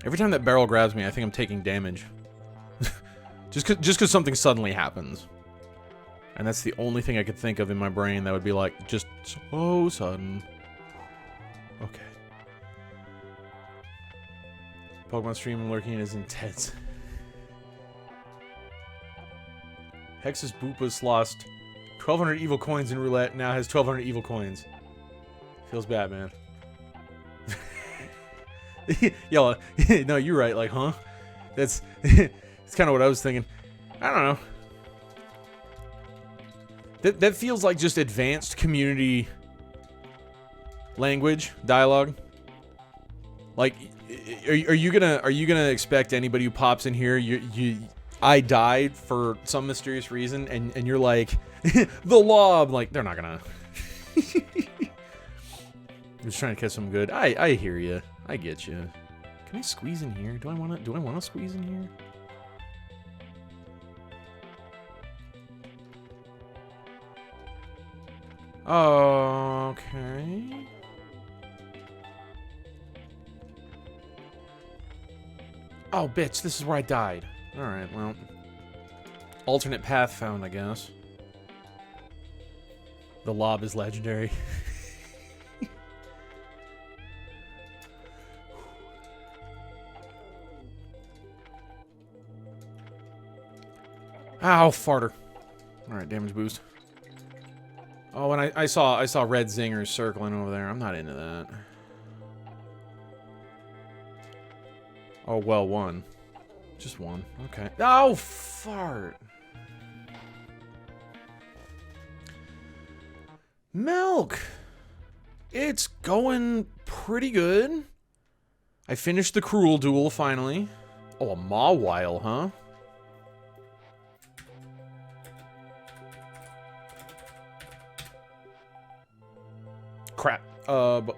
Every time that barrel grabs me, I think I'm taking damage. just cause something suddenly happens. And that's the only thing I could think of in my brain that would be like, just so sudden. Okay. Pokemon stream lurking is intense. Hexus Boopas lost 1,200 evil coins in roulette, now has 1,200 evil coins. Feels bad, man. Yo, no, you're right, like, huh? That's kind of what I was thinking. I don't know. That feels like just advanced community language, dialogue. Like, are you gonna expect anybody who pops in here, I died for some mysterious reason, and you're like, the law, I'm like, they're not gonna. I'm just trying to catch some good. I hear you. I get you. Can I squeeze in here? Do I want to squeeze in here? Okay. Oh, bitch, this is where I died. Alright, well. Alternate path found, I guess. The lob is legendary. Ow, farter. Alright, damage boost. Oh, and I saw red zingers circling over there. I'm not into that. Oh, well, one. Just one. Okay. Oh, fart. Milk. It's going pretty good. I finished the Cruel Duel, finally. Oh, a Mawile, huh? Crap. Ultra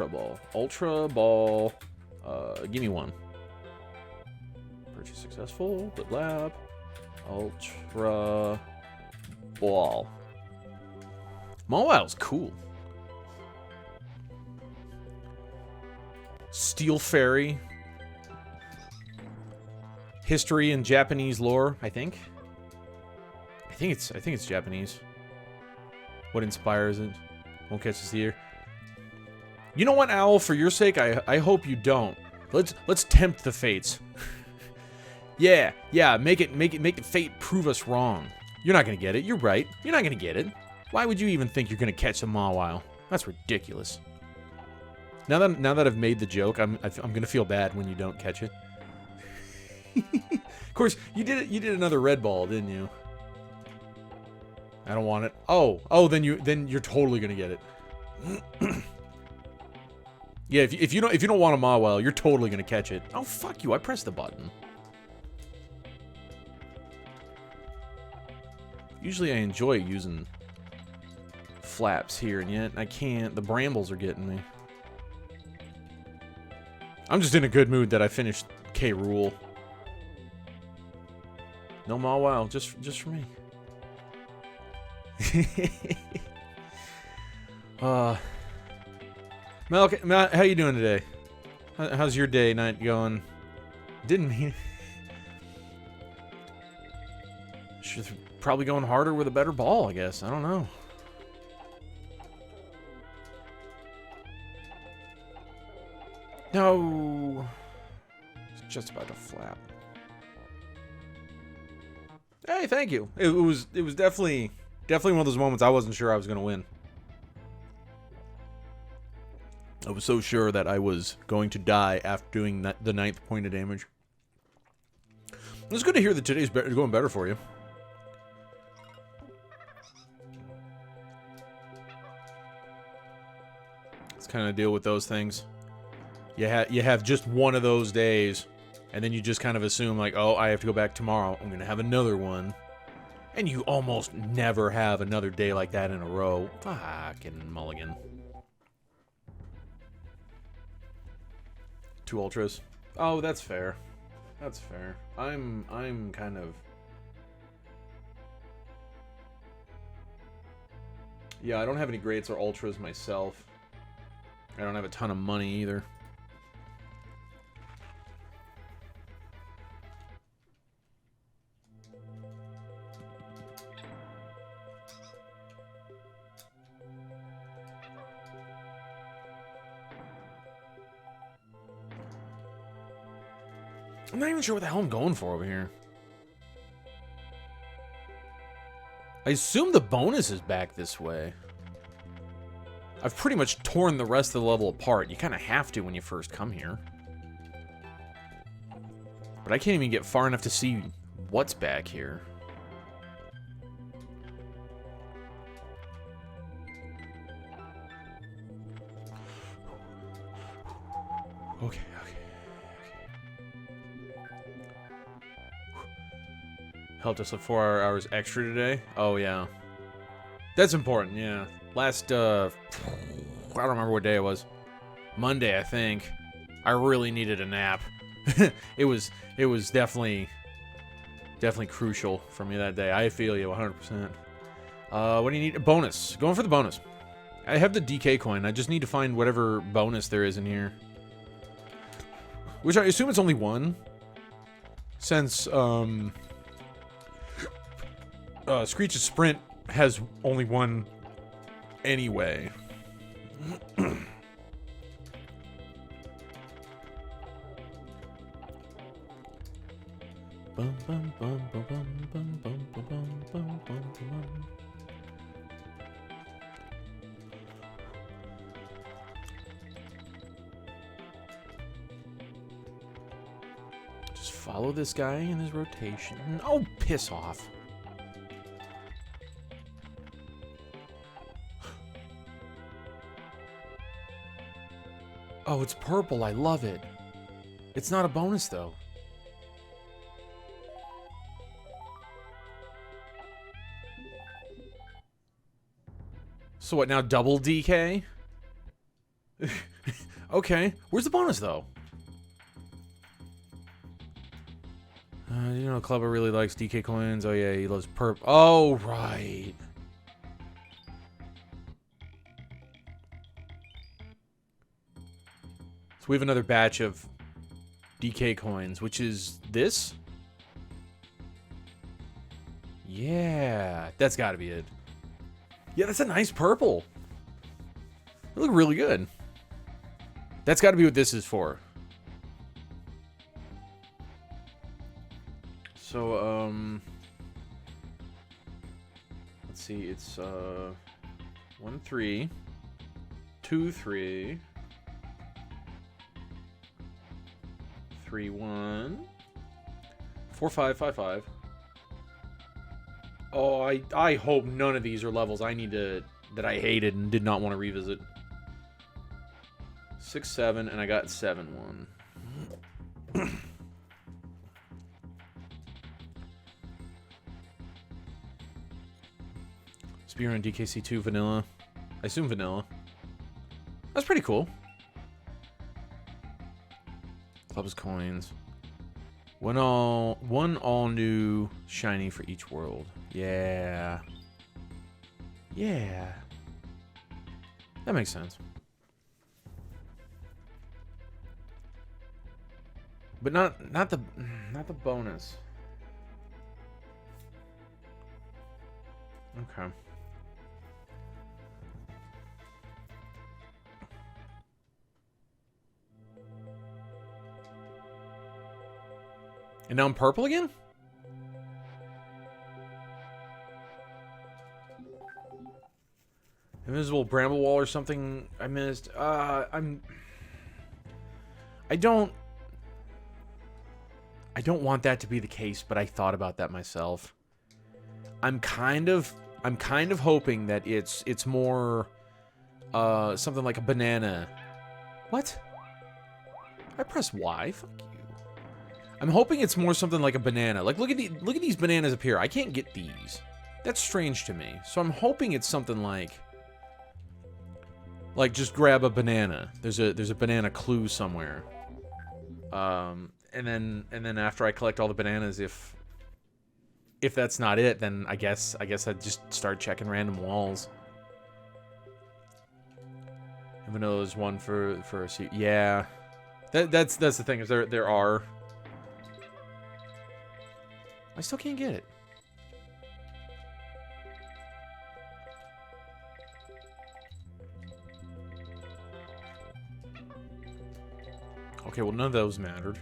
Ball. Ultra Ball. Give me one. Purchase successful. But lab. Ultra Ball. Mawile's cool. Steel Fairy. History and Japanese lore, I think. I think it's Japanese. What inspires it? Won't catch this here. You know what, Owl? For your sake, I hope you don't. Let's tempt the fates. yeah. Make the fate prove us wrong. You're not gonna get it. You're right. You're not gonna get it. Why would you even think you're gonna catch a Mawile? That's ridiculous. Now that I've made the joke, I'm gonna feel bad when you don't catch it. Of course, you did another red ball, didn't you? I don't want it. Oh, then you're totally gonna get it. Yeah, if you don't want to maw well, you're totally gonna catch it. Oh fuck you! I pressed the button. Usually I enjoy using flaps here, and yet I can't. The brambles are getting me. I'm just in a good mood that I finished K. Rool. No maw well, just for me. Mel, how you doing today? How's your day, night going? Didn't mean. Should probably going harder with a better ball, I guess. I don't know. No. It's just about to flap. Hey, thank you. It was definitely one of those moments I wasn't sure I was gonna win. I was so sure that I was going to die after doing the 9th point of damage. It's good to hear that today's going better for you. Let's kind of deal with those things. You have just one of those days, and then you just kind of assume, like, oh, I have to go back tomorrow. I'm going to have another one. And you almost never have another day like that in a row. Fucking mulligan. 2 ultras. Oh, that's fair. That's fair. I'm kind of... Yeah, I don't have any greats or ultras myself. I don't have a ton of money either. I'm not even sure what the hell I'm going for over here. I assume the bonus is back this way. I've pretty much torn the rest of the level apart. You kind of have to when you first come here. But I can't even get far enough to see what's back here. Okay. Helped us with 4 hours extra today. Oh, yeah. That's important, yeah. Last, I don't remember what day it was. Monday, I think. I really needed a nap. It was definitely crucial for me that day. I feel you 100%. What do you need? A bonus. Going for the bonus. I have the DK coin. I just need to find whatever bonus there is in here. Which I assume it's only one. Since, Screech's Sprint has only one anyway. Just follow this guy in his rotation. Oh, piss off. Oh, it's purple. I love it. It's not a bonus, though. So what, now double DK? Okay. Where's the bonus, though? You know, Clubber really likes DK coins. Oh, yeah, he loves perp. Oh, right. We have another batch of DK coins, which is this? Yeah, that's got to be it. Yeah, that's a nice purple. They look really good. That's got to be what this is for. So, let's see. It's 1 3 2 3 3 1 4 5 5 5. Oh, I hope none of these are levels I need to that I hated and did not want to revisit. 6, 7, and I got 7, 1. Spear and DKC2 vanilla. I assume vanilla. That's pretty cool. Club's coins. One all new shiny for each world. Yeah. Yeah. That makes sense. But not the bonus. Okay. And now I'm purple again? Invisible bramble wall or something I missed. I don't want that to be the case, but I thought about that myself. I'm kind of hoping that it's more something like a banana. What? I press Y. Fuck you. I'm hoping it's more something like a banana. Like look at these bananas up here. I can't get these. That's strange to me. So I'm hoping it's something like just grab a banana. There's a banana clue somewhere. And then after I collect all the bananas, if that's not it, then I guess I'd just start checking random walls. Even though there's one for a seat. Yeah. That's the thing, is there are. I still can't get it. Okay, well, none of those mattered.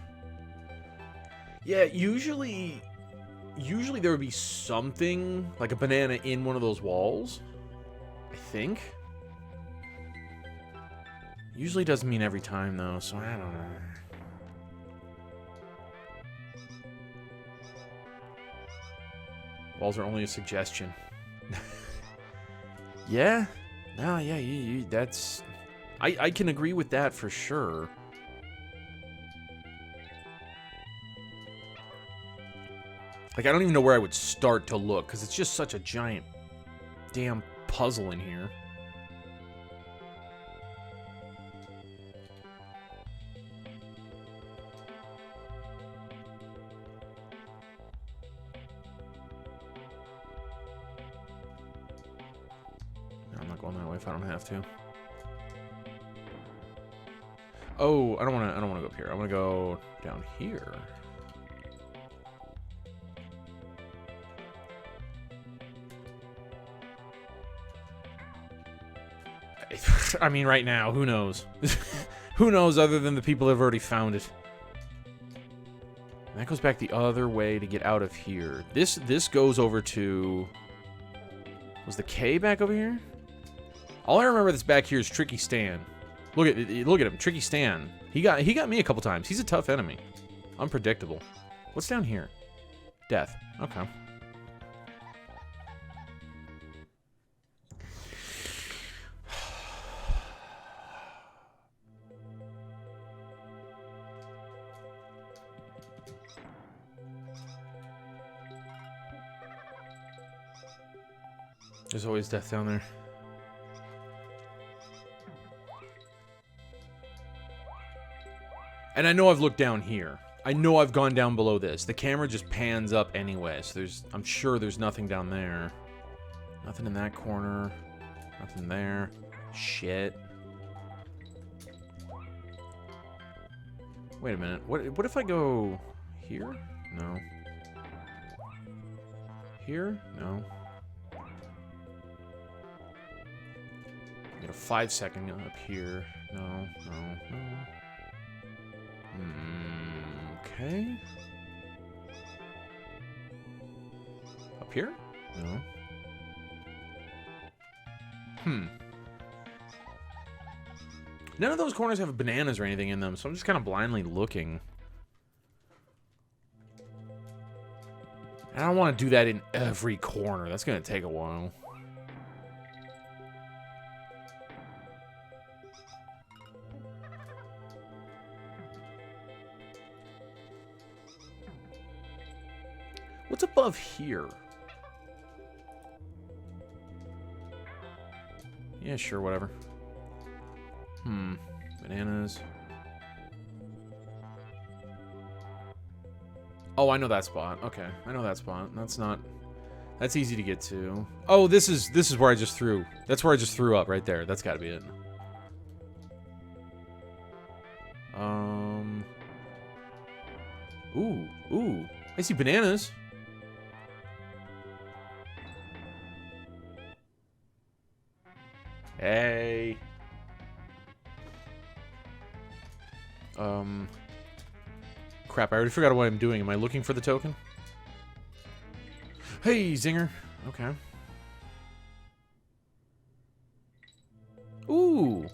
Yeah, usually there would be something, like a banana in one of those walls. I think. Usually doesn't mean every time, though, so I don't know. Walls are only a suggestion. Yeah? No, yeah, that's... I can agree with that for sure. Like, I don't even know where I would start to look, because it's just such a giant damn puzzle in here. No, I'm not going that way if I don't have to. Oh, I don't want to go up here. I want to go down here. I mean, right now, who knows? Who knows other than the people that have already found it? And that goes back the other way to get out of here. This goes over to... Was the K back over here? All I remember that's back here is Tricky Stan. Look at him, Tricky Stan. He got me a couple times. He's a tough enemy. Unpredictable. What's down here? Death. Okay. There's always death down there. And I know I've looked down here. I know I've gone down below this. The camera just pans up anyway, so I'm sure there's nothing down there. Nothing in that corner. Nothing there. Shit. Wait a minute. What if I go here? No. Here? No. Get a 5-second up here. No. Okay. Up here? No. None of those corners have bananas or anything in them, so I'm just kind of blindly looking. And I don't want to do that in every corner. That's going to take a while. What's above here? Yeah, sure, whatever. Bananas. Oh, I know that spot. Okay, I know that spot. That's not... That's easy to get to. Oh, this is where I just threw. That's where I just threw up right there. That's got to be it. Ooh. I see bananas. Hey. Crap, I already forgot what I'm doing. Am I looking for the token? Hey, zinger. Okay. Ooh.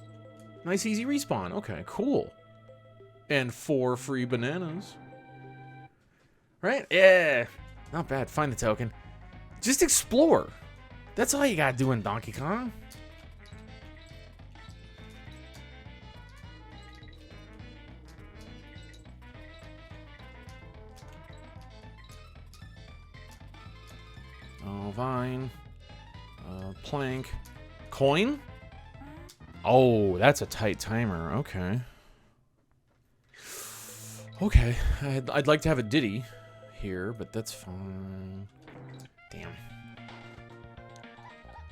Nice easy respawn. Okay, cool. And 4 free bananas. Right? Yeah. Not bad. Find the token. Just explore. That's all you gotta do in Donkey Kong. Oh, vine. Plank. Coin? Oh, that's a tight timer. Okay. Okay. I'd like to have a Diddy here, but that's fine. Damn.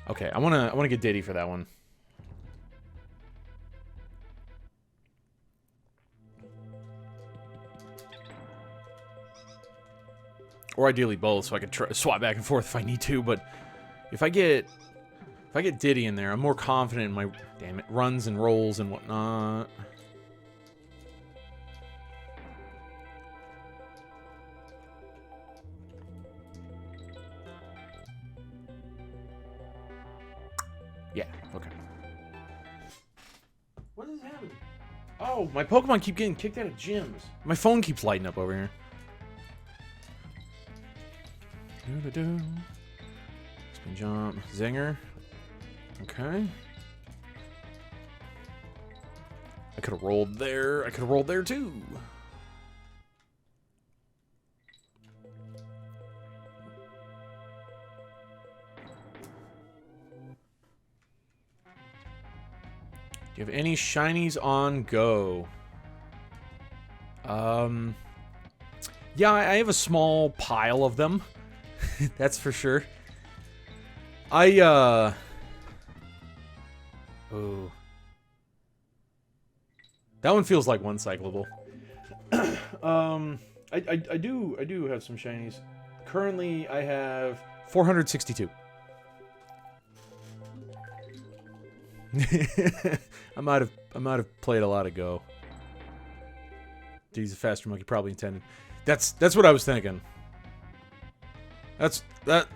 Okay, I wanna get Diddy for that one. Or ideally both, so I could swap back and forth if I need to. But if I get Diddy in there, I'm more confident in my runs and rolls and whatnot. Yeah. Okay. What is happening? Oh, my Pokemon keep getting kicked out of gyms. My phone keeps lighting up over here. Spin jump. Zinger. Okay. I could have rolled there. I could have rolled there too. Do you have any shinies on go? Yeah, I have a small pile of them. That's for sure. Oh. That one feels like one cyclable. I do have some shinies. Currently, I have 462. I might have played a lot of Go. He's a faster monkey, probably intended. That's what I was thinking.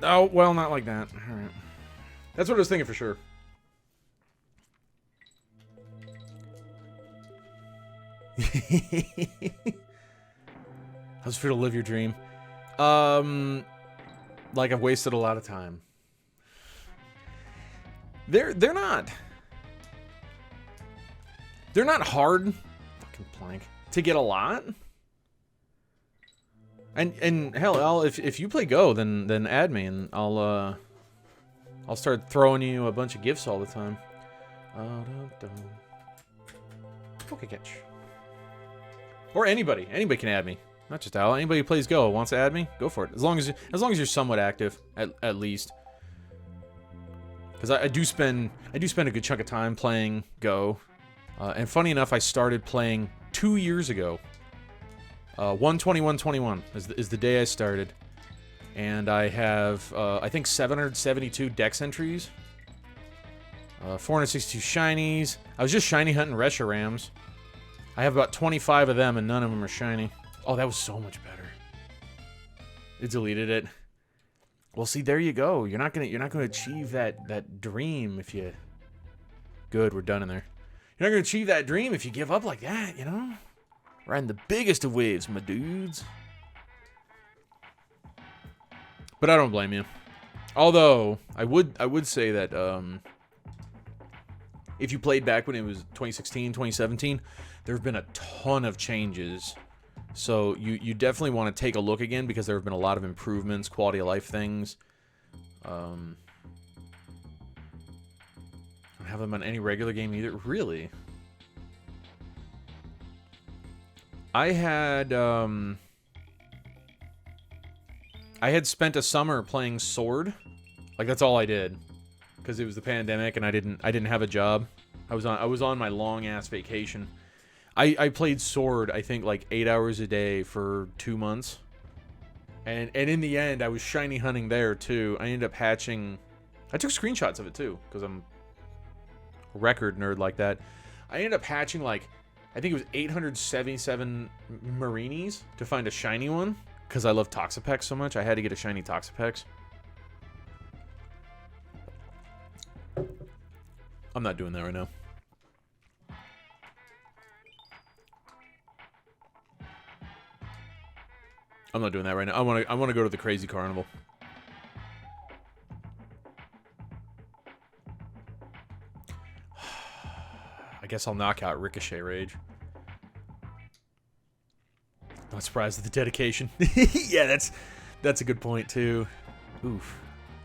Oh, well, not like that. All right. That's what I was thinking for sure. How's it feel to live your dream? Like I've wasted a lot of time. They're not hard, fucking plank, to get a lot. And hell, if you play Go, then add me and I'll start throwing you a bunch of gifts all the time. Okay, catch. Or anybody can add me, not just Al. Anybody who plays Go wants to add me, go for it. As long as you're somewhat active, at least. Because I do spend a good chunk of time playing Go, and funny enough, I started playing 2 years ago. 1/21/21 is the day I started, and I have I think 772 dex entries, 462 shinies. I was just shiny hunting Reshiarams. I have about 25 of them, and none of them are shiny. Oh, that was so much better. It deleted it. Well, see, there you go. You're not gonna achieve that dream if you. Good, we're done in there. You're not gonna achieve that dream if you give up like that, you know. Riding the biggest of waves, my dudes. But I don't blame you. Although I would say that if you played back when it was 2016, 2017, there have been a ton of changes So you definitely want to take a look again because there have been a lot of improvements, quality of life things. Don't have them on any regular game either. Really? I had spent a summer playing Sword. Like that's all I did, because it was the pandemic and I didn't have a job. I was on my long ass vacation. I played Sword, I think, like 8 hours a day for 2 months. And in the end, I was shiny hunting there, too. I ended up hatching... I took screenshots of it, too, because I'm a record nerd like that. I ended up hatching, like, I think it was 877 Marinis to find a shiny one, because I love Toxapex so much. I had to get a shiny Toxapex. I'm not doing that right now. I'm not doing that right now. I want to go to the crazy carnival. I guess I'll knock out Ricochet Rage. Not surprised at the dedication. Yeah, that's a good point too. Oof.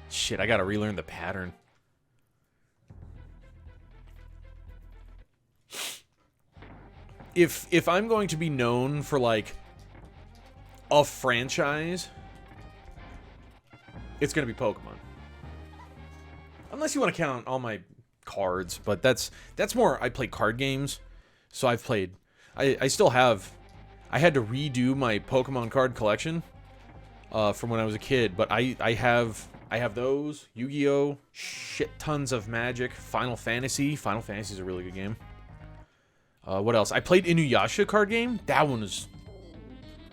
Shit, I gotta relearn the pattern. If I'm going to be known for like a franchise, it's gonna be Pokemon. Unless you want to count all my cards, but that's more, I play card games. So I've played, I still have, I had to redo my Pokemon card collection from when I was a kid, but I have those, Yu-Gi-Oh, shit tons of Magic, Final Fantasy. Final Fantasy is a really good game. What else? I played Inuyasha card game. That one was...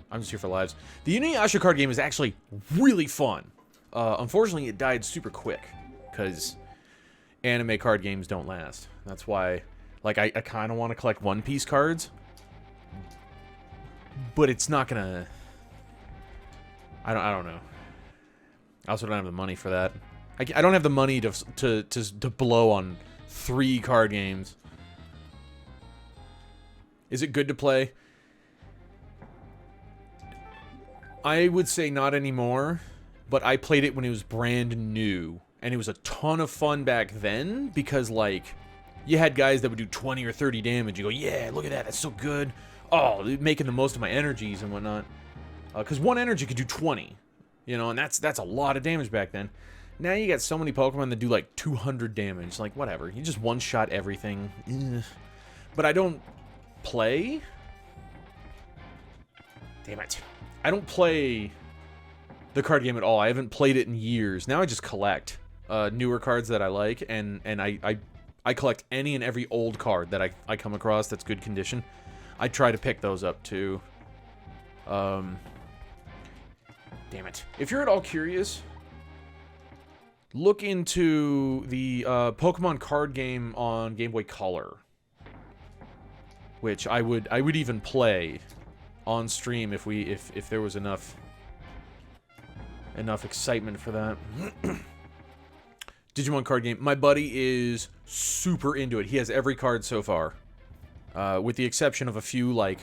I'm just here for lives. The Inuyasha card game is actually really fun. Unfortunately, it died super quick, because anime card games don't last. That's why, like, I kind of want to collect One Piece cards, but it's not gonna... I don't know. I also don't have the money for that. I don't have the money to blow on 3 card games. Is it good to play? I would say not anymore, but I played it when it was brand new, and it was a ton of fun back then, because, like, you had guys that would do 20 or 30 damage. You go, yeah, look at that, that's so good. Oh, making the most of my energies and whatnot. Because one energy could do 20, you know, and that's a lot of damage back then. Now you got so many Pokemon that do, like, 200 damage. Like, whatever. You just one-shot everything. Ugh. But I don't play... Damn it. I don't play the card game at all. I haven't played it in years. Now I just collect newer cards that I like, and I collect any and every old card that I come across that's good condition. I try to pick those up too. Damn it. If you're at all curious, look into the Pokemon card game on Game Boy Color, which I would even play on stream if there was enough excitement for that. Digimon card game. My buddy is super into it. He has every card so far, with the exception of a few like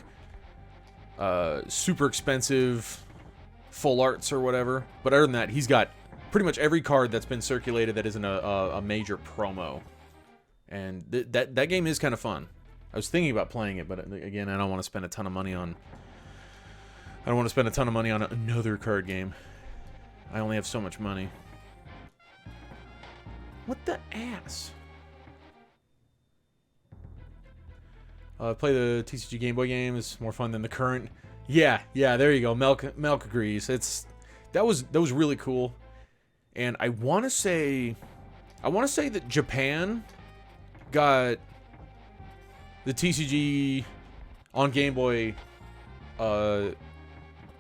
super expensive full arts or whatever. But other than that, he's got pretty much every card that's been circulated that isn't a major promo. And that game is kind of fun. I was thinking about playing it, but again, I don't want to spend a ton of money on... I don't want to spend a ton of money on another card game. I only have so much money. What the ass? Play the TCG Game Boy game is more fun than the current. Yeah, there you go. Melk agrees. That was really cool. And I want to say that Japan got the TCG on Game Boy, the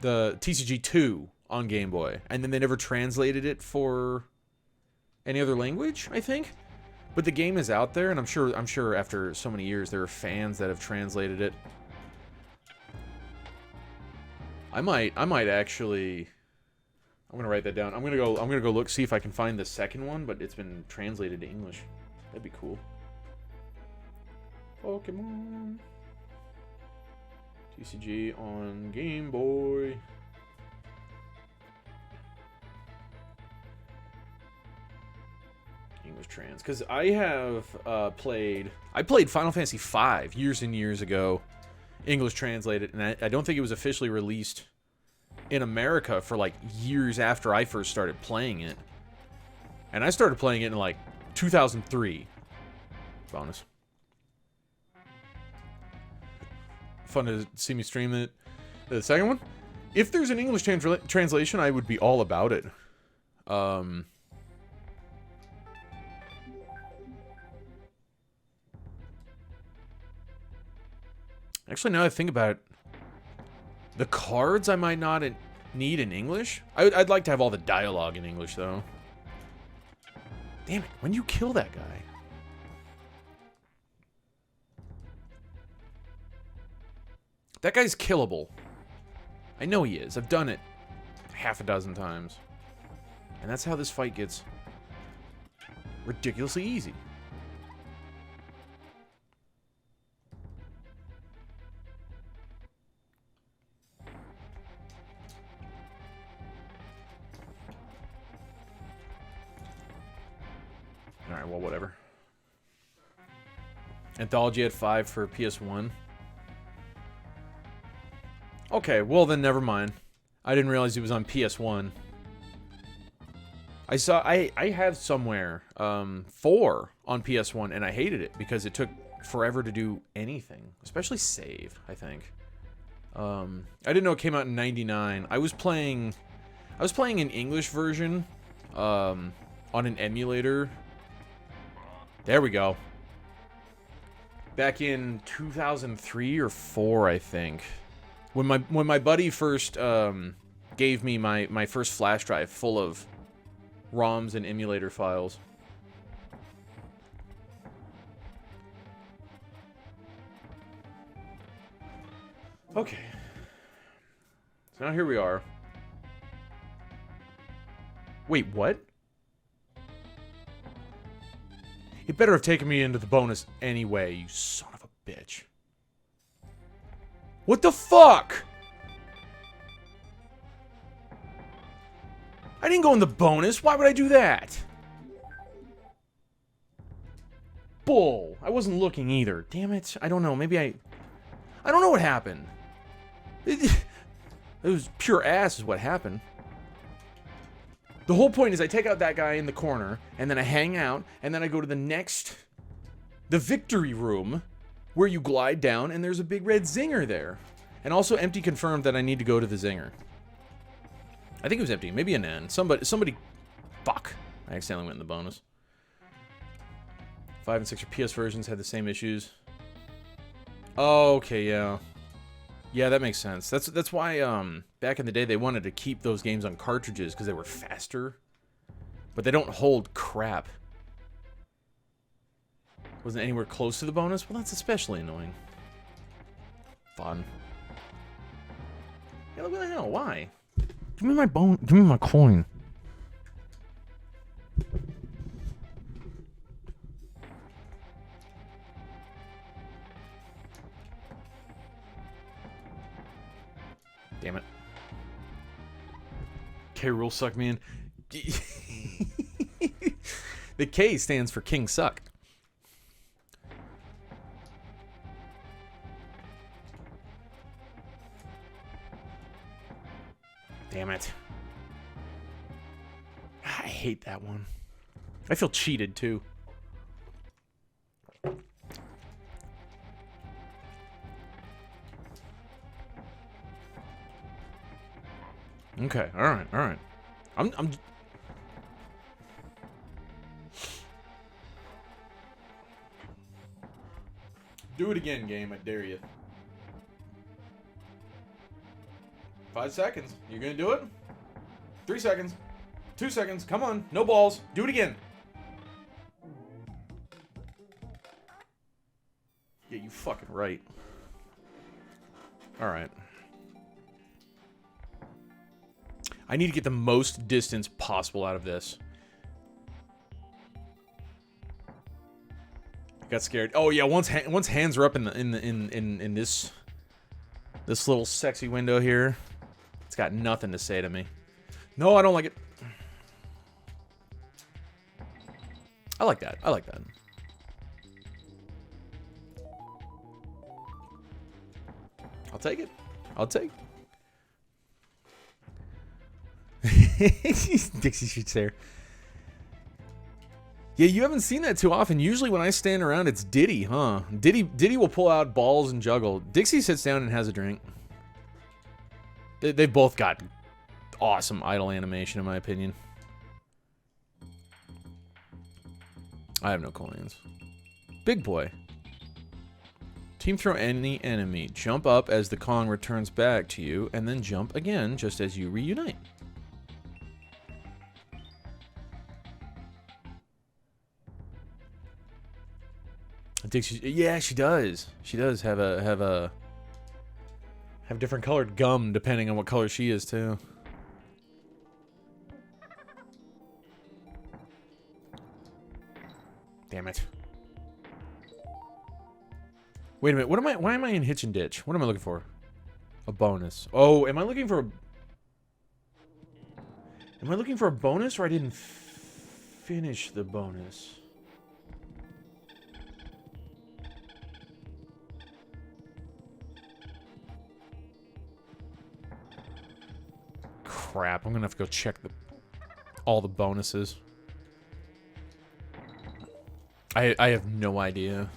TCG2 on Game Boy, and then they never translated it for any other language, I think. But the game is out there, and I'm sure after so many years there are fans that have translated it. I might actually... I'm gonna write that down. I'm gonna go look, see if I can find the second one, but it's been translated to English. That'd be cool. Pokemon. TCG on Game Boy. English trans, because I have played Final Fantasy V years and years ago, English translated, and I don't think it was officially released in America for like years after I first started playing it. And I started playing it in like 2003. Bonus. Fun to see me stream it. The second one, if there's an English translation, I would be all about it. Actually, now that I think about it, the cards I might not need in English. I'd like to have all the dialogue in English, though. Damn it, when you kill that guy? That guy's killable. I know he is. I've done it half a dozen times. And that's how this fight gets ridiculously easy. Alright, well, whatever. Anthology at 5 for PS1. Okay, well then never mind. I didn't realize it was on PS1. I have somewhere 4 on PS1, and I hated it because it took forever to do anything, especially save, I think. I didn't know it came out in '99. I was playing an English version on an emulator. There we go. Back in 2003 or 4, I think. When my buddy first gave me my first flash drive full of ROMs and emulator files. Okay. So now here we are. Wait, what? It better have taken me into the bonus anyway, you son of a bitch. What the fuck? I didn't go in the bonus. Why would I do that? Bull. I wasn't looking either. Damn it. I don't know. Maybe I don't know what happened. It was pure ass is what happened. The whole point is I take out that guy in the corner, and then I hang out, and then I go to the victory room, where you glide down, and there's a big red zinger there. And also, Empty confirmed that I need to go to the zinger. I think it was Empty. Maybe an N. Somebody... Fuck. I accidentally went in the bonus. 5 and 6 or PS versions had the same issues. Oh, okay, yeah. Yeah, that makes sense. That's why, back in the day, they wanted to keep those games on cartridges, because they were faster. But they don't hold crap. Wasn't anywhere close to the bonus? Well, that's especially annoying. Fun. Yeah, what the hell? Why? Give me my bone. Give me my coin. Damn it. K rule suck, man. The K stands for King Suck. Damn it. I hate that one. I feel cheated, too. Okay, alright, alright. I'm... Do it again, game. I dare you. 5 seconds. You gonna do it? 3 seconds. 2 seconds. Come on. No balls. Do it again. Yeah, you fucking right. Alright. I need to get the most distance possible out of this. I got scared. Oh yeah, once hands are up in this This little sexy window here. It's got nothing to say to me. No, I don't like it. I like that. I like that. I'll take it. I'll take it. Dixie shoots there. Yeah, you haven't seen that too often. Usually when I stand around, it's Diddy, huh? Diddy will pull out balls and juggle. Dixie sits down and has a drink. They've both got awesome idle animation, in my opinion. I have no coins. Big boy. Team throw any enemy. Jump up as the Kong returns back to you, and then jump again just as you reunite. Dixie, yeah, she does. She does have different colored gum depending on what color she is too. Damn it. Wait a minute. What am I? Why am I in Hitch and Ditch? What am I looking for? A bonus. Oh, am I looking for a? Am I looking for a bonus, or I didn't finish the bonus? Crap! I'm gonna have to go check all the bonuses. I have no idea.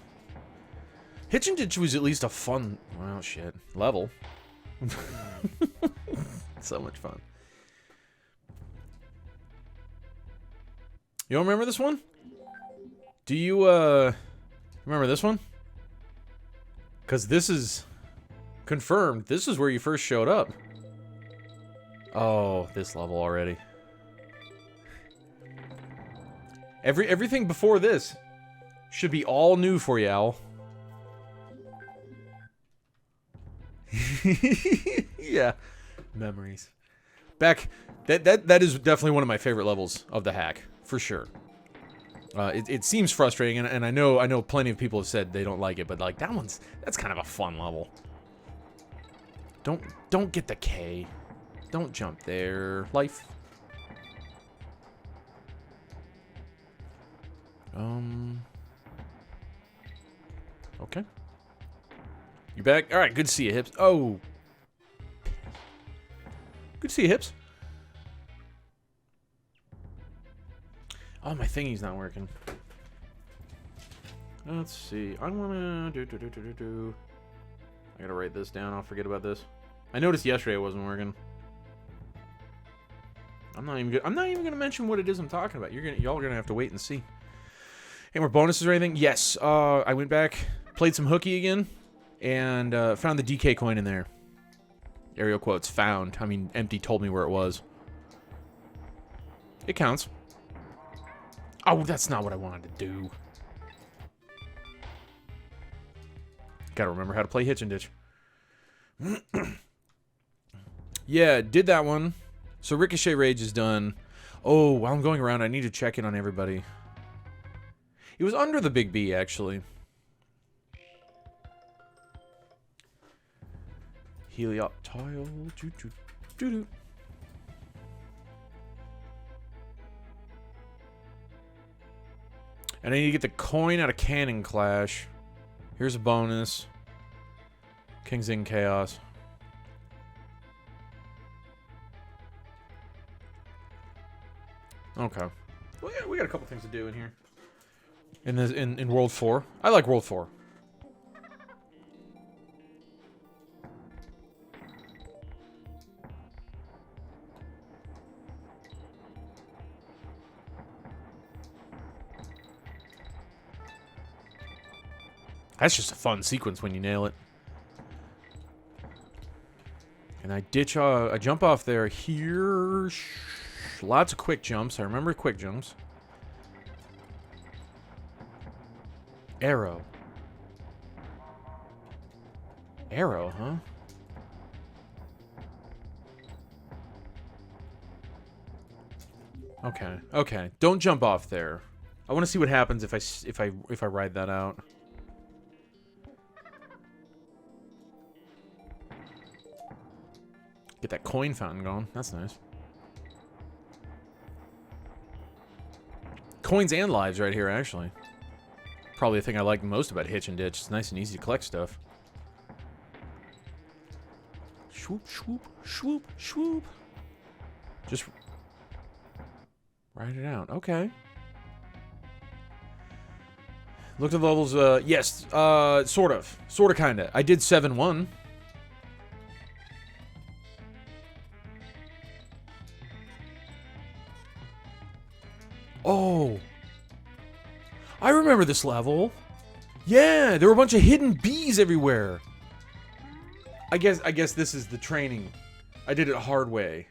Hitch and Ditch was at least a fun, well, shit, level. So much fun. You don't remember this one? Do you, remember this one? Because this is confirmed. This is where you first showed up. Oh, this level already. Everything before this should be all new for you, Al. Yeah, memories. Back, that is definitely one of my favorite levels of the hack, for sure. It seems frustrating, and I know plenty of people have said they don't like it, but like that's kind of a fun level. Don't get the K. Don't jump there. Life. Okay. You back? All right. Good to see you, Hips. Oh. Good to see you, Hips. Oh, my thingy's not working. Let's see. I'm gonna do. I gotta write this down. I'll forget about this. I noticed yesterday it wasn't working. I'm not even gonna mention what it is I'm talking about. Y'all are gonna have to wait and see. Any more bonuses or anything? Yes. I went back, played some hooky again, and found the DK coin in there. Aerial quotes, found. I mean, Empty told me where it was. It counts. Oh, that's not what I wanted to do. Gotta remember how to play Hitch and Ditch. Yeah, did that one. So Ricochet Rage is done. Oh, while I'm going around, I need to check in on everybody. It was under the Big B, actually. Helioptile. Doo-doo. And I need to get the coin out of Cannon Clash. Here's a bonus. King's in Chaos. Okay. Well, yeah, we got a couple things to do in here. In World 4. I like World 4. That's just a fun sequence when you nail it. And I jump off there here. Lots of quick jumps. I remember quick jumps. Arrow. Arrow, huh? Okay. Okay. Don't jump off there. I want to see what happens if I ride that out. Get that coin fountain going. That's nice. Coins and lives right here, actually. Probably the thing I like most about Hitch and Ditch. It's nice and easy to collect stuff. Swoop, swoop, swoop, swoop. Just write it out. Okay. Looked at the levels. Yes. Sort of. Sort of, kind of. I did 7-1. Oh. I remember this level. Yeah, there were a bunch of hidden bees everywhere. I guess this is the training. I did it a hard way.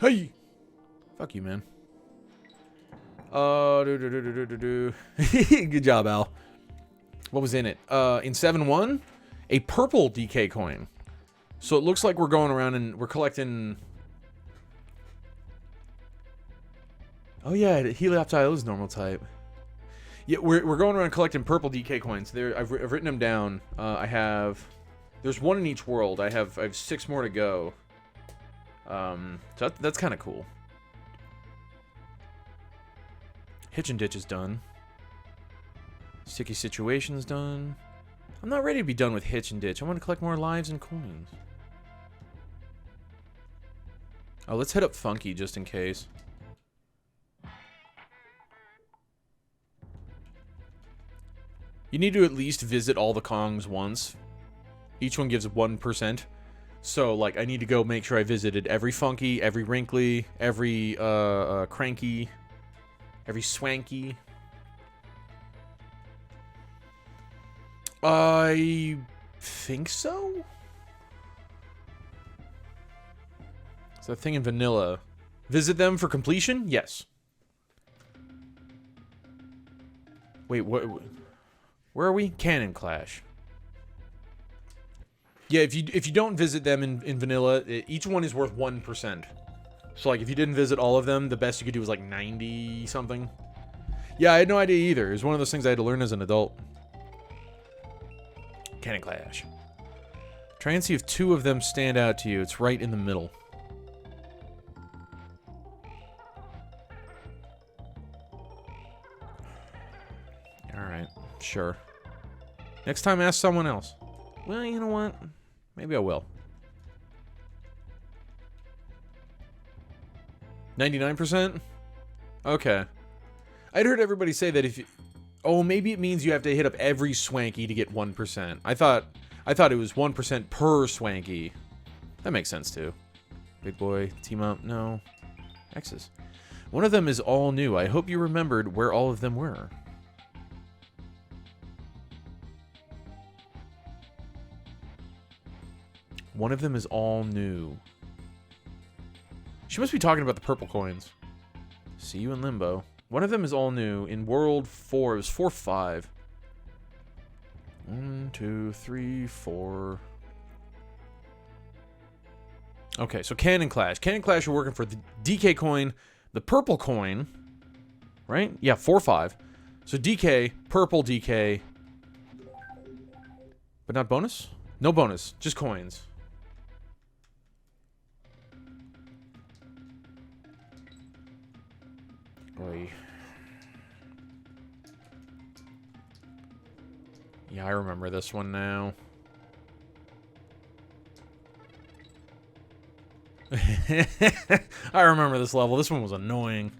Hey. Fuck you, man. Good job, Al. What was in it? In 7-1, a purple DK coin. So it looks like we're going around and we're collecting. Oh yeah, Helioptile is normal type. Yeah, we're going around collecting purple DK coins. There, I've written them down. There's one in each world. I have 6 more to go. So that's kind of cool. Hitch and Ditch is done. Sticky Situation's done. I'm not ready to be done with Hitch and Ditch. I want to collect more lives and coins. Oh, let's hit up Funky just in case. You need to at least visit all the Kongs once. Each one gives 1%. So, like, I need to go make sure I visited every Funky, every Wrinkly, every Cranky, every Swanky. I think so? Is that thing in vanilla? Visit them for completion? Yes. Wait, what? Where are we? Cannon Clash. Yeah, if you don't visit them in vanilla, each one is worth 1%. So, like, if you didn't visit all of them, the best you could do was, like, 90 something. Yeah, I had no idea either. It was one of those things I had to learn as an adult. Cannon Clash. Try and see if 2 of them stand out to you. It's right in the middle. Alright, sure. Next time, ask someone else. Well, you know what? Maybe I will. 99%? Okay. I'd heard everybody say that if you... Oh, maybe it means you have to hit up every Swanky to get 1%. I thought it was 1% per Swanky. That makes sense, too. Big boy, team up, no. X's. One of them is all new. I hope you remembered where all of them were. One of them is all new. She must be talking about the purple coins. See you in Limbo. One of them is all new. In World 4, it was 4-5. 1, 2, 3, 4. Okay, so Cannon Clash. Cannon Clash are working for the DK coin, the purple coin, right? Yeah, 4-5. So DK, purple DK. But not bonus? No bonus, just coins. Oy. Yeah, I remember this one now. I remember this level. This one was annoying.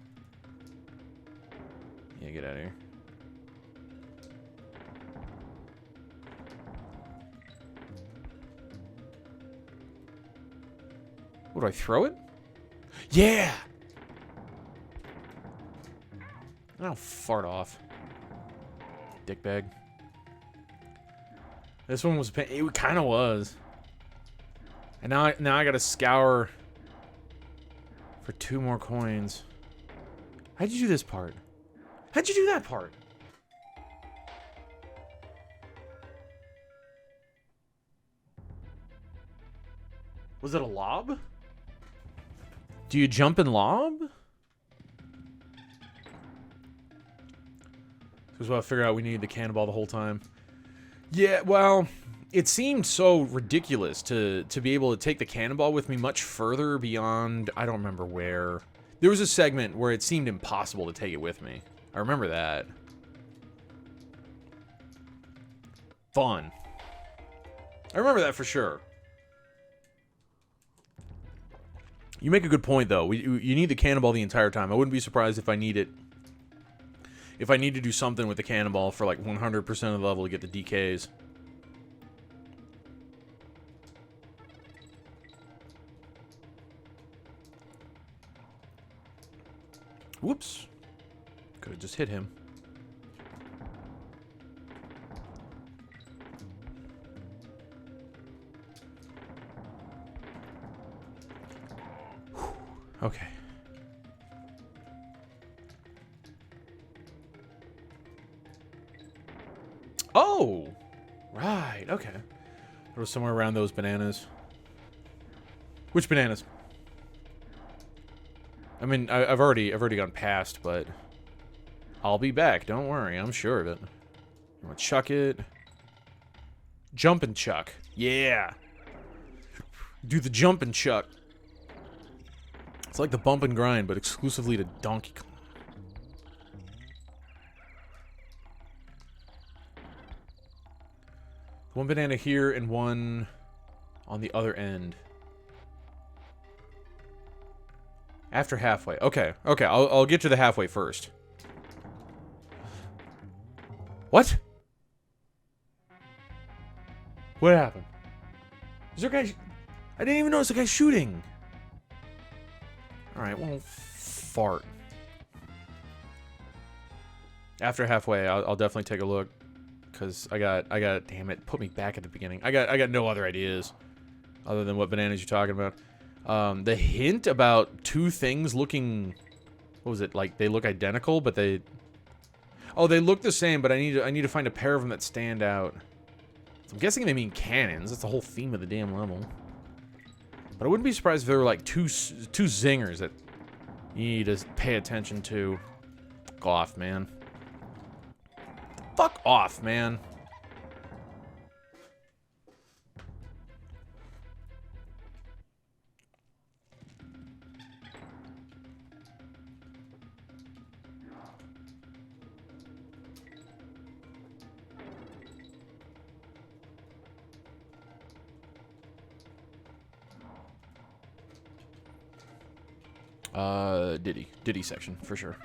Yeah, get out of here. What, do I throw it? Yeah! Oh, fart off. Dickbag. This one was... It kind of was. And now I gotta scour for 2 more coins. How'd you do this part? How'd you do that part? Was it a lob? Do you jump and lob? Because we'll figure out we need the cannonball the whole time. Yeah, well, it seemed so ridiculous to be able to take the cannonball with me much further beyond, I don't remember where. There was a segment where it seemed impossible to take it with me. I remember that. Fun. I remember that for sure. You make a good point, though. You need the cannonball the entire time. I wouldn't be surprised if I need it. If I need to do something with the cannonball for like 100% of the level to get the DKs. Whoops. Could have just hit him. Okay. Oh! Right, okay. It was somewhere around those bananas. Which bananas? I mean, I've already gone past, but I'll be back. Don't worry, I'm sure of it. I'm gonna chuck it. Jump and chuck. Yeah. Do the jump and chuck. It's like the bump and grind, but exclusively to Donkey Kong. One banana here and one on the other end. After halfway. Okay, okay, I'll get to the halfway first. What? What happened? Is there a guy... I didn't even notice the guy shooting. Alright, well, fart. After halfway, I'll definitely take a look. Because I got, damn it, put me back at the beginning. I got no other ideas. Other than what bananas you're talking about. The hint about two things looking... What was it, like, they look identical, but they... Oh, they look the same, but I need to find a pair of them that stand out. So I'm guessing they mean cannons. That's the whole theme of the damn level. But I wouldn't be surprised if there were like two zingers that you need to pay attention to. Fuck off, man. Fuck off, man. Diddy section, for sure.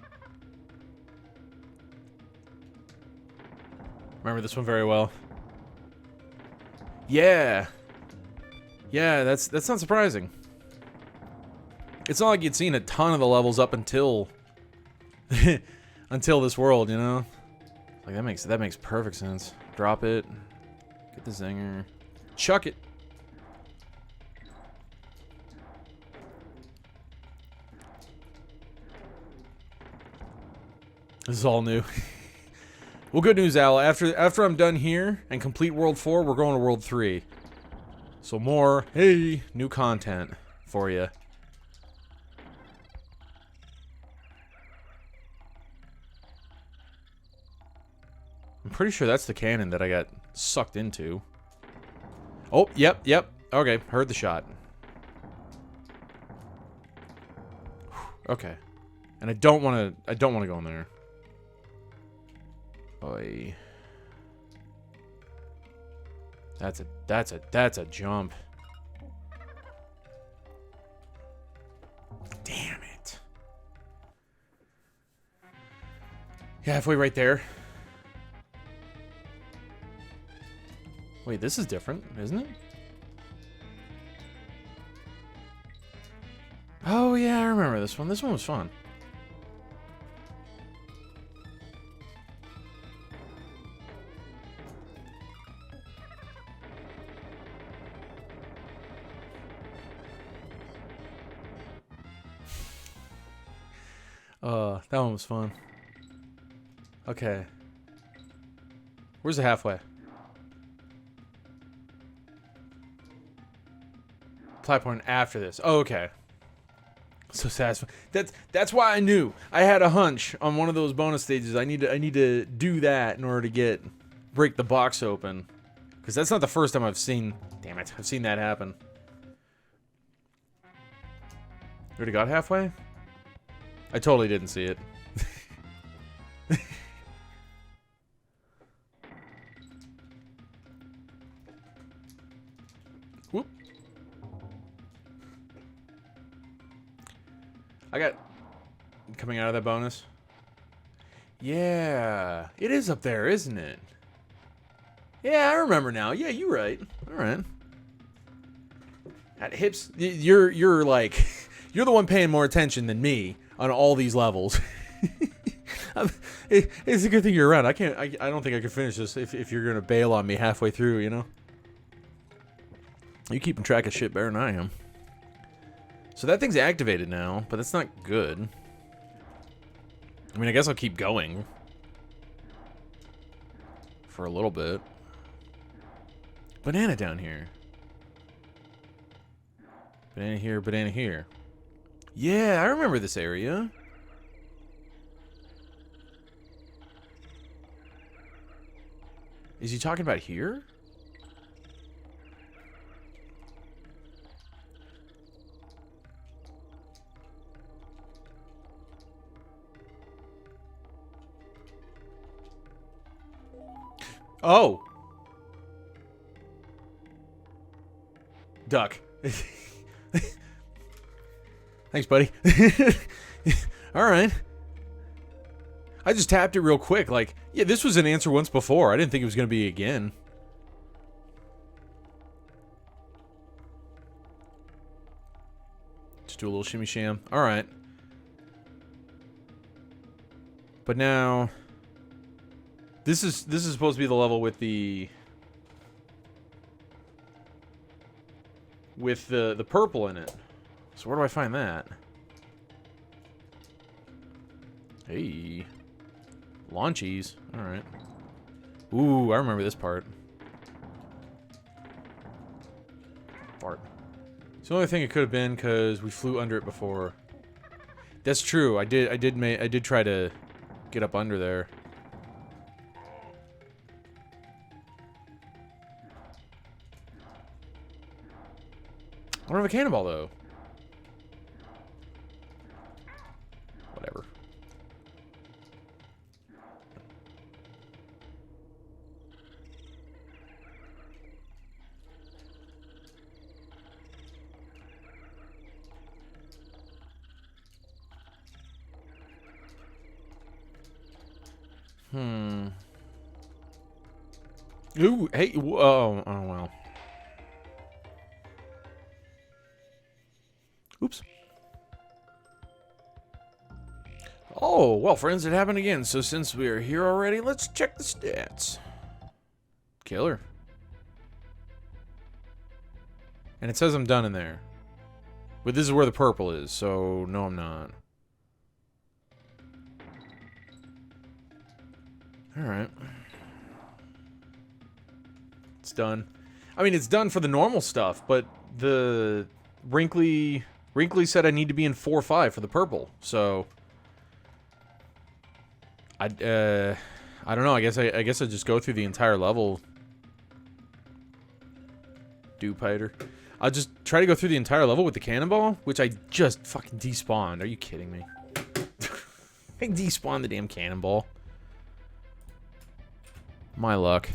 Remember this one very well. Yeah. Yeah, that's not surprising. It's not like you'd seen a ton of the levels up until until this world, you know? Like that makes perfect sense. Drop it. Get the zinger. Chuck it. This is all new. Well, good news, Al. After I'm done here and complete World 4, we're going to World 3. So more, hey, new content for you. I'm pretty sure that's the cannon that I got sucked into. Oh, yep. Okay, heard the shot. Okay. And I don't want to go in there. Boy. That's a jump. Damn it. Yeah, halfway right there. Wait, this is different, isn't it? Oh yeah, I remember this one. This one was fun. That one was fun. Okay. Where's the halfway? Platform after this. Oh, okay. So satisfying. That's why I knew. I had a hunch on one of those bonus stages. I need to do that in order to break the box open. Because that's not the first time I've seen... Damn it, I've seen that happen. You already got halfway? I totally didn't see it. Whoop. I got... Coming out of that bonus? Yeah. It is up there, isn't it? Yeah, I remember now. Yeah, you're right. Alright. At hips... You're like... You're the one paying more attention than me on all these levels. It's a good thing you're around. I don't think I could finish this if you're gonna bail on me halfway through, you know? You're keeping track of shit better than I am. So that thing's activated now, but that's not good. I mean, I guess I'll keep going. For a little bit. Banana down here. Banana here, banana here. Yeah, I remember this area. Is he talking about here? Oh! Duck. Thanks, buddy. Alright. I just tapped it real quick, like, yeah, this was an answer once before. I didn't think it was going to be again. Just do a little shimmy sham. Alright. But now... This is supposed to be the level with the... With the purple in it. So where do I find that? Hey. Launchies. Alright. Ooh, I remember this part. Fart. It's the only thing it could have been because we flew under it before. That's true. I did try to get up under there. I don't have a cannonball though. Whatever. Ooh, hey, oh well. Oops. Oh, well, friends, it happened again. So since we are here already, let's check the stats. Killer. And it says I'm done in there. But this is where the purple is, so no, I'm not. Alright. It's done. I mean, it's done for the normal stuff, but the Wrinkly said I need to be in 4 or 5 for the purple, so... I don't know, I guess I just go through the entire level. Dupiter. I'll just try to go through the entire level with the cannonball, which I just fucking despawned. Are you kidding me? I despawned the damn cannonball. My luck.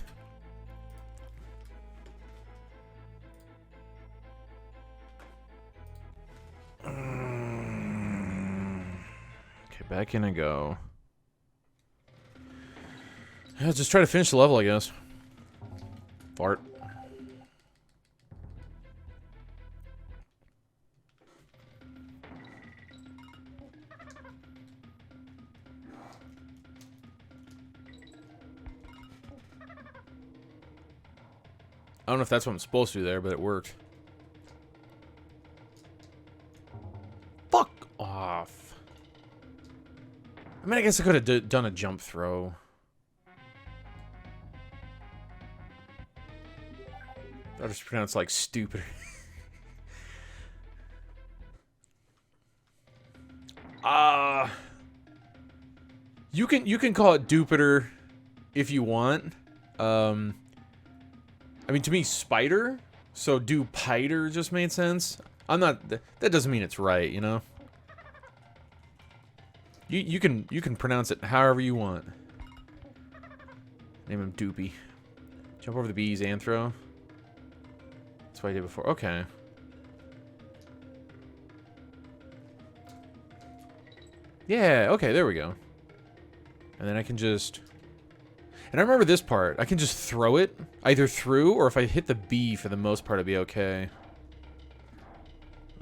Okay, back in I go. Yeah, just try to finish the level, I guess. Fart. I don't know if that's what I'm supposed to do there, but it worked. Fuck off. I mean, I guess I could have done a jump throw. That was pronounced like stupid. You can call it Dupiter if you want. I mean, to me, spider, so do piter just made sense. I'm not, that doesn't mean it's right, you know? You can pronounce it however you want. Name him Doopy. Jump over the bees, Anthro. That's what I did before. Okay. Yeah, okay, there we go. And then I can just... And I remember this part. I can just throw it either through, or if I hit the B for the most part, it'd be okay.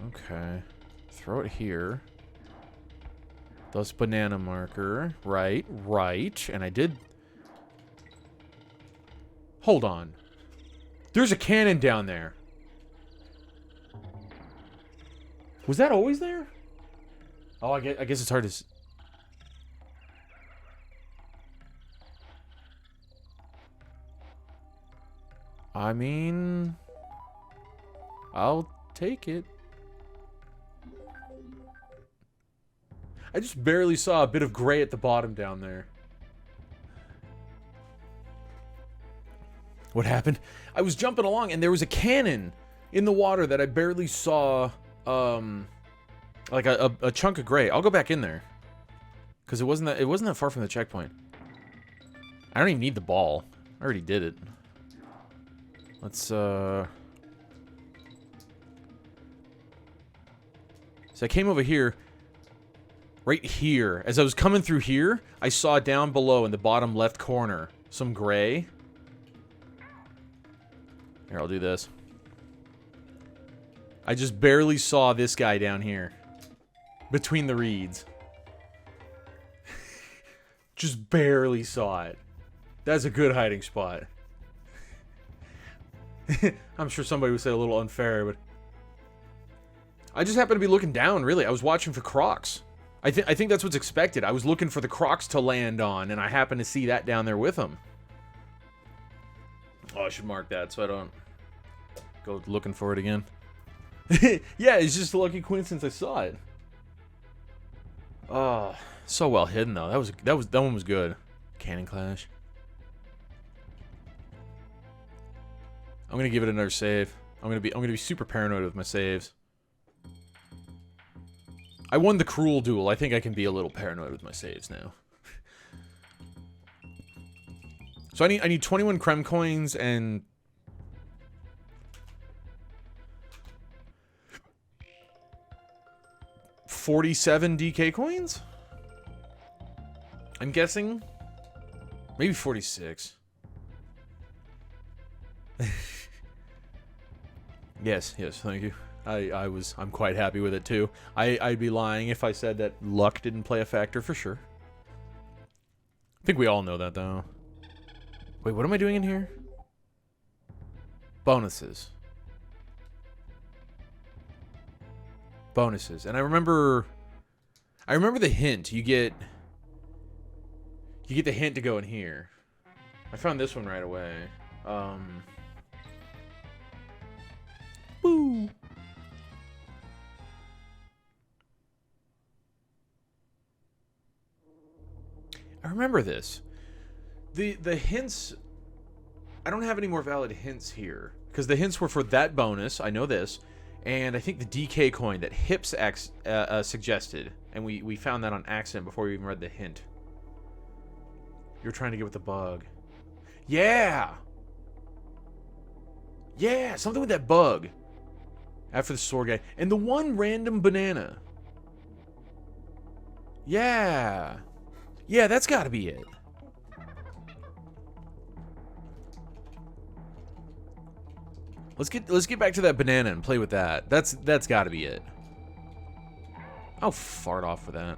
Okay. Throw it here. Thus banana marker. Right, right. And I did... Hold on. There's a cannon down there. Was that always there? Oh, I guess it's hard to... I mean... I'll take it. I just barely saw a bit of gray at the bottom down there. What happened? I was jumping along and there was a cannon in the water that I barely saw, like a chunk of gray. I'll go back in there. Because it wasn't that far from the checkpoint. I don't even need the ball. I already did it. Let's, So I came over here. Right here. As I was coming through here, I saw down below in the bottom left corner some gray. Here, I'll do this. I just barely saw this guy down here. Between the reeds. Just barely saw it. That's a good hiding spot. I'm sure somebody would say a little unfair, but... I just happened to be looking down, really. I was watching for crocs. I think that's what's expected. I was looking for the crocs to land on, and I happened to see that down there with them. Oh, I should mark that so I don't go looking for it again. Yeah, it's just a lucky coincidence I saw it. Oh, so well hidden though. That one was good. Cannon clash. I'm gonna give it another save. I'm gonna be super paranoid with my saves. I won the cruel duel. I think I can be a little paranoid with my saves now. So I need 21 creme coins and 47 DK coins? I'm guessing. Maybe 46. Yes, thank you. I'm quite happy with it too. I'd be lying if I said that luck didn't play a factor for sure. I think we all know that though. Wait, what am I doing in here? Bonuses. Bonuses. And I remember the hint. You get the hint to go in here. I found this one right away. Woo. I remember this. The hints... I don't have any more valid hints here. Because the hints were for that bonus. I know this. And I think the DK coin that Hips suggested. And we found that on accident before we even read the hint. You're trying to get with the bug. Yeah! Yeah, something with that bug. After the sword guy. And the one random banana. Yeah. Yeah, that's gotta be it. Let's get back to that banana and play with that. That's gotta be it. I'll fart off with that.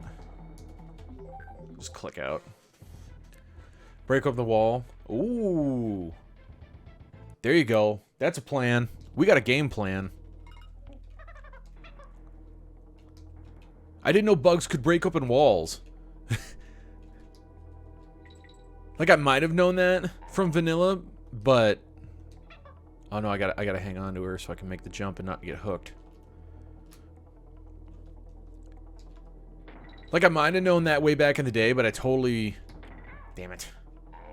Just click out. Break up the wall. Ooh. There you go. That's a plan. We got a game plan. I didn't know bugs could break open walls. Like, I might have known that from vanilla, but... Oh no, I gotta hang on to her so I can make the jump and not get hooked. Like, I might have known that way back in the day, but I totally... Damn it.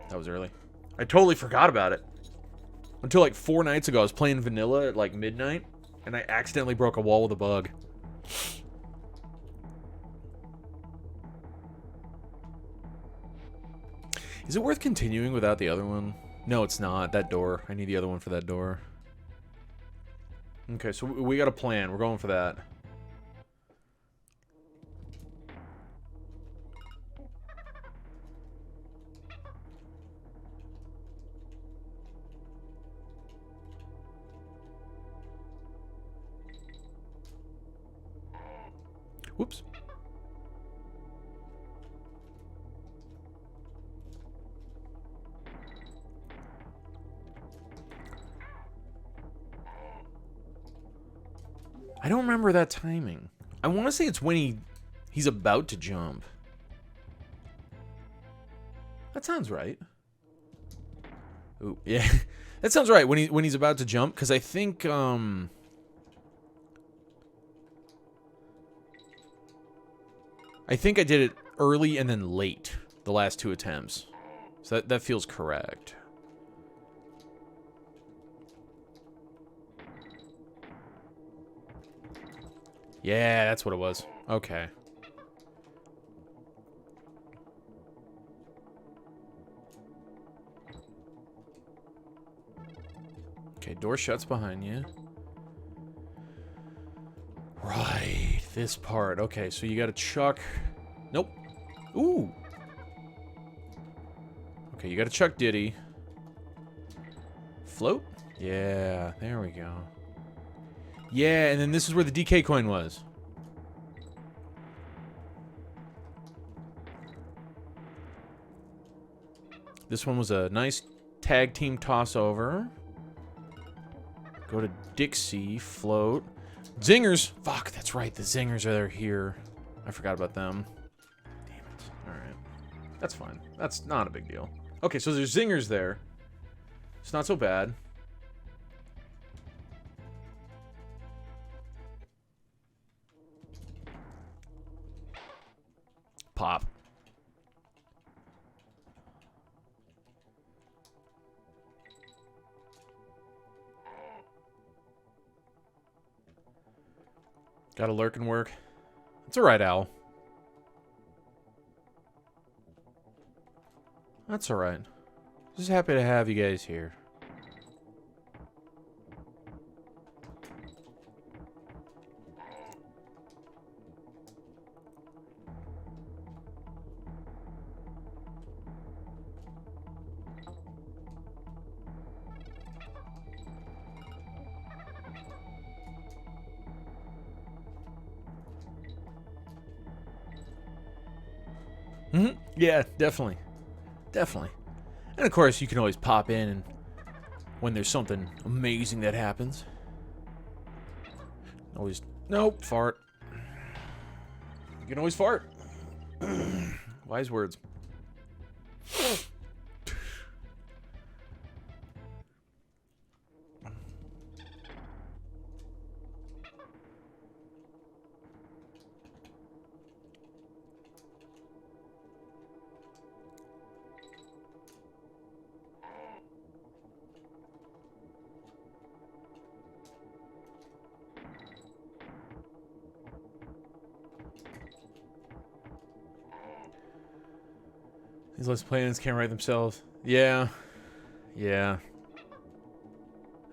That was early. I totally forgot about it. Until like 4 nights ago, I was playing vanilla at like midnight, and I accidentally broke a wall with a bug. Is it worth continuing without the other one? No, it's not. That door. I need the other one for that door. Okay, so we got a plan. We're going for that. Whoops. I don't remember that timing. I want to say it's when he's about to jump. That sounds right. Ooh, yeah. That sounds right when he's about to jump, because I think I think I did it early and then late, the last 2 attempts. So that feels correct. Yeah, that's what it was. Okay. Okay, door shuts behind you. Right, this part. Okay, so you gotta chuck... Nope. Ooh. Okay, you gotta chuck Diddy. Float? Yeah, there we go. Yeah, and then this is where the DK coin was. This one was a nice tag team toss over. Go to Dixie, float. Zingers! Fuck, that's right, the zingers are here. I forgot about them. Damn it. Alright. That's fine. That's not a big deal. Okay, so there's zingers there. It's not so bad. Pop. Got a lurking work. It's alright, Al. That's alright. Just happy to have you guys here. Mm-hmm. Yeah, definitely. Definitely. And of course, you can always pop in and when there's something amazing that happens. Always... Nope, fart. You can always fart. Wise words. These Let's Play-ins can't write themselves. Yeah. Yeah.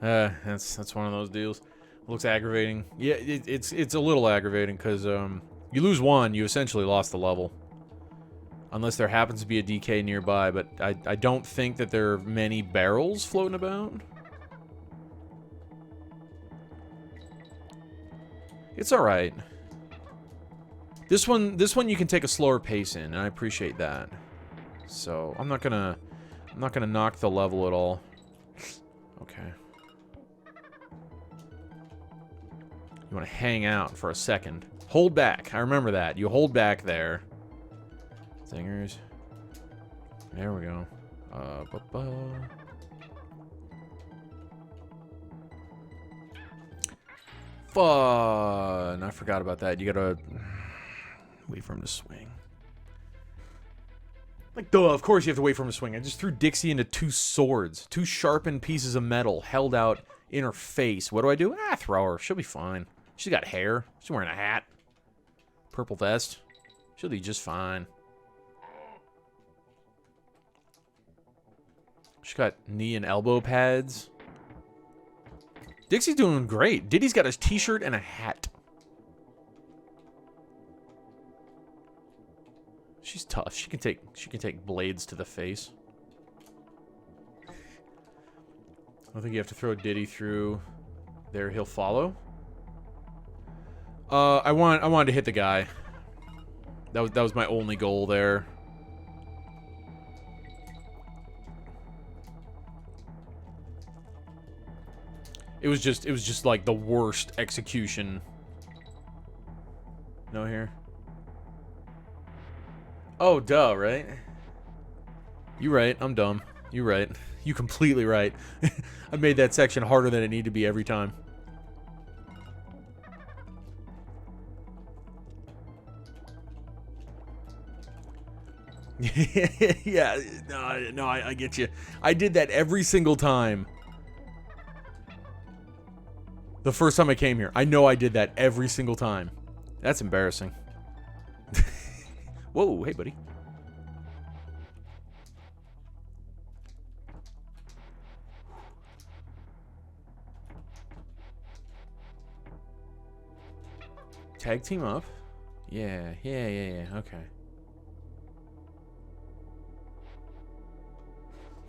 That's one of those deals. Looks aggravating. Yeah, it's a little aggravating because you lose one, you essentially lost the level. Unless there happens to be a DK nearby, but I don't think that there are many barrels floating about. It's alright. This one you can take a slower pace in, and I appreciate that. So I'm not gonna knock the level at all. Okay. You want to hang out for a second. Hold back. I remember that. You hold back there. Zingers. There we go. Fun. I forgot about that. You gotta wait for him to swing. Like, duh, of course you have to wait for him to swing. I just threw Dixie into 2 swords. 2 sharpened pieces of metal held out in her face. What do? Ah, throw her. She'll be fine. She's got hair. She's wearing a hat. Purple vest. She'll be just fine. She's got knee and elbow pads. Dixie's doing great. Diddy's got a t-shirt and a hat. She's tough. She can take blades to the face. I think you have to throw Diddy through there. He'll follow. I wanted to hit the guy. That was my only goal there. It was just like the worst execution. No here. Oh, duh, right? You right. I'm dumb. You right. You completely right. I made that section harder than it needed to be every time. Yeah, no, I get you. I did that every single time. The first time I came here. I know I did that every single time. That's embarrassing. Whoa, hey, buddy. Tag team up. Yeah, okay.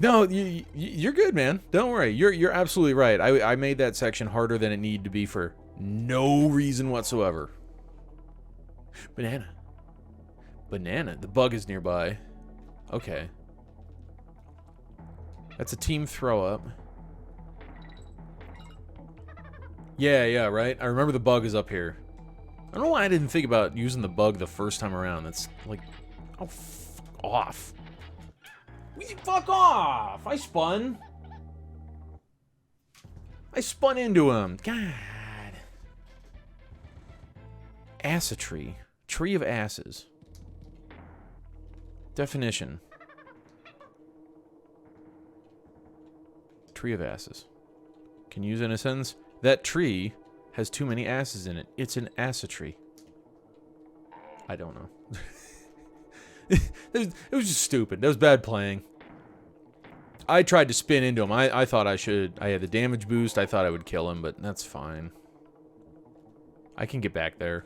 No, you're good, man. Don't worry. You're absolutely right. I made that section harder than it needed to be for no reason whatsoever. Banana. Banana. The bug is nearby. Okay. That's a team throw up. Yeah, right? I remember the bug is up here. I don't know why I didn't think about using the bug the first time around. That's like... Oh, fuck off. Fuck off! I spun. I spun into him. God. Assetry. Tree of asses. Definition. Tree of asses. Can use in a sentence. That tree has too many asses in it. It's an assetry. I don't know. It was just stupid. That was bad playing. I tried to spin into him. I thought I should. I had the damage boost. I thought I would kill him, but that's fine. I can get back there.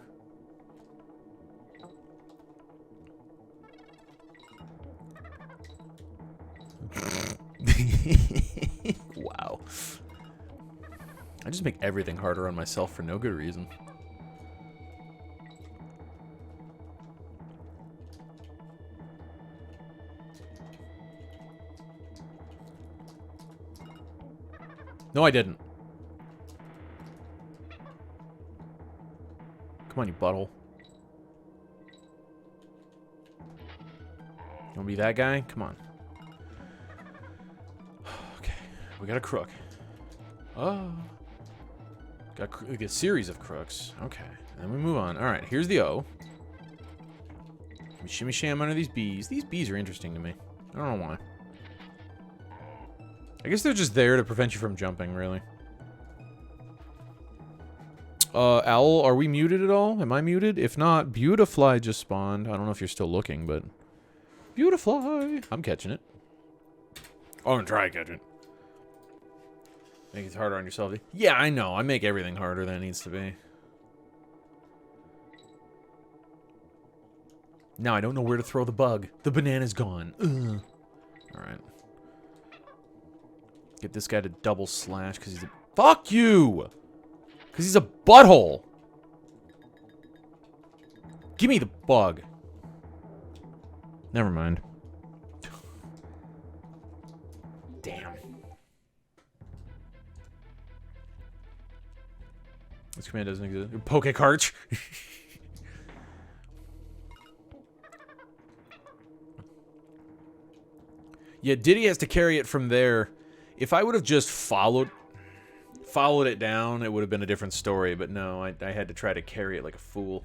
Wow. I just make everything harder on myself for no good reason. No, I didn't. Come on, you butthole. You wanna be that guy? Come on. Okay, we got a crook. Oh. Got a series of crooks. Okay, and then we move on. Alright, here's the O. We shimmy sham under these bees. These bees are interesting to me. I don't know why. I guess they're just there to prevent you from jumping, really. Owl, are we muted at all? Am I muted? If not, Beautifly just spawned. I don't know if you're still looking, but... Beautifly! I'm catching it. Oh, I'm gonna try to catch it. Make it harder on yourself. Yeah, I know. I make everything harder than it needs to be. Now I don't know where to throw the bug. The banana's gone. Ugh. Alright. Get this guy to double slash because he's a... Fuck you! Because he's a butthole! Give me the bug. Never mind. Damn. This command doesn't exist. Poke Karch. Yeah, Diddy has to carry it from there. If I would have just followed it down, it would have been a different story. But no, I had to try to carry it like a fool.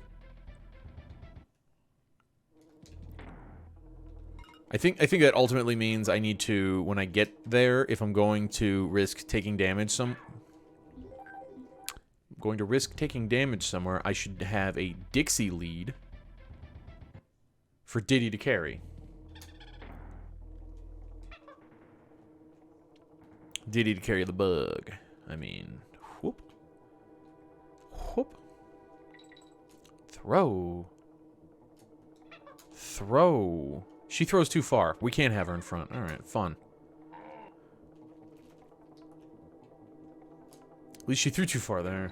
I think that ultimately means I need to, when I get there, if I'm going to risk taking damage somewhere, I should have a Dixie lead for Diddy to carry. Diddy to carry the bug. I mean, whoop. Whoop. Throw. Throw. She throws too far. We can't have her in front. Alright, fun. At least she threw too far there.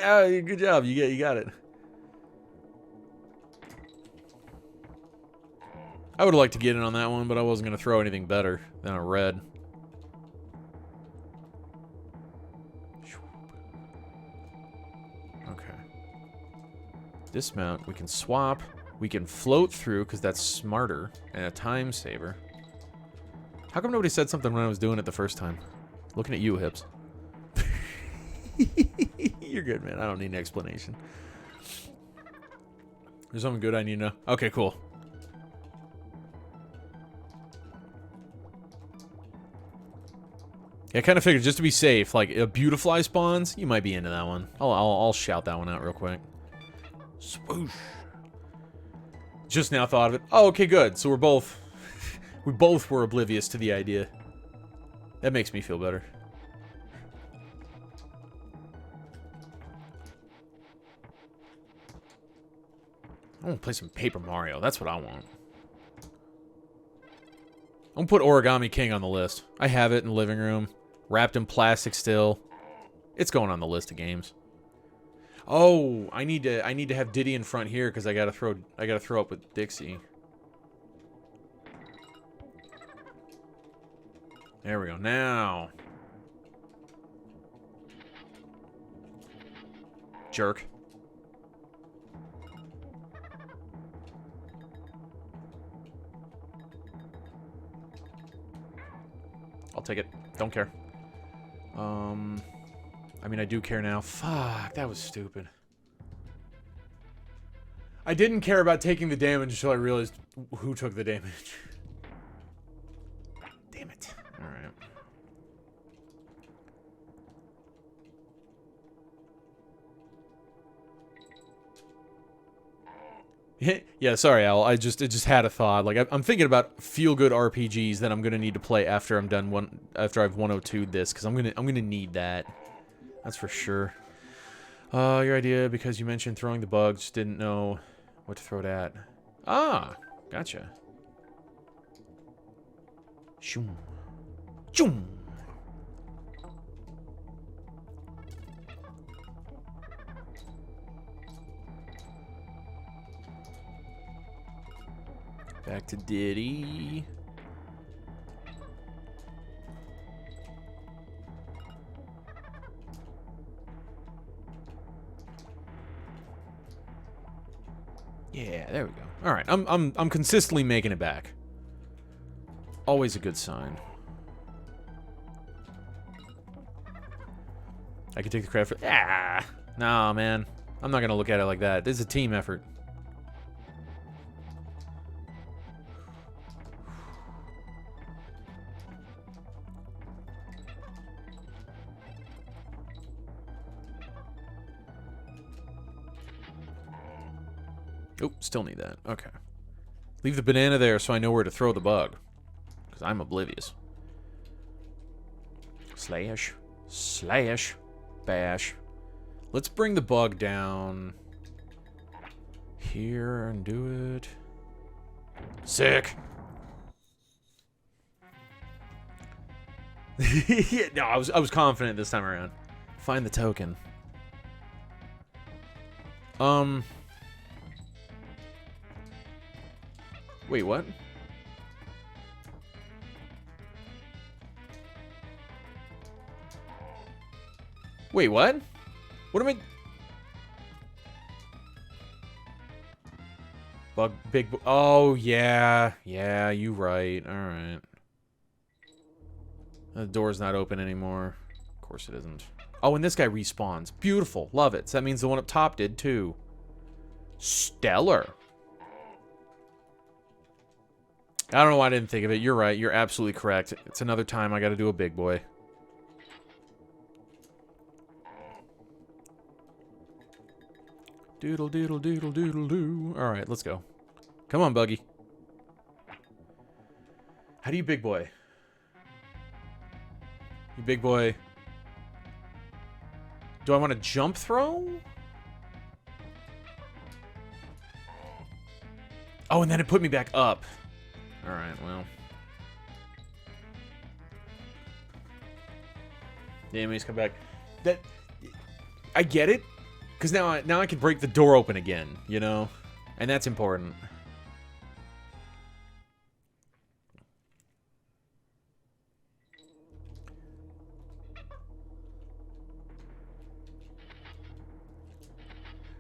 Oh, good job. You got it. I would have liked to get in on that one, but I wasn't going to throw anything better than a red. Okay. Dismount. We can swap. We can float through, because that's smarter. And a time saver. How come nobody said something when I was doing it the first time? Looking at you, Hips. You're good, man. I don't need an explanation. There's something good I need to know. Okay, cool. Yeah, I kind of figured, just to be safe, like, a Beautifly spawns, you might be into that one. I'll shout that one out real quick. Swoosh. Just now thought of it. Oh, okay, good. So we both were oblivious to the idea. That makes me feel better. I want to play some Paper Mario. That's what I want. I'm gonna put Origami King on the list. I have it in the living room, wrapped in plastic still. It's going on the list of games. Oh, I need to have Diddy in front here because I gotta throw up with Dixie. There we go. Now, jerk. I'll take it. Don't care. I mean, I do care now. Fuck, that was stupid. I didn't care about taking the damage until I realized who took the damage. Damn it. Alright. Yeah, sorry, Al. It just had a thought. Like, I'm thinking about feel-good RPGs that I'm gonna need to play after I'm done after I've 102'd this, because I'm gonna need that. That's for sure. Your idea, because you mentioned throwing the bugs, didn't know what to throw it at. Ah, gotcha. Shoom. Choom. Back to Diddy. Yeah, there we go. All right, I'm consistently making it back. Always a good sign. I can take the credit for... Ah! Nah, man. I'm not gonna look at it like that. This is a team effort. Oh, still need that. Okay. Leave the banana there so I know where to throw the bug. Because I'm oblivious. Slash. Slash. Bash. Let's bring the bug down here and do it. Sick. Yeah, no, I was confident this time around. Find the token. Wait, what? Wait, what? What am I... Big... Oh, yeah. Yeah, you right. Alright. The door's not open anymore. Of course it isn't. Oh, and this guy respawns. Beautiful. Love it. So that means the one up top did, too. Stellar. I don't know why I didn't think of it. You're right. You're absolutely correct. It's another time I got to do a big boy. Doodle, doodle, doodle, doodle, doo. All right, let's go. Come on, Buggy. How do you big boy? You big boy. Do I want to jump throw? Oh, and then it put me back up. All right, well. The enemies come back. That I get it, because now I can break the door open again, you know, and that's important.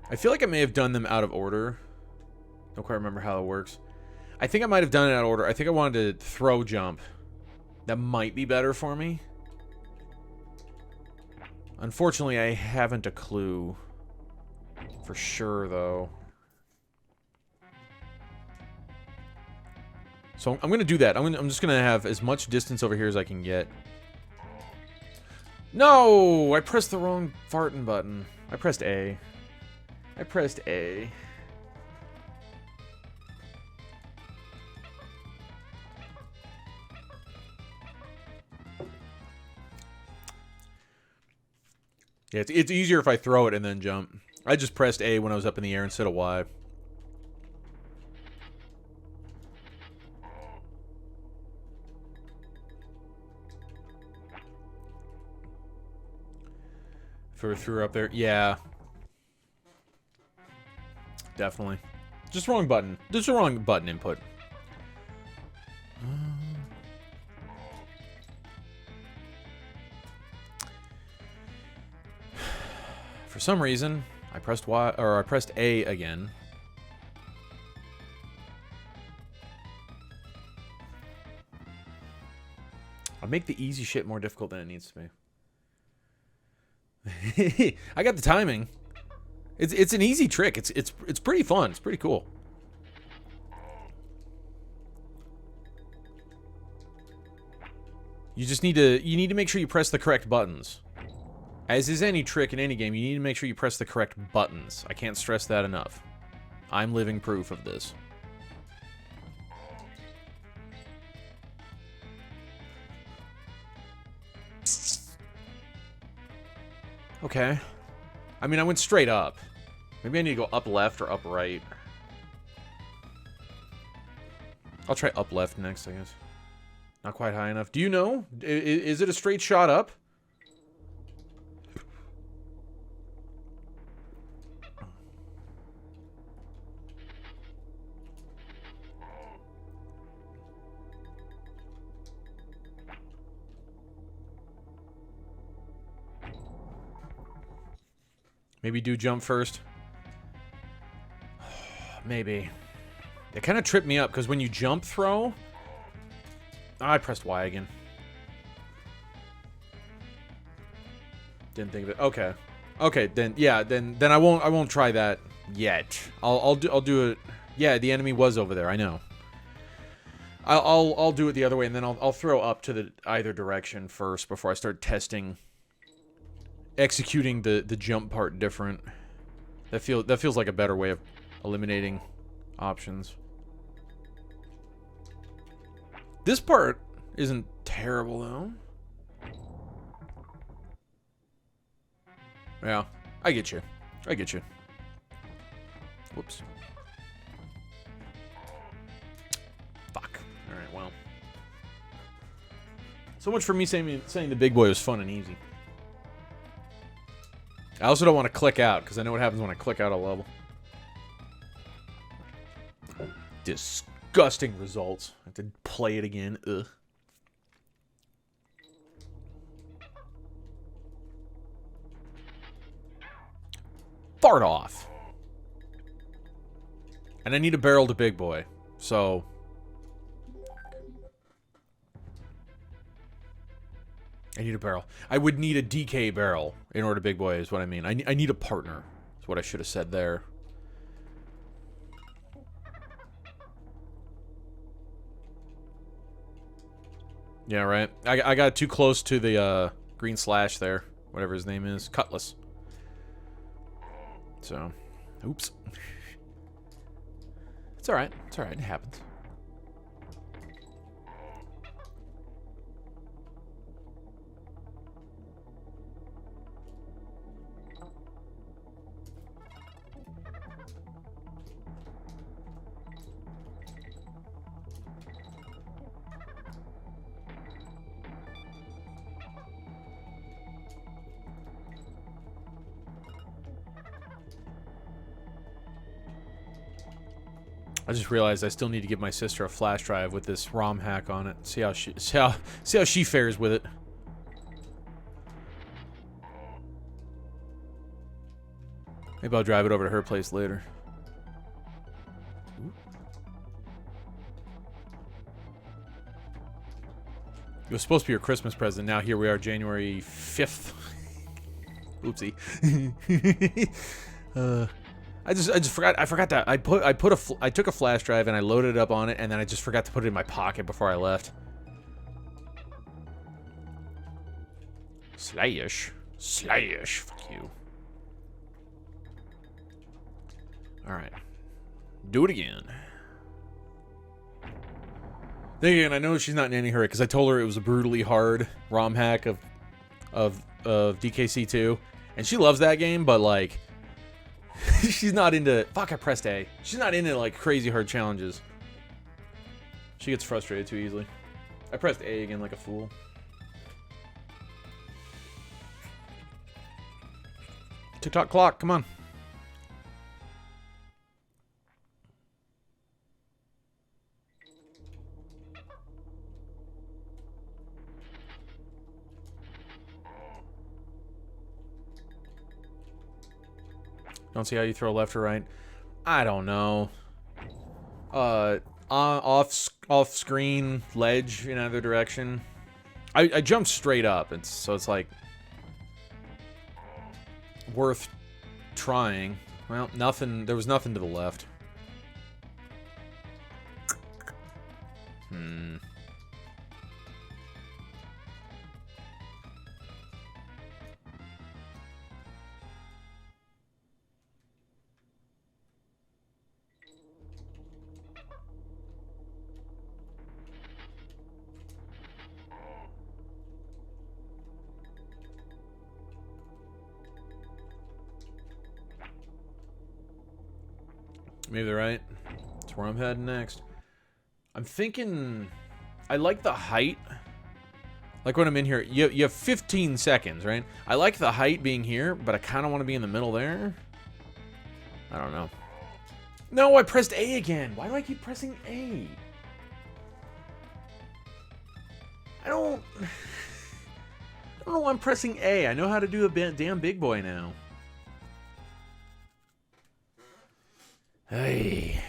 I feel like I may have done them out of order. Don't quite remember how it works. I think I might have done it out of order. I think I wanted to throw jump. That might be better for me. Unfortunately, I haven't a clue. For sure, though. So I'm going to do that. I'm just going to have as much distance over here as I can get. No! I pressed the wrong farting button. I pressed A. I pressed A. Yeah, it's easier if I throw it and then jump. I just pressed A when I was up in the air instead of Y. Threw her up there. Yeah. Definitely. Just wrong button. Just the wrong button input. For some reason, I pressed Y, or I pressed A again. I'll make the easy shit more difficult than it needs to be. I got the timing. It's an easy trick. It's pretty fun. It's pretty cool. You just need to make sure you press the correct buttons. As is any trick in any game, you need to make sure you press the correct buttons. I can't stress that enough. I'm living proof of this. Okay. I mean, I went straight up. Maybe I need to go up left or up right. I'll try up left next, I guess. Not quite high enough. Do you know? Is it a straight shot up? Maybe do jump first. Maybe. It kind of tripped me up, because when you jump throw... Oh, I pressed Y again. Didn't think of it. Okay. Okay, then, yeah, then I won't try that yet. I'll do it... Yeah, the enemy was over there, I know. I'll do it the other way, and then I'll throw up to the either direction first before I start testing... executing the jump part different. That feels like a better way of eliminating options. This part isn't terrible though. Yeah, I get you. I get you. Whoops. Fuck. All right, well. So much for me saying the big boy was fun and easy. I also don't want to click out, because I know what happens when I click out a level. Disgusting results. I have to play it again. Ugh. Fart off. And I need a barrel to big boy. So... I need a barrel. I would need a DK barrel in order to big boy is what I mean. I need a partner. That's what I should have said there. Yeah, right. I got too close to the green slash there. Whatever his name is. Cutlass. So, oops. It's alright. It's alright. It happens. I just realized I still need to give my sister a flash drive with this ROM hack on it. See how she fares with it. Maybe I'll drive it over to her place later. It was supposed to be your Christmas present. Now here we are, January 5th. Oopsie. I just forgot. I forgot that I took a flash drive and I loaded it up on it, and then I just forgot to put it in my pocket before I left. Slash. Fuck you. All right. Do it again. Then again, I know she's not in any hurry because I told her it was a brutally hard ROM hack of DKC2, and she loves that game, but like. She's not into... Fuck, I pressed A. She's not into, like, crazy hard challenges. She gets frustrated too easily. I pressed A again like a fool. TikTok clock, come on. Don't see how you throw left or right. I don't know. Off screen ledge in either direction. I jumped straight up, and so it's like worth trying. Well, nothing. There was nothing to the left. Maybe they're right. That's where I'm heading next. I'm thinking... I like the height. Like when I'm in here, you have 15 seconds, right? I like the height being here, but I kind of want to be in the middle there. I don't know. No, I pressed A again. Why do I keep pressing A? I don't know why I'm pressing A. I know how to do a damn big boy now. Hey.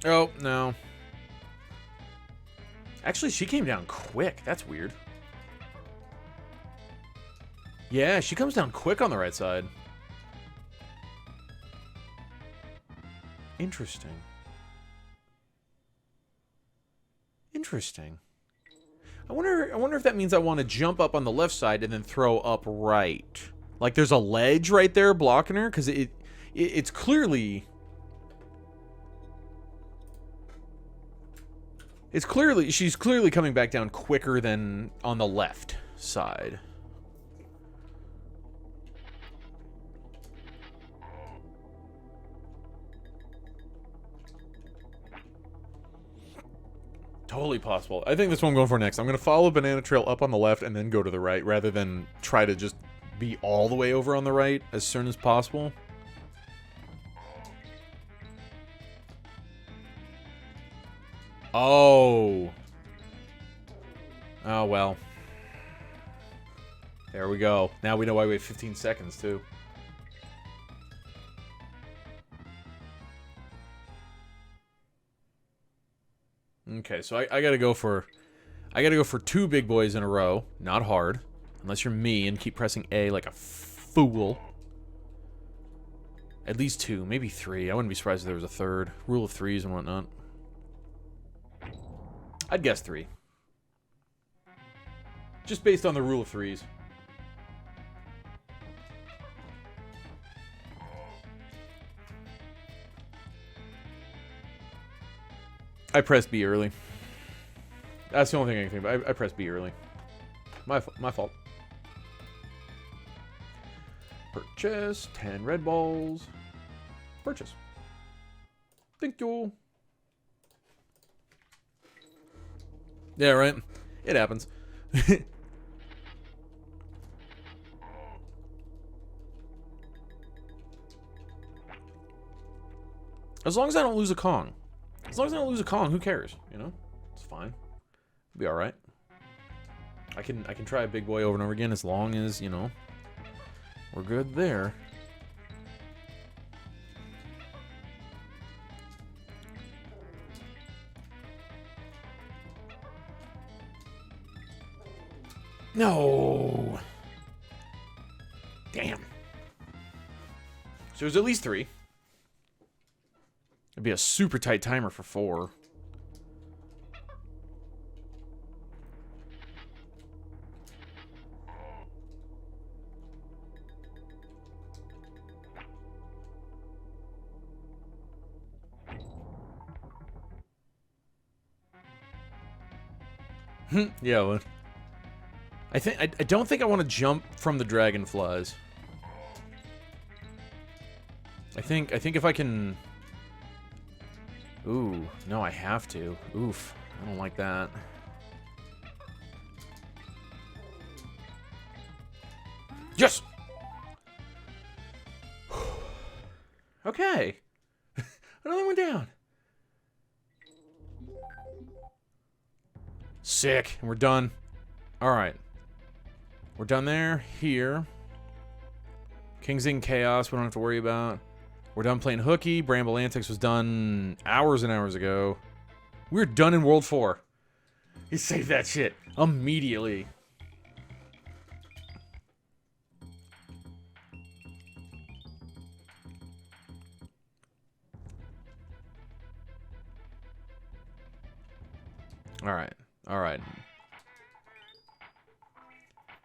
Oh, no. Actually, she came down quick. That's weird. Yeah, she comes down quick on the right side. Interesting. Interesting. I wonder if that means I want to jump up on the left side and then throw up right. Like there's a ledge right there blocking her, because it's clearly... she's clearly coming back down quicker than on the left side. Totally possible. I think that's what I'm going for next. I'm going to follow Banana Trail up on the left and then go to the right, rather than try to just be all the way over on the right as soon as possible. Oh. Oh, well. There we go. Now we know why we have 15 seconds, too. Okay, so I gotta go for... I gotta go for 2 big boys in a row. Not hard. Unless you're me and keep pressing A like a fool. At least 2, maybe 3. I wouldn't be surprised if there was a 3rd. Rule of 3s and whatnot. I'd guess 3. Just based on the rule of 3s. I pressed B early. That's the only thing I can think of. I pressed B early. My fault. Purchase 10 red balls. Purchase. Thank you. Yeah, right. It happens. As long as I don't lose a Kong. As long as I don't lose a Kong, who cares? You know? It's fine. It'll be alright. I can try a big boy over and over again as long as, you know, we're good there. No! Damn. So there's at least 3. It'd be a super tight timer for 4. Yeah, well, I don't think I want to jump from the dragonflies. I think if I can... Ooh, no, I have to. Oof, I don't like that. Yes! Okay. Another one down. Sick. And we're done. Alright. We're done there. Here. King's in Chaos, we don't have to worry about. We're done playing hooky. Bramble Antics was done hours and hours ago. We're done in World 4. He saved that shit immediately. Alright. Alright.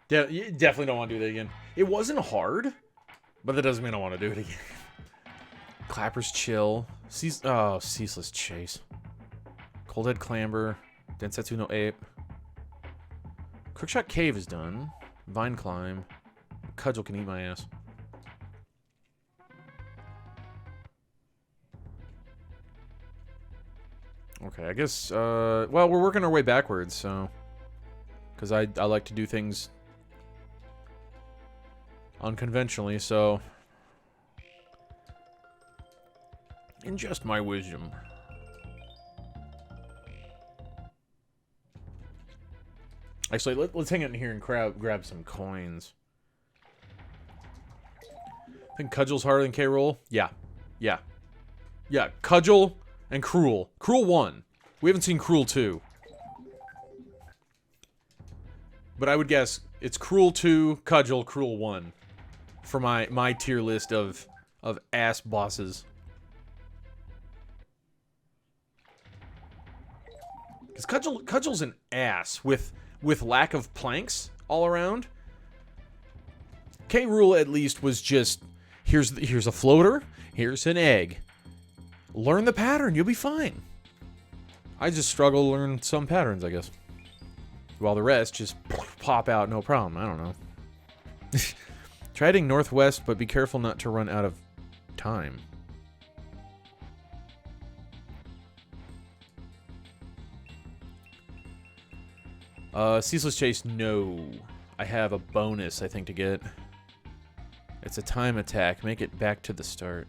You definitely don't want to do that again. It wasn't hard, but that doesn't mean I want to do it again. Clapper's Chill. Ceaseless Chase. Coldhead Clamber. Densetsu no Ape. Crookshot Cave is done. Vine Climb. Cudgel can eat my ass. Okay, I guess, well, we're working our way backwards, so... Because I like to do things unconventionally, so... Ingest my wisdom. Actually, let's hang out in here and grab some coins. I think Cudgel's harder than K-Roll? Yeah. Yeah. Yeah, Cudgel and Cruel. Cruel 1. We haven't seen Cruel 2. But I would guess it's Cruel 2, Cudgel, Cruel 1. For my tier list of ass bosses. Because Cudgel's an ass with lack of planks all around. K-Rool at least was just, here's a floater, here's an egg. Learn the pattern, you'll be fine. I just struggle to learn some patterns, I guess. While the rest just pop out, no problem. I don't know. Try heading northwest, but be careful not to run out of time. Ceaseless Chase, no. I have a bonus, I think, to get. It's a time attack. Make it back to the start.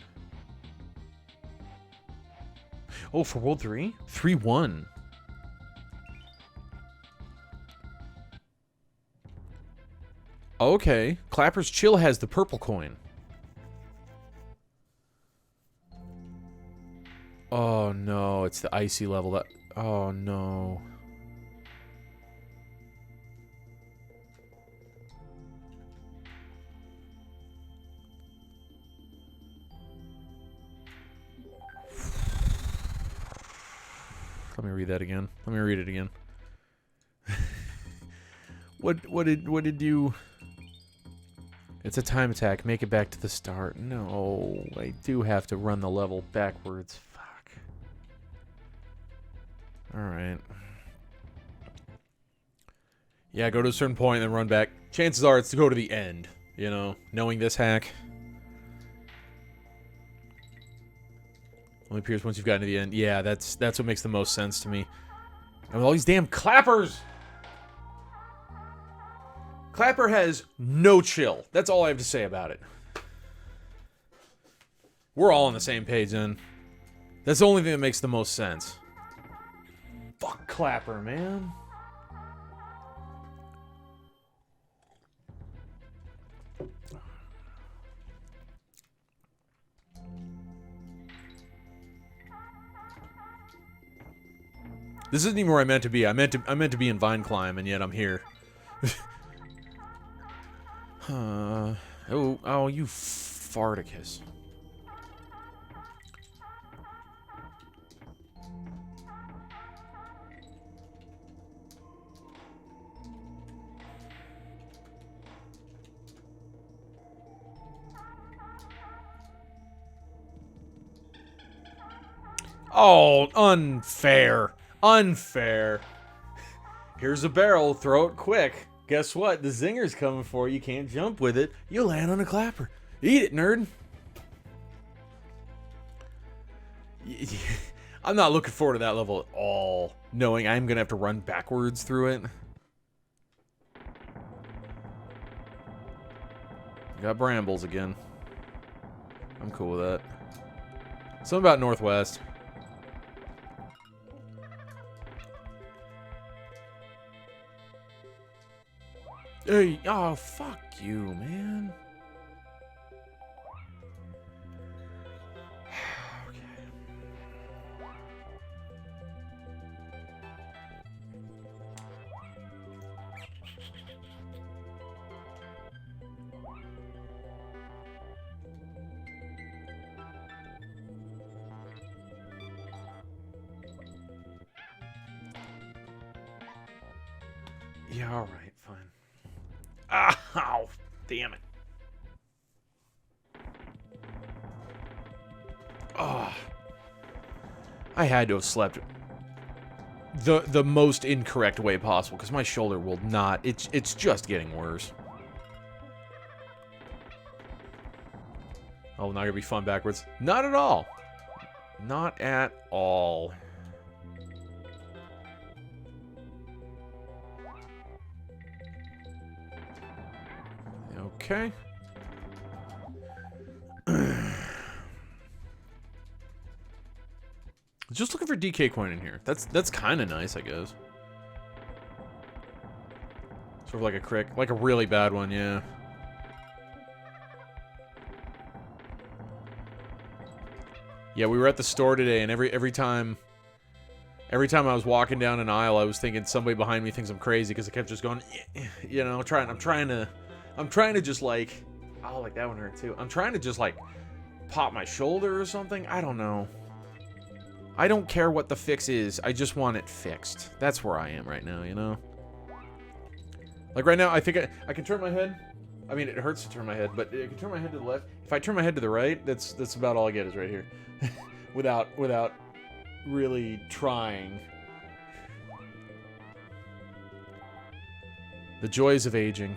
Oh, for World 3? 3-1. Okay. Clapper's Chill has the purple coin. Oh, no. It's the icy level. Oh, no. Let me read that again. Let me read it again. What did you... It's a time attack. Make it back to the start. No, I do have to run the level backwards. Fuck. Alright. Yeah, go to a certain point and then run back. Chances are it's to go to the end, you know, knowing this hack. Only appears once you've gotten to the end. Yeah, that's what makes the most sense to me. And with all these damn clappers! Clapper has no chill. That's all I have to say about it. We're all on the same page, then. That's the only thing that makes the most sense. Fuck Clapper, man. This isn't even where I meant to be. I meant to be in Vine Climb, and yet I'm here. Oh, you farticus. Oh, unfair. Unfair. Here's a barrel. Throw it quick. Guess what? The zinger's coming for you. You can't jump with it. You land on a clapper. Eat it, nerd. I'm not looking forward to that level at all, knowing I'm going to have to run backwards through it. Got brambles again. I'm cool with that. Something about Northwest. Hey, oh, fuck you, man. Okay. Yeah, all right, fine. Ow, damn it. Oh. I had to have slept the most incorrect way possible, because my shoulder will not. It's just getting worse. Oh, not gonna be fun backwards. Not at all. Not at all. Okay. Just looking for DK coin in here. That's kind of nice, I guess. Sort of like a crick, like a really bad one, yeah. Yeah, we were at the store today, and every time I was walking down an aisle, I was thinking somebody behind me thinks I'm crazy because I kept just going, you know, I'm trying to just like, oh, like that one hurt too. I'm trying to just like pop my shoulder or something. I don't know. I don't care what the fix is. I just want it fixed. That's where I am right now, you know? Like right now, I think I can turn my head. I mean, it hurts to turn my head, but I can turn my head to the left. If I turn my head to the right, that's about all I get is right here. without really trying. The joys of aging.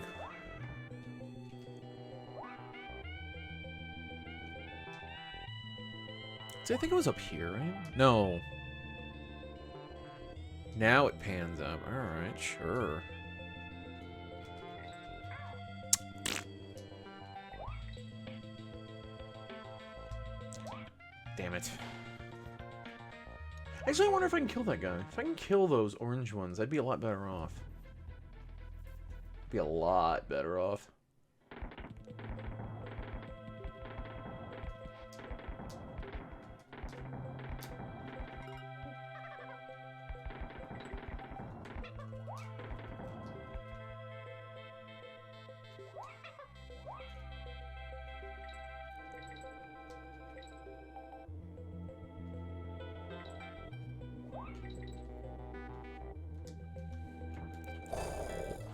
See, I think it was up here, right? No. Now it pans up. Alright, sure. Damn it. Actually, I wonder if I can kill that guy. If I can kill those orange ones, I'd be a lot better off. Be a lot better off.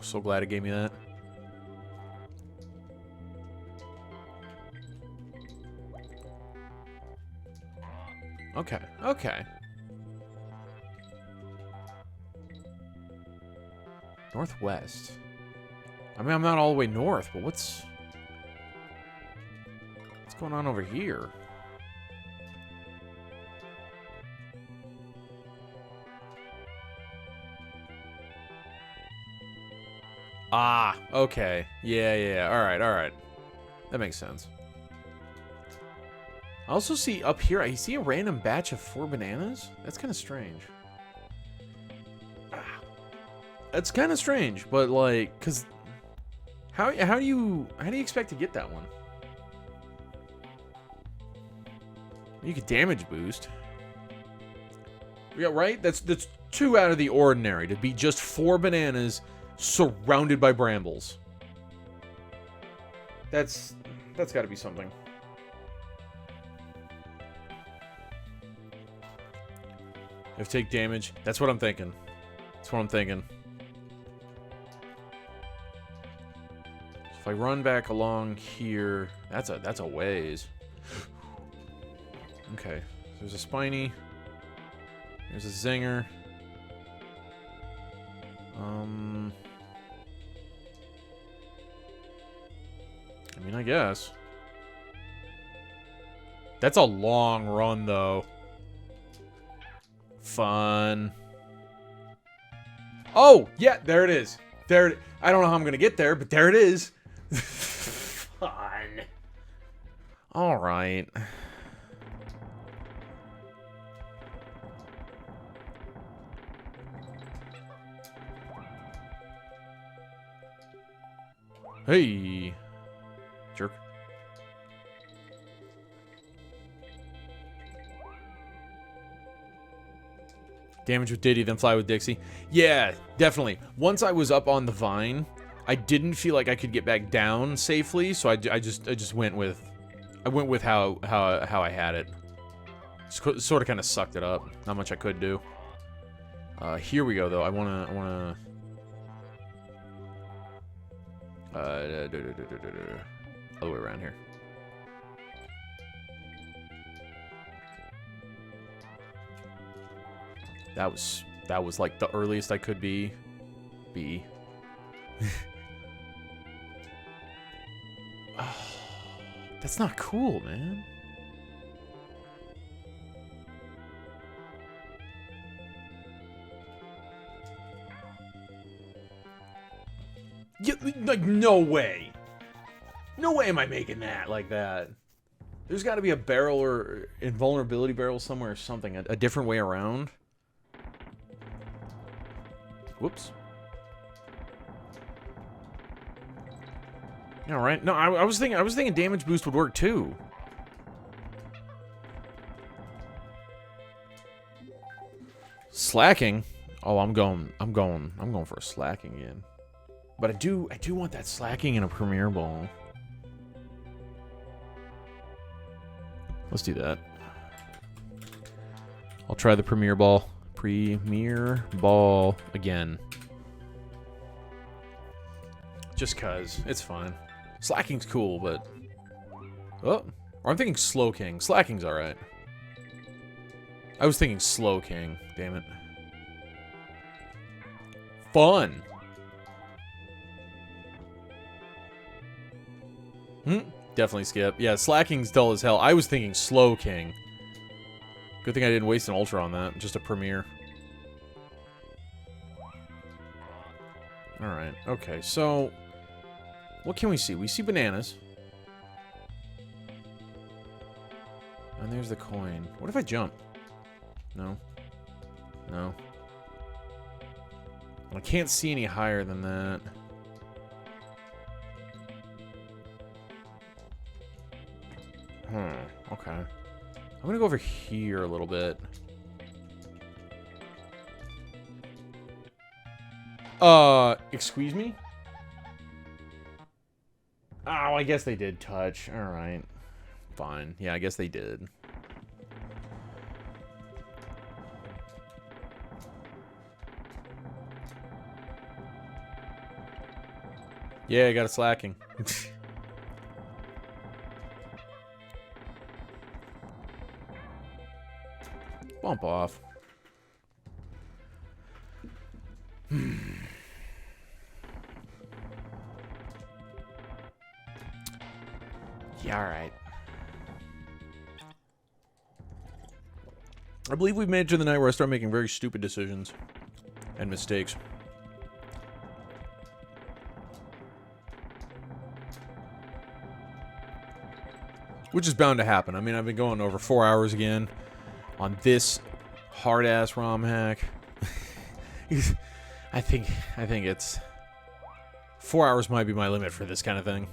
So glad it gave me that. Okay, okay. Northwest. I mean, I'm not all the way north, but what's going on over here? Ah, okay. Yeah. All right. That makes sense. I also see up here, I see a random batch of 4 bananas. That's kind of strange. That's kind of strange, but like, cause how do you expect to get that one? You could damage boost. Yeah, right? That's 2 out of the ordinary to be just 4 bananas surrounded by brambles. That's got to be something. If take damage, that's what I'm thinking. That's what I'm thinking. So if I run back along here, that's a ways. Okay, there's a spiny. There's a zinger. I mean, I guess. That's a long run, though. Fun. Oh, yeah, there it is. There. I don't know how I'm gonna get there, but there it is. Fun. All right. Hey, jerk. Damage with Diddy, then fly with Dixie. Yeah, definitely. Once I was up on the vine, I didn't feel like I could get back down safely, so I just went with how I had it. Sort of kind of sucked it up. Not much I could do. Here we go though. I wanna. Other way around here. That was like the earliest I could be. Oh, that's not cool, man. Yeah, like, no way. No way am I making that like that. There's got to be a barrel or invulnerability barrel somewhere or something. A different way around. Whoops. All right. No, I was thinking damage boost would work too. Slacking. Oh, I'm going for a slacking again. But I do want that slacking in a Premier Ball. Let's do that. I'll try the Premier Ball. Premier Ball again. Just cause. It's fine. Slacking's cool, but... Oh. Or I'm thinking Slow King. Slacking's alright. I was thinking Slow King. Damn it. Fun! Definitely skip. Yeah, Slacking's dull as hell. I was thinking Slow King. Good thing I didn't waste an Ultra on that. Just a Premier. Alright, okay, so... What can we see? We see bananas. And there's the coin. What if I jump? No. No. I can't see any higher than that. Okay. I'm gonna go over here a little bit. Excuse me? Oh, I guess they did touch. Alright. Fine. Yeah, I guess they did. Yeah, I got a slacking. Bump off. Yeah, alright. I believe we've made it to the night where I start making very stupid decisions. And mistakes. Which is bound to happen. I mean, I've been going over 4 hours again on this hard-ass ROM hack. I think it's... 4 hours might be my limit for this kind of thing.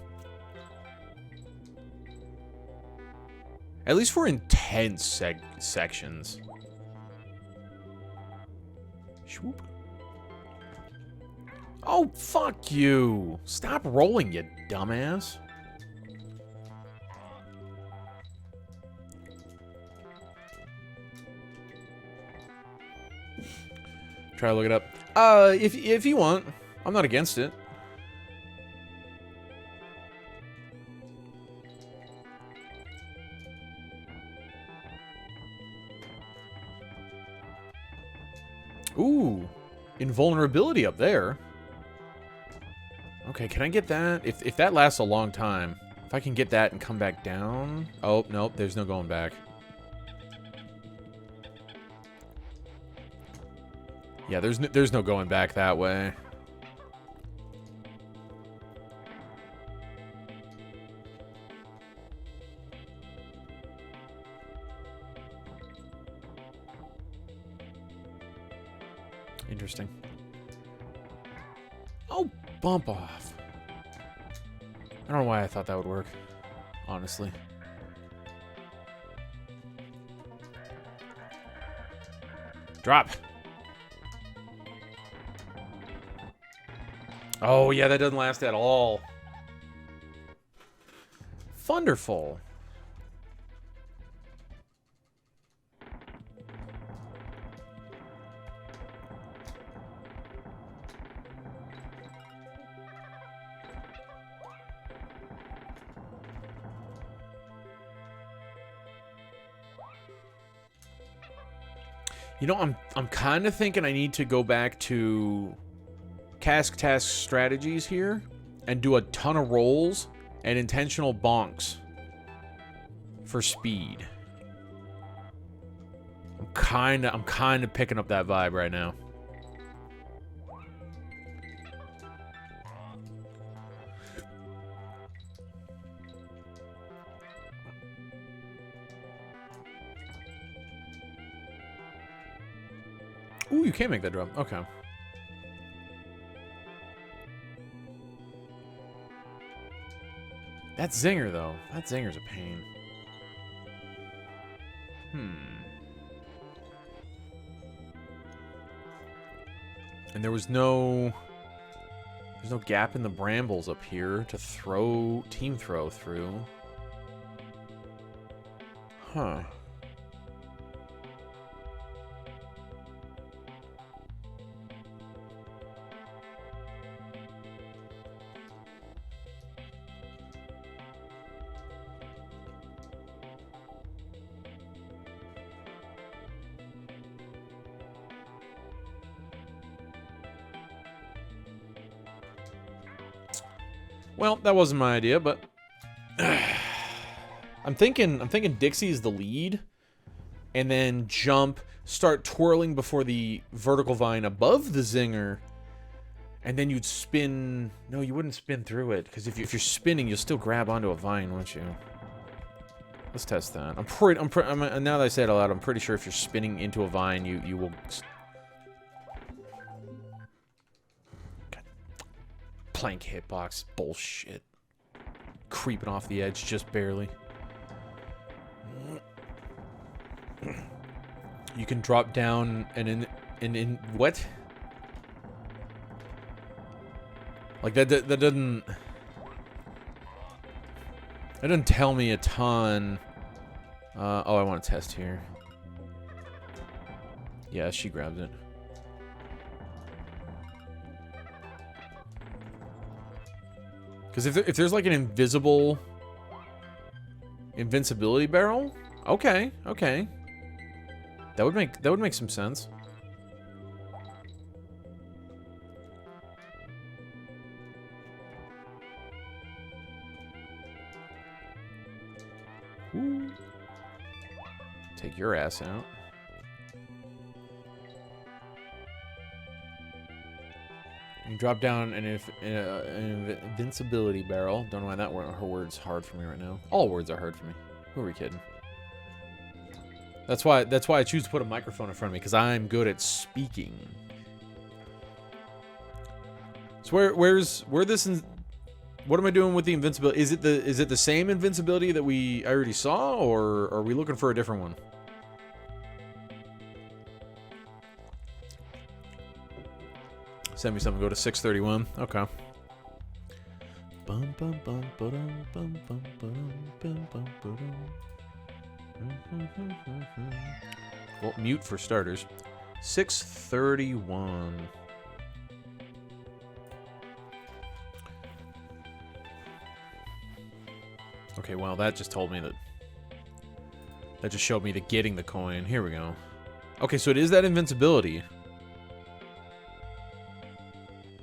At least for intense sections. Shwoop. Oh, fuck you. Stop rolling, you dumbass. Try to look it up. If you want. I'm not against it. Ooh, invulnerability up there. Okay, can I get that? If that lasts a long time, if I can get that and come back down. Oh, nope, there's no going back. Yeah, there's no going back that way. Interesting. Oh, bump off. I don't know why I thought that would work, honestly. Drop. Oh, yeah, that doesn't last at all. Wonderful. You know, I'm kind of thinking I need to go back to cask task strategies here and do a ton of rolls and intentional bonks for speed. I'm kind of picking up that vibe right now. Ooh, you can't make that drop. Okay. That zinger, though. That zinger's a pain. And there's no gap in the brambles up here to team throw through. Huh. Well, that wasn't my idea, but I'm thinking Dixie's the lead, and then jump, start twirling before the vertical vine above the zinger, and then you'd spin. No, you wouldn't spin through it, because if you're spinning, you'll still grab onto a vine, won't you? Let's test that. Now that I say it out loud, I'm pretty sure if you're spinning into a vine, you will. Plank hitbox bullshit. Creeping off the edge just barely. You can drop down and in what? Like that doesn't tell me a ton. Oh, I want to test here. Yeah, she grabs it. Because if there's like an invisible invincibility barrel, okay, okay, that would make some sense. Ooh. Take your ass out. You drop down an invincibility barrel. Don't know why that her word's hard for me right now. All words are hard for me. Who are we kidding? That's why I choose to put a microphone in front of me, because I'm good at speaking. So where this in, what am I doing with the invincibility? Is it the same invincibility that I already saw, or are we looking for a different one? Send me something. Go to 631. Okay. Well, mute for starters. 631. Okay, well, that just told me that. That just showed me the getting the coin. Here we go. Okay, so it is that invincibility.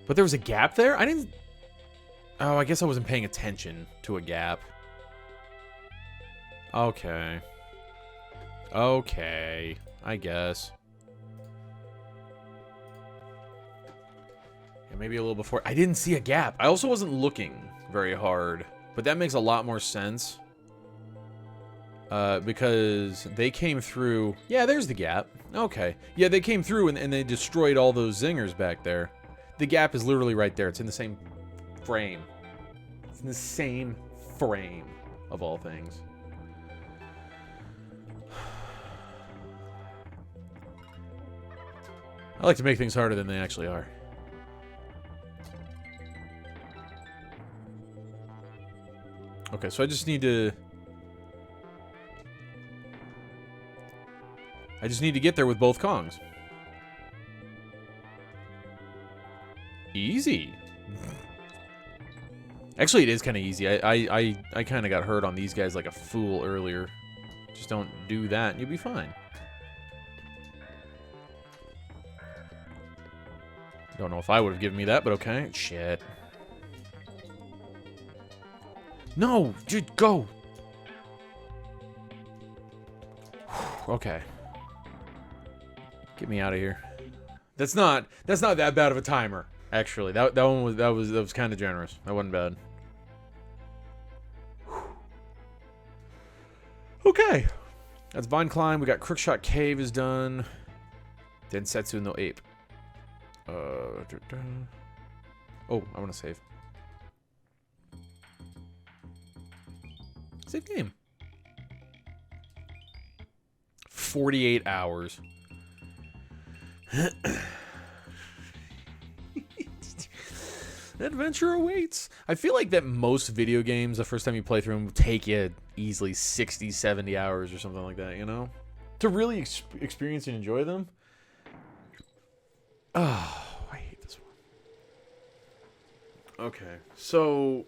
But there was a gap there? I didn't... Oh, I guess I wasn't paying attention to a gap. Okay. Okay. I guess. Yeah, maybe a little before. I didn't see a gap. I also wasn't looking very hard. But that makes a lot more sense. Because they came through... Yeah, there's the gap. Okay. Yeah, they came through and they destroyed all those zingers back there. The gap is literally right there. It's in the same frame. It's in the same frame, of all things. I like to make things harder than they actually are. Okay, so I just need to... get there with both Kongs. Easy. Actually, it is kind of easy. I kind of got hurt on these guys like a fool earlier. Just don't do that and you'll be fine. Don't know if I would have given me that, but okay. Shit. No! Dude, go! Okay. Get me out of here. That's not that bad of a timer. Actually, that was kind of generous. That wasn't bad. Okay, that's Vine Climb. We got Crookshot Cave is done. Densetsu no Ape. Oh, I want to save. Save game. 48 hours. Adventure awaits. I feel like that most video games, the first time you play through them, take you easily 60, 70 hours or something like that, you know? To really experience and enjoy them. Oh, I hate this one. Okay, so...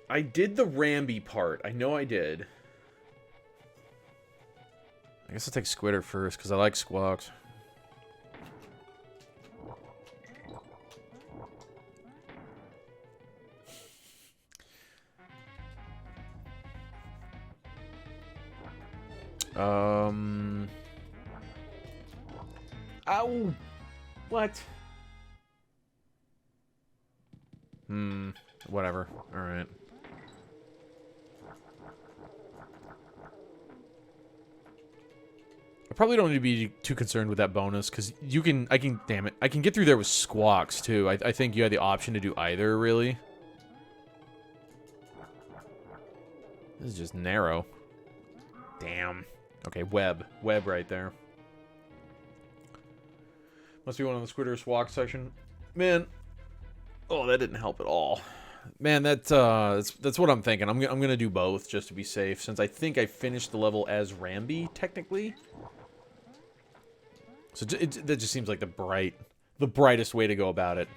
I did the Ramby part. I know I did. I guess I'll take Squitter first, because I like Squawks. Ow! What? Whatever. Alright. I probably don't need to be too concerned with that bonus, because I can get through there with Squawks, too. I think you had the option to do either, really. This is just narrow. Damn. Okay, web. Web right there. Must be one on the Squitter Squawk section. Man. Oh, that didn't help at all. Man, that's what I'm thinking. I'm gonna do both, just to be safe, since I think I finished the level as Ramby, technically. So that just seems like the brightest way to go about it.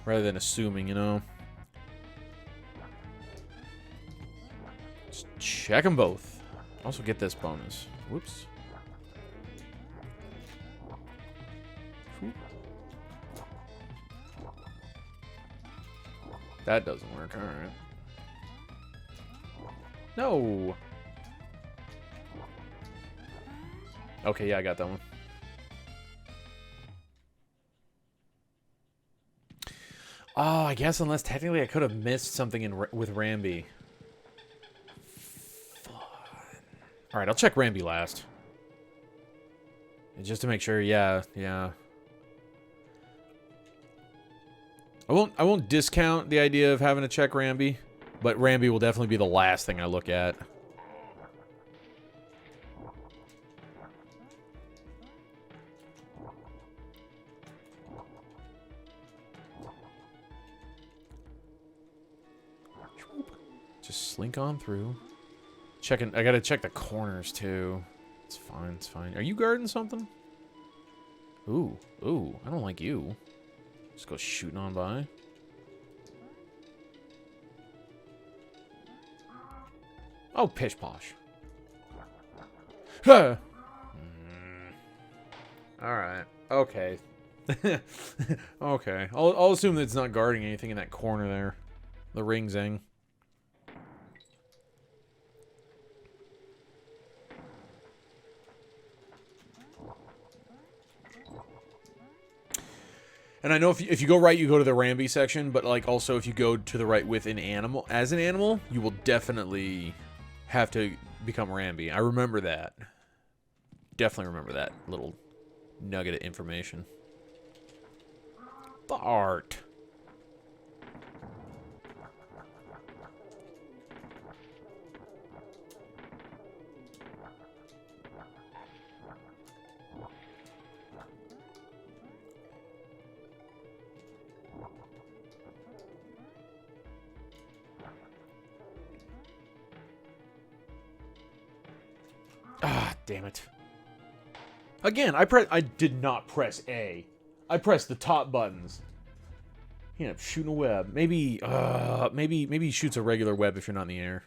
rather than assuming, you know. Just check them both. Also get this bonus. Whoops. That doesn't work. All right. No. Okay, yeah, I got that one. Oh, I guess unless technically I could have missed something with Ramby. Fun. All right, I'll check Ramby last. Just to make sure. Yeah, yeah. I won't discount the idea of having to check Ramby, but Ramby will definitely be the last thing I look at. Just slink on through. Checking. I gotta check the corners too. It's fine. It's fine. Are you guarding something? Ooh, ooh. I don't like you. Just go shooting on by. Oh, pish posh. Huh. All right. Okay. Okay. I'll assume that it's not guarding anything in that corner there. The ring zing. And I know if you go right, you go to the Ramby section, but like also if you go to the right with an animal, as an animal, you will definitely have to become Ramby. I remember that. Definitely remember that little nugget of information. Bart. Ah, damn it. Again, I did not press A. I pressed the top buttons. He ended up shooting a web. Maybe he shoots a regular web if you're not in the air.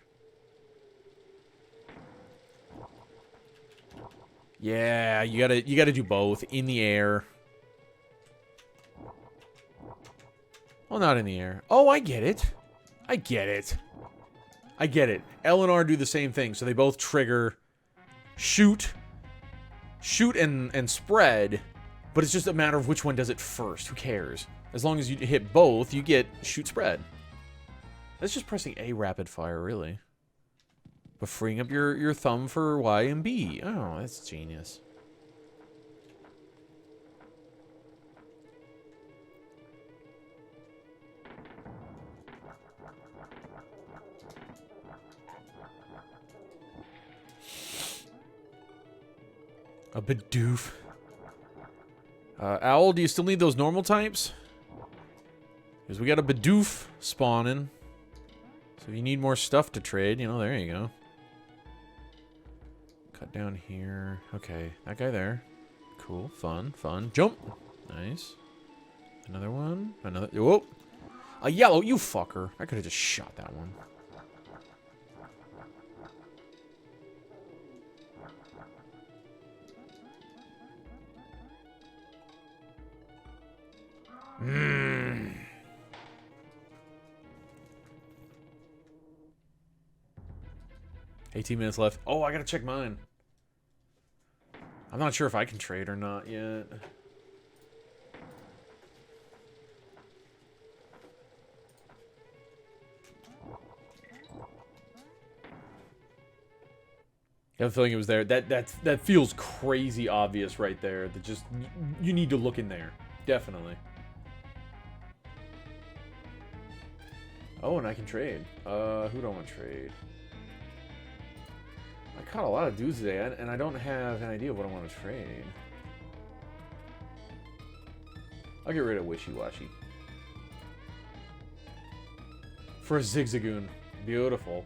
Yeah, you gotta do both. In the air. Well, not in the air. Oh, I get it. I get it. I get it. L and R do the same thing, so they both trigger shoot and spread, but it's just a matter of which one does it first. Who cares? As long as you hit both, you get shoot spread. That's just pressing A rapid fire, really. But freeing up your thumb for Y and B. Oh, that's genius. A Bidoof. Owl, do you still need those normal types? Because we got a Bidoof spawning. So if you need more stuff to trade, you know, there you go. Cut down here. Okay, that guy there. Cool, fun, fun. Jump! Nice. Another one. Another. Whoa! A yellow, you fucker. I could have just shot that one. Mmm. 18 minutes left. Oh, I gotta check mine. I'm not sure if I can trade or not yet. I have a feeling it was there. That feels crazy obvious right there. That just you need to look in there. Definitely. Oh, and I can trade. Who do I want to trade? I caught a lot of dudes today, and I don't have an idea of what I want to trade. I'll get rid of Wishy Washy. For a Zigzagoon. Beautiful.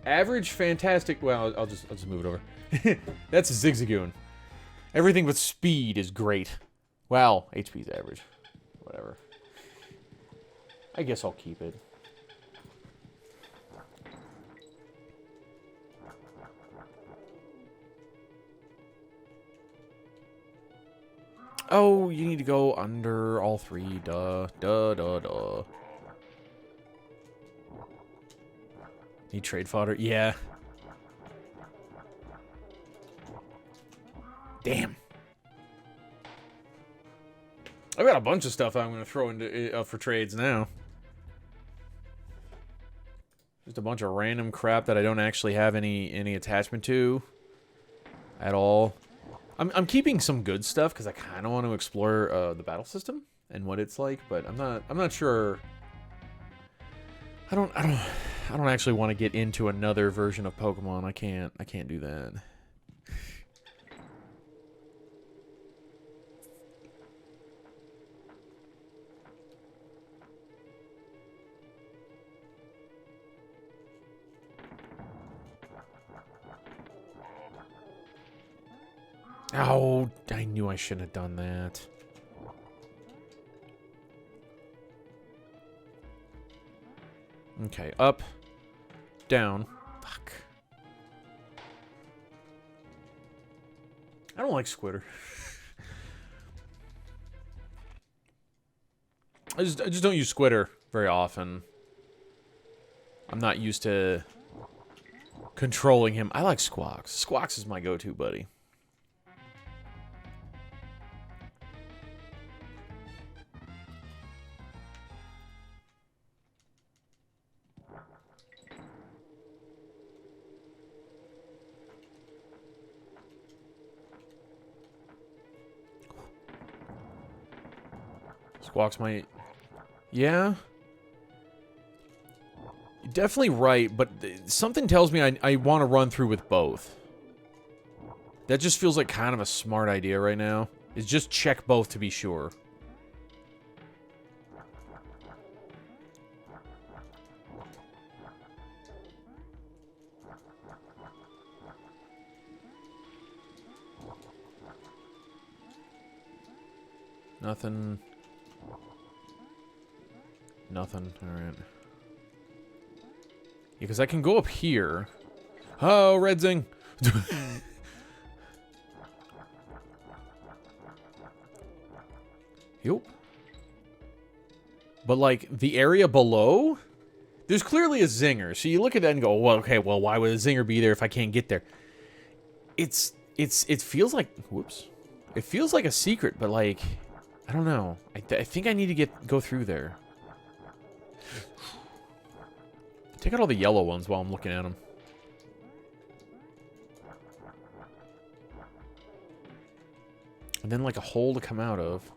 Average, fantastic. Well, I'll just move it over. That's a Zigzagoon. Everything with speed is great. Well, HP's average. Whatever. I guess I'll keep it. Oh, you need to go under all three. Duh. Duh, duh, duh. Need trade fodder? Yeah. Damn. I've got a bunch of stuff I'm going to throw into for trades now. Just a bunch of random crap that I don't actually have any attachment to at all. I'm keeping some good stuff because I kind of want to explore the battle system and what it's like, but I'm not sure. I don't actually want to get into another version of Pokemon. I can't do that. Oh, I knew I shouldn't have done that. Okay, up, down. Fuck. I don't like Squitter. I just don't use Squitter very often. I'm not used to controlling him. I like Squawks. Squawks is my go-to buddy. Squawks might... Yeah? You're definitely right, but something tells me I want to run through with both. That just feels like kind of a smart idea right now. Is just check both to be sure. Nothing... Nothing. Alright. Yeah, because I can go up here. Oh, Red Zing! Yup. But, like, the area below? There's clearly a Zinger. So you look at that and go, well, okay, well, why would a Zinger be there if I can't get there? It feels like... Whoops. It feels like a secret, but, like... I don't know. I think I need to go through there. Take out all the yellow ones while I'm looking at them. And then, like, a hole to come out of.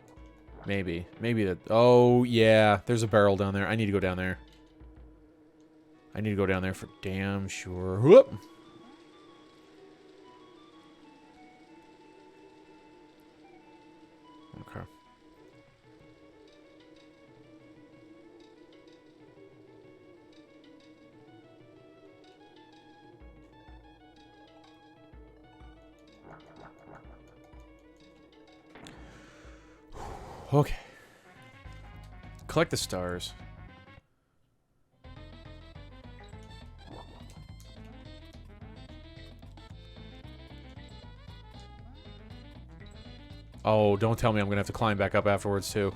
Maybe. Maybe that... Oh, yeah. There's a barrel down there. I need to go down there. I need to go down there for damn sure. Whoop! Okay. Okay. Collect the stars. Oh, don't tell me I'm gonna have to climb back up afterwards, too.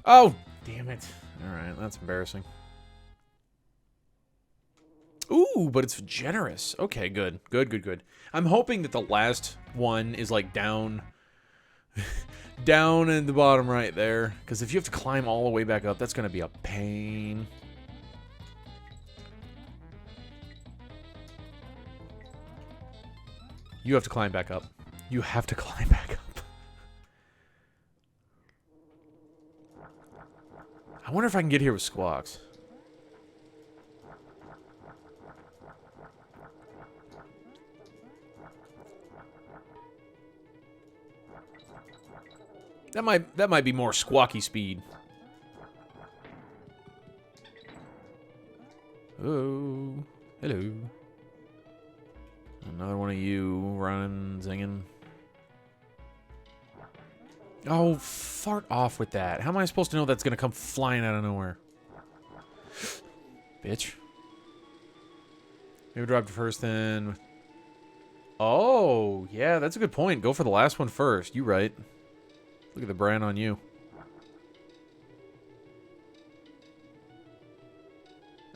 Oh, damn it. Alright, that's embarrassing. Ooh, but it's generous. Okay, good. Good, good, good. I'm hoping that the last one is, like, down... down in the bottom right there. Because if you have to climb all the way back up, that's going to be a pain. You have to climb back up. You have to climb back up. I wonder if I can get here with Squawks. That might be more squawky speed. Oh, hello. Another one of you running, zinging. Oh, fart off with that. How am I supposed to know that's gonna come flying out of nowhere? Bitch. Maybe drop it first, then... Oh, yeah, that's a good point. Go for the last one first. You right. Look at the brand on you.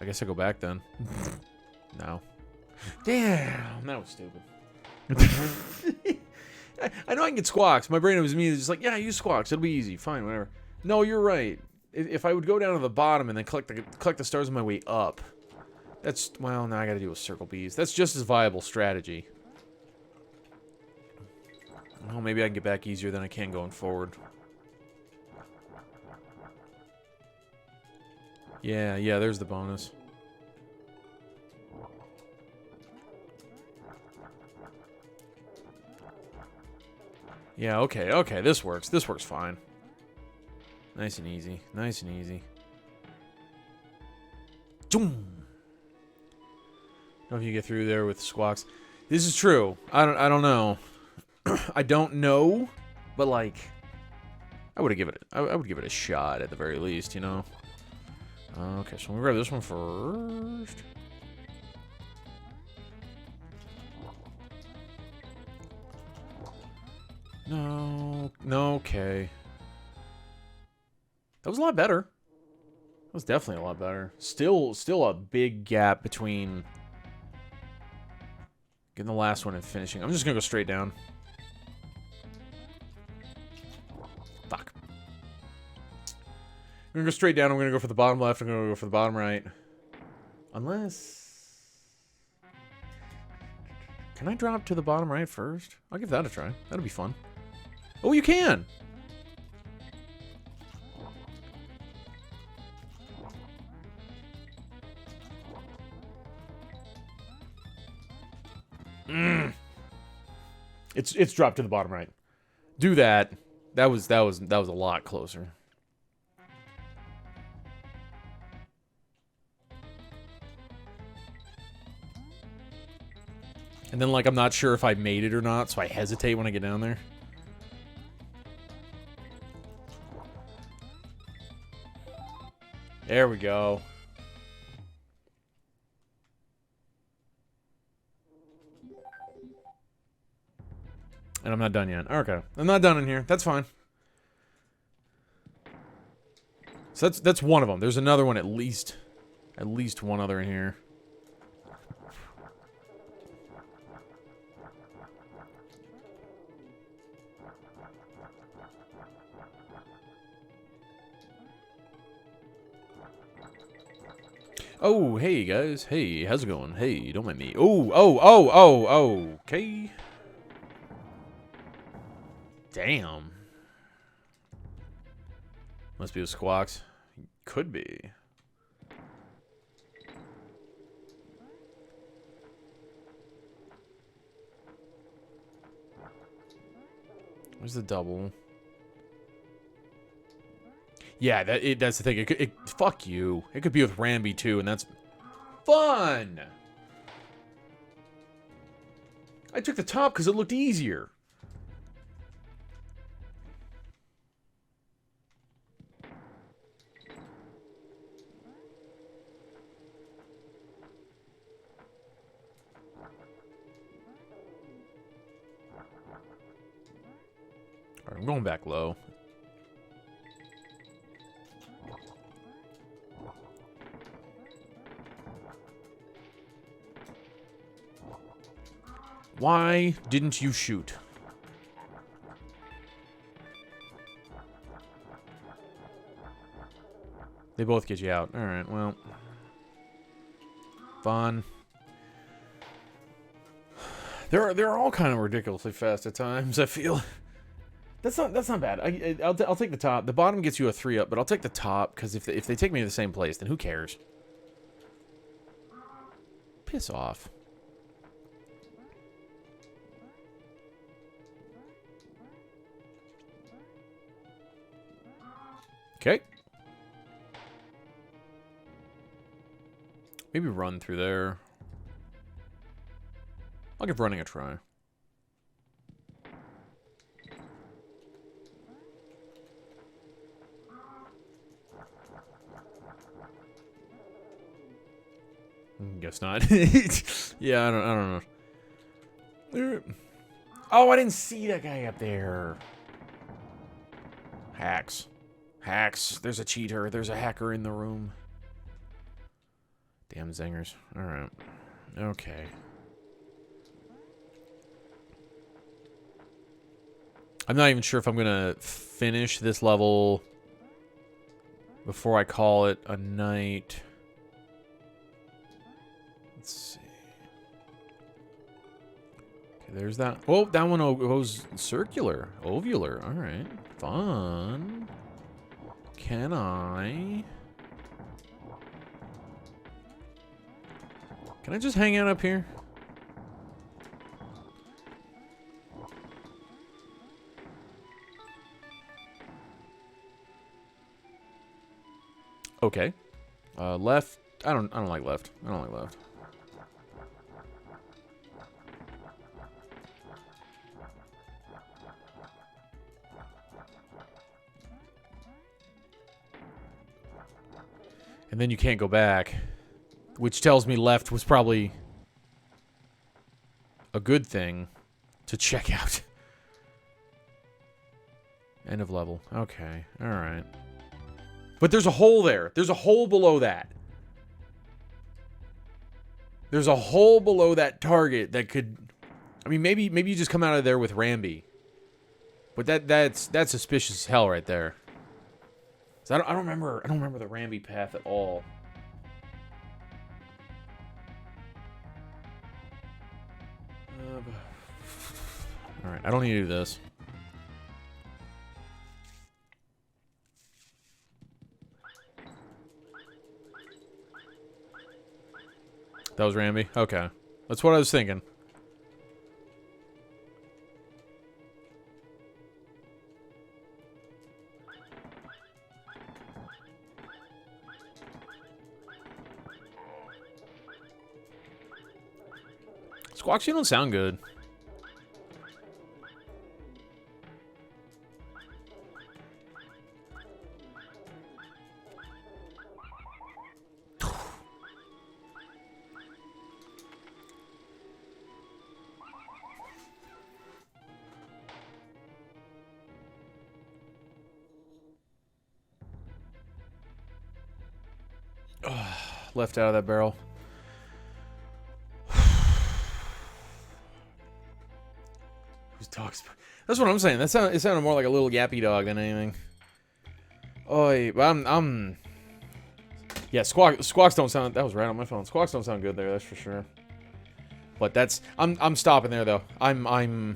I guess I go back then. No. Damn, that was stupid. I know I can get squawks. My brain was immediately just like, yeah, use squawks. It'll be easy. Fine, whatever. No, you're right. If I would go down to the bottom and then collect the stars on my way up, that's, well, now I gotta deal with circle bees. That's just as viable strategy. Well, maybe I can get back easier than I can going forward. Yeah, there's the bonus. Yeah, okay, this works. This works fine. Nice and easy. Nice and easy. Boom. Don't know if you get through there with squawks. This is true. I don't know. I don't know, but like I would give it a shot at the very least, you know. Okay, so we'll grab this one first. No, okay. That was a lot better. That was definitely a lot better. Still a big gap between getting the last one and finishing. I'm just gonna go straight down. Fuck. I'm gonna go straight down. I'm gonna go for the bottom left. I'm gonna go for the bottom right. Unless... Can I drop to the bottom right first? I'll give that a try. That'll be fun. Oh, you can! It's dropped to the bottom right. Do that. That was a lot closer. And then, like, I'm not sure if I made it or not, so I hesitate when I get down there. There we go. And I'm not done yet. Okay. I'm not done in here. That's fine. So that's one of them. There's another one at least. At least one other in here. Oh, hey guys. Hey, how's it going? Hey, don't mind me. Oh, okay. Damn. Must be with squawks. Could be. Where's the double? Yeah, that's the thing. Fuck you. It could be with Ramby too, and that's fun. I took the top because it looked easier. All right, I'm going back low. Why didn't you shoot? They both get you out. Alright, well. Fun. They're all kind of ridiculously fast at times, I feel. That's not bad. I'll take the top. The bottom gets you a 3-up, but I'll take the top, because if they take me to the same place, then who cares? Piss off. Okay. Maybe run through there. I'll give running a try. guess not. Yeah, I don't know. Oh, I didn't see that guy up there. Hacks. Hacks. There's a cheater. There's a hacker in the room. Damn zingers. Alright. Okay. I'm not even sure if I'm gonna finish this level before I call it a night. Let's see. Okay, there's that. Oh, that one goes circular. Ovular. Alright. Fun. Can I just hang out up here? Okay. Left. I don't like left. I don't like left. And then you can't go back, which tells me left was probably a good thing to check out. End of level. Okay. All right. But there's a hole there. There's a hole below that. There's a hole below that target that could... I mean, maybe you just come out of there with Ramby. But that's suspicious as hell right there. So I don't remember the Ramby path at all. All right, I don't need to do this. That was Ramby? Okay. That's what I was thinking. Squawks, you don't sound good. Left out of that barrel. Who talks? That's what I'm saying. It sounded more like a little yappy dog than anything. Oh, yeah, squawks don't sound. That was right on my phone. Squawks don't sound good there. That's for sure. But I'm stopping there though. I'm